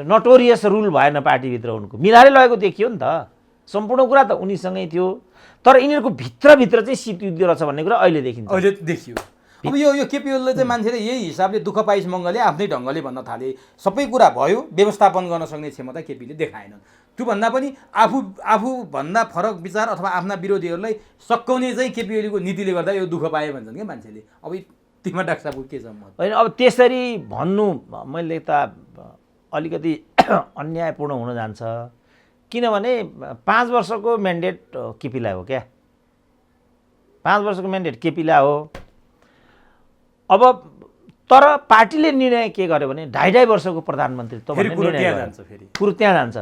नटोरियस रुल भएन पार्टीभित्र। उनको मिलाएर लगेको देखियो नि त। सम्पूर्ण कुरा त उनीसँगै थियो। तर यिनीहरूको भित्रभित्र चाहिँ शीतयुद्ध रहेछ भन्ने कुरा अहिले देखिन्छ। अहिले देखियो। अब यो केपी ओलीले चाहिँ मान्छेले यही हिसाबले दुःख पाइस मङ्गलले आफ्नै ढङ्गले भन्न थाले। सबै कुरा भयो, व्यवस्थापन गर्न सक्ने क्षमता केपीले देखाएनन्। त्योभन्दा पनि आफूभन्दा फरक विचार अथवा आफ्ना विरोधीहरूलाई सकाउने चाहिँ केपी ओलीको नीतिले गर्दा यो दुःख पाए भन्छन् क्या मान्छेले। अब तिमीमा डाक्टर साहबको के छ मत? होइन अब त्यसरी भन्नु मैले त अलिकति अन्यायपूर्ण हुन जान्छ। किनभने 5 वर्षको म्यान्डेट केपीलाई हो क्या। 5 वर्षको म्यान्डेट केपीलाई हो। अब तर पार्टीले निर्णय के गर्यो भने 2.5 वर्षको प्रधानमन्त्रीत्व भन्ने निर्णय जान्छ। फेरि कुरो त्यहाँ जान्छ।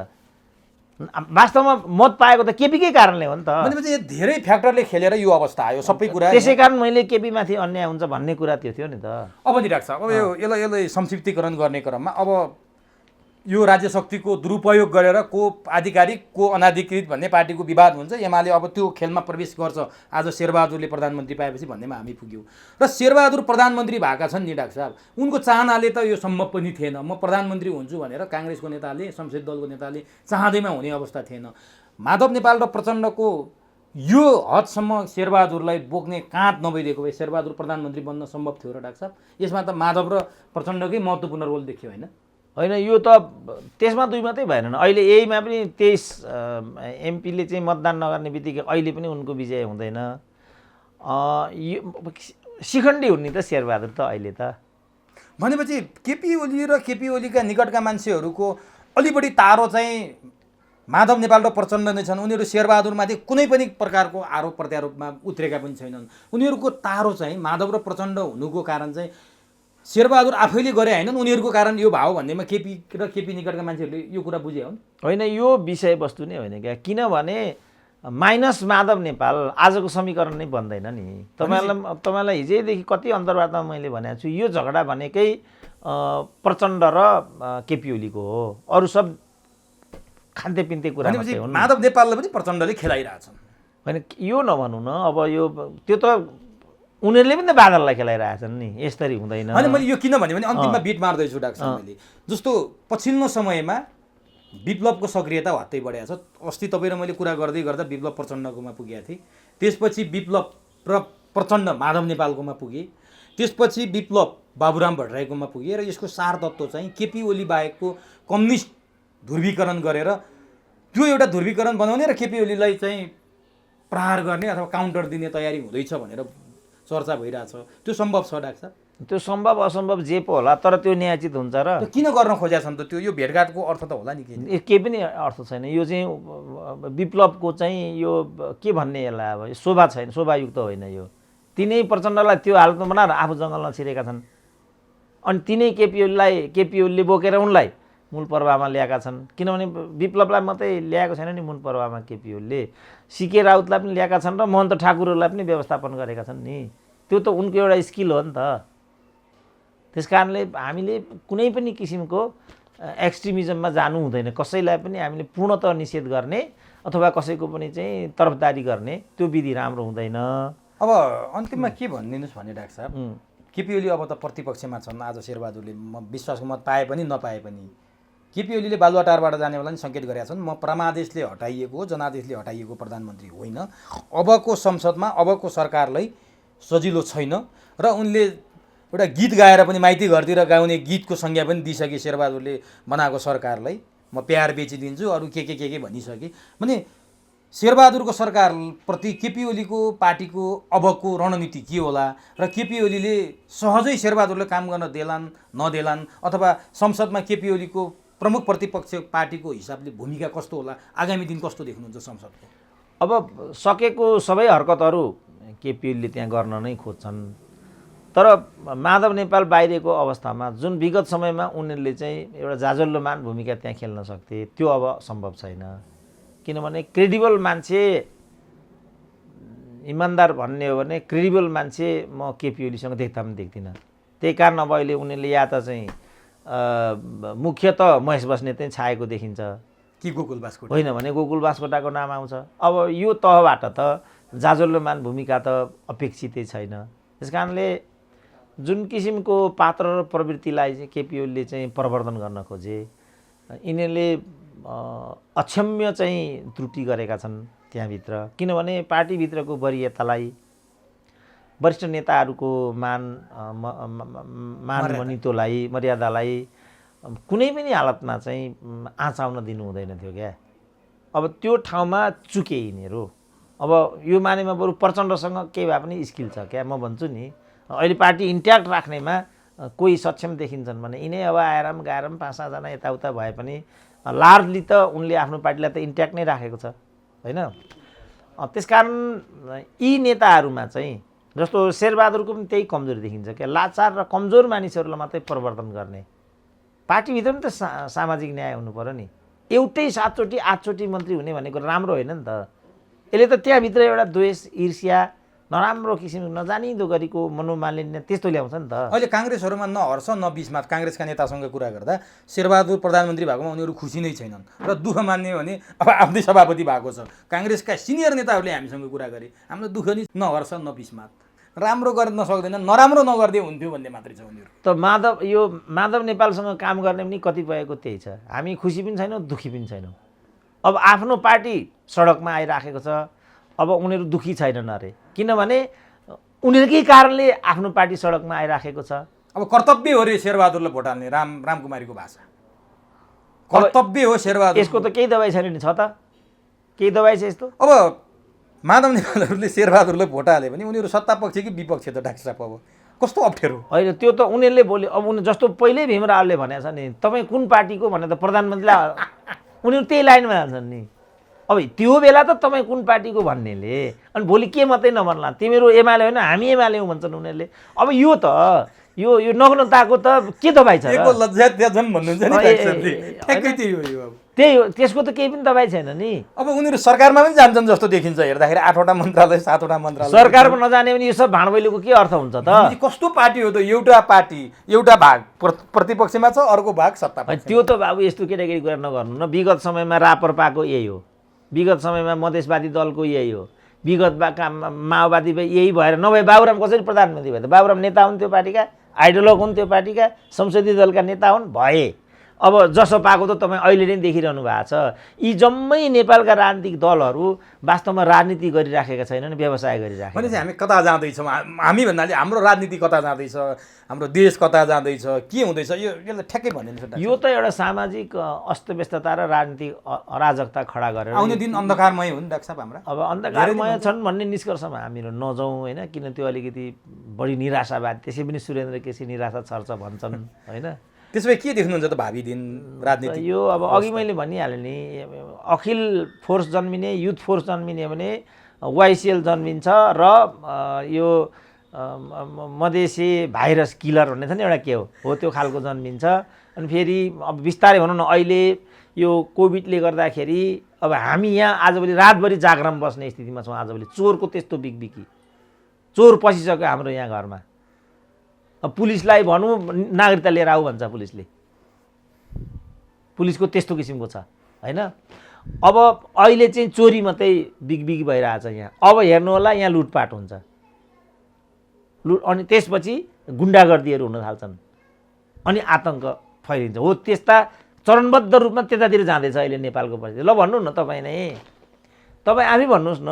वास्तवमा मत पाएको त केपीकै कारणले हो नि त। भनेपछि धेरै फ्याक्टरले खेलेर यो अवस्था आयो सबै कुरा। त्यसै कारण मैले केपीमाथि अन्याय हुन्छ भन्ने कुरा त्यो थियो नि त। अब नि डाक्टर साहब, अब यसलाई संक्षिप्तीकरण गर्ने क्रममा अब यो राज्य शक्तिको दुरुपयोग गरेर को आधिकारिक को अनाधिकृत भन्ने पार्टीको विवाद हुन्छ। एमाले अब त्यो खेलमा प्रवेश गर्छ। आज शेरबहादुरले प्रधानमन्त्री पाएपछि भन्नेमा हामी पुग्यौँ। र शेरबहादुर प्रधानमन्त्री भएका छन् नि डाक्टर साहब, उनको चाहनाले त यो सम्भव पनि थिएन। म प्रधानमन्त्री हुन्छु भनेर काङ्ग्रेसको नेताले, संसदीय दलको नेताले चाहँदैमा हुने अवस्था थिएन। माधव नेपाल र प्रचण्डको यो हदसम्म शेरबहादुरलाई बोक्ने काँध नभइदिएको भए शेरबहादुर प्रधानमन्त्री बन्न सम्भव थियो र डाक्टर साहब? यसमा त माधव र प्रचण्डकै महत्त्वपूर्ण रोल देखियो होइन? होइन यो त त्यसमा दुई मात्रै भएन। अहिले यहीमा पनि 23 एमपीले चाहिँ मतदान नगर्ने बित्तिकै अहिले पनि उनको विजय हुँदैन। शिखण्डी हुने त शेरबहादुर त अहिले त। भनेपछि केपी ओली र केपी ओलीका निकटका मान्छेहरूको अलि बढी तारो चाहिँ माधव नेपाल र प्रचण्ड नै छन्। उनीहरू शेरबहादुरमाथि कुनै पनि प्रकारको आरोप प्रत्यारोपमा उत्रेका पनि छैनन्। उनीहरूको तारो चाहिँ माधव र प्रचण्ड हुनुको कारण चाहिँ शेरबहादुर आफैले गरे हैनन्, उनीहरूको कारण यो भाव भन्नेमा केपी र केपी निकटका मान्छेहरूले यो कुरा बुझे हुन्? होइन यो विषयवस्तु नै होइन क्या। किनभने माइनस माधव नेपाल आजको समीकरण नै बन्दैन नि। तपाईँलाई हिजैदेखि कति अन्तर्वार्तामा मैले भनेको छु यो झगडा भनेकै प्रचण्ड र केपी ओलीको हो। अरू सब खान्ते पिन्ते कुरा मात्रै हुन्। माधव नेपाललाई पनि प्रचण्डले खेलाइरहेछन्। होइन यो नभनौँ न। अब यो त्यो त उनीहरूले पनि त बादललाई खेलाइरहेछन् नि। यसरी हुँदैन। होइन मैले यो किन भने अन्तिममा बिट मार्दैछु डाक्टर साहब। मैले जस्तो पछिल्लो समयमा विप्लवको सक्रियता हत्तै बढेको छ। अस्ति तपाईँ र मैले कुरा गर्दै गर्दा विप्लव प्रचण्डकोमा पुगेका थिएँ। त्यसपछि विप्लव र प्रचण्ड माधव नेपालकोमा पुगे। त्यसपछि विप्लव बाबुराम भट्टराईकोमा पुगे। र यसको सार तत्त्व चाहिँ केपी ओली बाहेकको कम्युनिस्ट ध्रुवीकरण गरेर त्यो एउटा ध्रुवीकरण बनाउने र केपी ओलीलाई चाहिँ प्रहार गर्ने अथवा काउन्टर दिने तयारी हुँदैछ भनेर चर्चा भइरहेछ। त्यो सम्भव छ डाक्टर साहब? त्यो सम्भव असम्भव जे पो होला, तर त्यो न्यायोचित हुन्छ र किन गर्न खोजेका छन् त? त्यो यो भेटघाटको अर्थ त होला नि? केही पनि अर्थ छैन। यो चाहिँ विप्लवको चाहिँ यो के भन्ने यसलाई अब शोभा छैन, शोभायुक्त होइन यो। तिनै प्रचण्डलाई त्यो हालतमा बनाएर आफू जङ्गलमा छिरेका छन्। अनि तिनै केपी ओलीले बोकेर उनलाई मूल पर्वामा ल्याएका छन्। किनभने विप्लवलाई मात्रै ल्याएको छैन नि मूल पर्वामा केपी ओलीले, सिके राउतलाई पनि ल्याएका छन् र महन्त ठाकुरहरूलाई पनि व्यवस्थापन गरेका छन् नि। त्यो त उनको एउटा स्किल हो नि त। त्यस कारणले हामीले कुनै पनि किसिमको एक्सट्रिमिजममा जानु हुँदैन। कसैलाई पनि हामीले पूर्णतः निषेध गर्ने अथवा कसैको पनि चाहिँ तरफदारी गर्ने त्यो विधि राम्रो हुँदैन। अब अन्तिममा के भनिदिनुहोस् भने डाक्टर साहब, केपी ओली अब त प्रतिपक्षमा छन्। आज शेरबहादुरले विश्वासको मत पाए पनि नपाए पनि केपी ओलीले बालुवाटारबाट जानेवाला नि सङ्केत गरेका छन्, म परमादेशले हटाइएको हो, जनादेशले हटाइएको प्रधानमन्त्री होइन, अबको संसदमा अबको सरकारलाई सजिलो छैन। र उनले एउटा गीत गाएर पनि माइती घरतिर गाउने गीतको संज्ञा पनि दिइसके शेरबहादुरले बनाएको सरकारलाई, म प्यार बेचिदिन्छु अरू के भनिसके। भने शेरबहादुरको सरकारप्रति केपी ओलीको पार्टीको अबको रणनीति के होला र केपी ओलीले सहजै शेरबहादुरले काम गर्न देलान् नदेलान्, अथवा संसदमा केपी ओलीको प्रमुख प्रतिपक्ष पार्टीको हिसाबले भूमिका कस्तो होला, आगामी दिन कस्तो देख्नुहुन्छ संसदको? अब सकेको सबै हरकतहरू केपी ओलीले त्यहाँ गर्न नै खोज्छन्, तर माधव नेपाल बाहिरको अवस्थामा जुन विगत समयमा उनीहरूले चाहिँ एउटा जाजल्लोमान भूमिका त्यहाँ खेल्न सक्थे त्यो अब सम्भव छैन। किनभने क्रेडिबल मान्छे, इमान्दार भन्ने हो भने क्रेडिबल मान्छे म केपी ओलीसँग देख्दा पनि देख्दिनँ। त्यही कारण अब अहिले उनीहरूले या त चाहिँ मुख्यत महेश बस्नेत चाहिँ छाएको देखिन्छ कि गोकुल बास्कोटा, होइन भने गोकुल बास्कोटाको नाम आउँछ। अब यो तहबाट त जाजल्लोमान भूमिका त अपेक्षितै छैन। त्यस कारणले जुन किसिमको पात्र र प्रवृत्तिलाई चाहिँ केपी ओलीले चाहिँ प्रवर्धन गर्न खोजे, यिनीहरूले अक्षम्य चाहिँ त्रुटि गरेका छन् त्यहाँभित्र। किनभने पार्टीभित्रको वरियतालाई, वरिष्ठ नेताहरूको मान मनितोलाई, मर्यादालाई कुनै पनि हालतमा चाहिँ आँचाउन दिनु हुँदैन थियो क्या। अब त्यो ठाउँमा चुके यिनीहरू। अब यो मानेमा बरु प्रचण्डसँग केही भए पनि स्किल छ क्या। म भन्छु नि अहिले पार्टी इन्ट्याक्ट राख्नेमा कोही सक्षम देखिन्छन् भने यिनै अब आएर पनि गएर पनि 5-7 जना यताउता भए पनि लार्जली त उनले आफ्नो पार्टीलाई त इन्ट्याक्ट नै राखेको छ होइन। त्यसकारण यी नेताहरूमा चाहिँ जस्तो शेरबहादुरको पनि त्यही कमजोरी देखिन्छ क्या, लाचार र कमजोर मानिसहरूलाई मात्रै प्रवर्धन गर्ने। पार्टीभित्र पनि त सामाजिक न्याय हुनु पर्यो नि। एउटै 7 चोटि 8 चोटि मन्त्री हुने भनेको राम्रो होइन नि त। यसले त त्यहाँभित्र एउटा द्वेष, ईर्ष्या, नराम्रो किसिमको नजानिदो गरीको मनोमालिन्य त्यस्तो ल्याउँछ नि त। अहिले काङ्ग्रेसहरूमा न हर्ष न विस्मात। काङ्ग्रेसका नेतासँग कुरा गर्दा शेरबहादुर प्रधानमन्त्री भएकोमा उनीहरू खुसी नै छैनन् र दुःख मान्ने भने अब आफ्नै सभापति भएको छ। काङ्ग्रेसका सिनियर नेताहरूले हामीसँग कुरा गरे, हाम्रो दुःख नि न हर्ष न विस्मात, राम्रो गर्न सक्दैन, नराम्रो नगर्दै हुन्थ्यो भन्ने मात्रै छ उनीहरू। त माधव नेपालसँग काम गर्ने पनि कतिपयको त्यही छ, हामी खुसी पनि छैनौँ दुःखी पनि छैनौँ। अब आफ्नो पार्टी सडकमा आइराखेको छ, अब उनीहरू दुःखी छैनन् अरे, किनभने उनीहरूकै कारणले आफ्नो पार्टी सडकमा आइराखेको छ। अब कर्तव्य हो रे शेरबहादुरलाई भोट हाल्ने, रामकुमारीको भाषा कर्तव्य हो शेरबहादुर। यसको त केही दबाई छैन नि, छ त केही दबाई छ यस्तो? अब माधव नेपालहरूले शेरबहादुरलाई भोट हाल्यो भने उनीहरू सत्ता पक्ष कि विपक्ष त डाक्टर साहब? अब कस्तो अप्ठ्यारो होइन, त्यो त उनीहरूले बोल्यो। अब उनी जस्तो पहिल्यै भीमरावले भनेको छ नि, तपाईँ कुन पार्टीको भने त प्रधानमन्त्रीलाई उनीहरू त्यही लाइनमा हाल्छन् नि। अब त्यो बेला त तपाईँ कुन पार्टीको भन्नेले, अनि भोलि के मात्रै नभन्ला, तिमीहरू एमाले होइन हामी एमाले हौँ भन्छन् उनीहरूले। अब यो त यो नग्नताको त के दबाई छ? लज्जा त्याजन भन्नुहुन्छ नि डाक्टर साहबले, ठ्याक्कै त्यही हो। यो अब त्यही हो, त्यसको त केही पनि दबाई छैन नि। अब उनीहरू सरकारमा पनि जान्छन् जस्तो देखिन्छ हेर्दाखेरि, 8वटा मन्त्रालय 7वटा मन्त्रालय। सरकारमा नजाने भने यो सब भाँडबैलोको के अर्थ हुन्छ त? कस्तो पार्टी हो त? एउटा पार्टी एउटा भाग प्रतिपक्षमा छ, अर्को भाग सत्ता। त्यो त बाबु यस्तो केटाकेटी कुरा नगर्नु न। विगत समयमा राप्रपाको यही हो, विगत समयमा मधेसवादी दलको यही हो, विगत माओवादी यही भएर नभए बाबुराम कसरी प्रधानमन्त्री भयो त? बाबुराम नेता हुन् त्यो पार्टीका, आइडोलग हुन् त्यो पार्टीका, संसदीय दलका नेता हुन् भए। अब जसो पाएको त तपाईँ अहिले नै देखिरहनु भएको छ। यी जम्मै नेपालका राजनीतिक दलहरू वास्तवमा राजनीति गरिराखेका छैनन्, व्यवसाय गरिराखेका। भनेपछि हामी कता जाँदैछौँ? हामी भन्नाले हाम्रो राजनीति कता जाँदैछ, हाम्रो देश कता जाँदैछ, के हुँदैछ, यसलाई ठ्याक्कै भनिदिनुहोस्। यो त एउटा सामाजिक अस्तव्यस्तता र राजनीतिक अराजकता खडा गरेर आउने दिन अन्धकारमय हुन् डाक्टर साहब हाम्रा। अब अन्धकारमय छन् भन्ने निष्कर्षमा हामीहरू नजाउँ होइन, किन त्यो अलिकति बढी निराशावाद। त्यसै पनि सुरेन्द्र केसी निराशा छर्छ भन्छन् होइन। त्यसो भए के देख्नुहुन्छ त भावी दिन राजनीति? यो अब अघि मैले भनिहालेँ नि, अखिल फोर्स जन्मिने, युथ फोर्स जन्मिने भने वाइसिएल जन्मिन्छ र यो मधेसी भाइरस किलर भन्ने छ नि एउटा, के हो त्यो खालको जन्मिन्छ। अनि फेरि अब बिस्तारै भनौँ न, अहिले यो कोभिडले गर्दाखेरि अब हामी यहाँ आजभोलि रातभरि जागराम बस्ने स्थितिमा छौँ। आजभोलि चोरको त्यस्तो बिगबिकी, चोर पसिसक्यो हाम्रो यहाँ घरमा। अब पुलिसलाई भनौँ नागरिकता लिएर आऊ भन्छ पुलिसले, पुलिसको त्यस्तो किसिमको छ होइन। अब अहिले चाहिँ चोरी मात्रै बिगबिग भइरहेछ यहाँ। अब हेर्नु होला यहाँ लुटपाट हुन्छ, अनि त्यसपछि गुन्डागर्दीहरू हुन थाल्छन्, अनि आतङ्क फैलिन्छ। हो, त्यस्ता चरणबद्ध रूपमा त्यतातिर जाँदैछ अहिले नेपालको परिस्थिति। ल भन्नु न तपाईँ नै, तपाईँ आफै भन्नुहोस् न।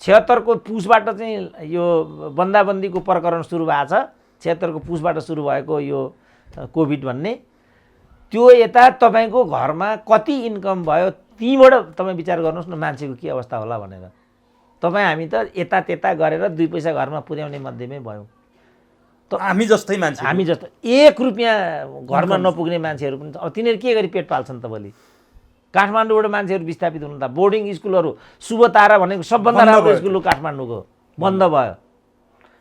76 को पुसबाट चाहिँ यो बन्दाबन्दीको प्रकरण सुरु भएको छ। 76 को पुसबाट सुरु भएको यो कोभिड भन्ने, त्यो यता तपाईँको घरमा कति इन्कम भयो त्यहीँबाट तपाईँ विचार गर्नुहोस् न मान्छेको के अवस्था होला भनेर। तपाईँ हामी त यता त्यता गरेर 2 पैसा घरमा पुर्याउने मध्येमै भयौँ। त हामी जस्तै मान्छे, हामी जस्तो 1 रुपियाँ घरमा नपुग्ने मान्छेहरू पनि छ। अब तिनीहरू के गरी पेट पाल्छन् त भोलि? काठमाडौँबाट मान्छेहरू विस्थापित हुनु त, बोर्डिङ स्कुलहरू शुभतारा भनेको सबभन्दा राम्रो स्कुल हो काठमाडौँको, बन्द भयो।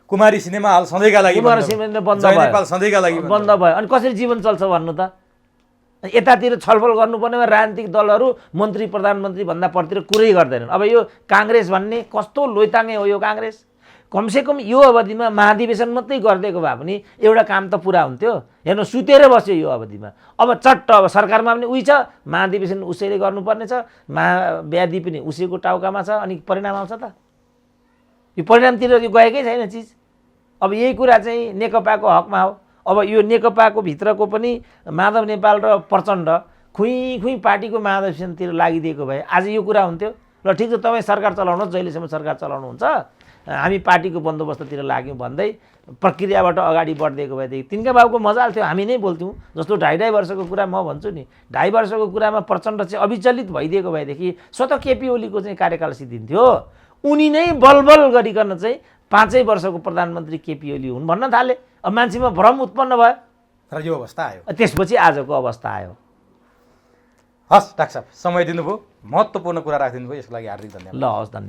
कुमारी सिनेमा हल सधैँका लागि कुमारी सिनेमा बन्द भयो, नेपाल सधैँका लागि बन्द भयो। अनि कसरी जीवन चल्छ भन्नु त? यतातिर छलफल गर्नुपर्नेमा राजनीतिक दलहरू मन्त्री प्रधानमन्त्री भन्दा परतिर कुरै गर्दैनन्। अब यो काङ्ग्रेस भन्ने कस्तो लोइताङ्गे हो यो काङ्ग्रेस। कमसेकम यो अवधिमा महाधिवेशन मात्रै गरिदिएको भए पनि एउटा काम त पुरा हुन्थ्यो। हेर्नु, सुतेर बस्यो यो अवधिमा। अब चट्ट अब सरकारमा पनि उही छ, महाधिवेशन उसैले गर्नुपर्ने छ, महाव्याधि पनि उसैको टाउकामा छ, अनि परिणाम आउँछ त? यो परिणामतिर यो गएकै छैन चिज। अब यही कुरा चाहिँ नेकपाको हकमा हो। अब यो नेकपाको भित्रको पनि माधव नेपाल र प्रचण्ड खुइ पार्टीको महाधिवेशनतिर लागिदिएको भए आज यो कुरा हुन्थ्यो। ल ठिक छ, तपाईँ सरकार चलाउनुहोस्, जहिलेसम्म सरकार चलाउनुहुन्छ, हामी पार्टीको बन्दोबस्ततिर लाग्यौँ भन्दै प्रक्रियाबाट अगाडि बढिदिएको भएदेखि तिनका बाबुको मजाल थियो। हामी नै बोल्थ्यौँ। जस्तो 2.5 वर्षको कुरा म भन्छु नि, 2.5 वर्षको कुरामा प्रचण्ड चाहिँ अविचलित भइदिएको भएदेखि स्वतः केपी ओलीको चाहिँ कार्यकाल सिद्धिन्थ्यो। उनी नै बलबल गरिकन चाहिँ 5 वर्षको प्रधानमन्त्री केपी ओली हुन् भन्न थाले। अब मान्छेमा भ्रम उत्पन्न भयो र यो अवस्था आयो। त्यसपछि आजको अवस्था आयो। हस् डाक्टर साहब, समय दिनुभयो, महत्त्वपूर्ण कुरा राखिदिनु भयो, यसको लागि हार्दिक धन्यवाद। ल हस्, धन्यवाद।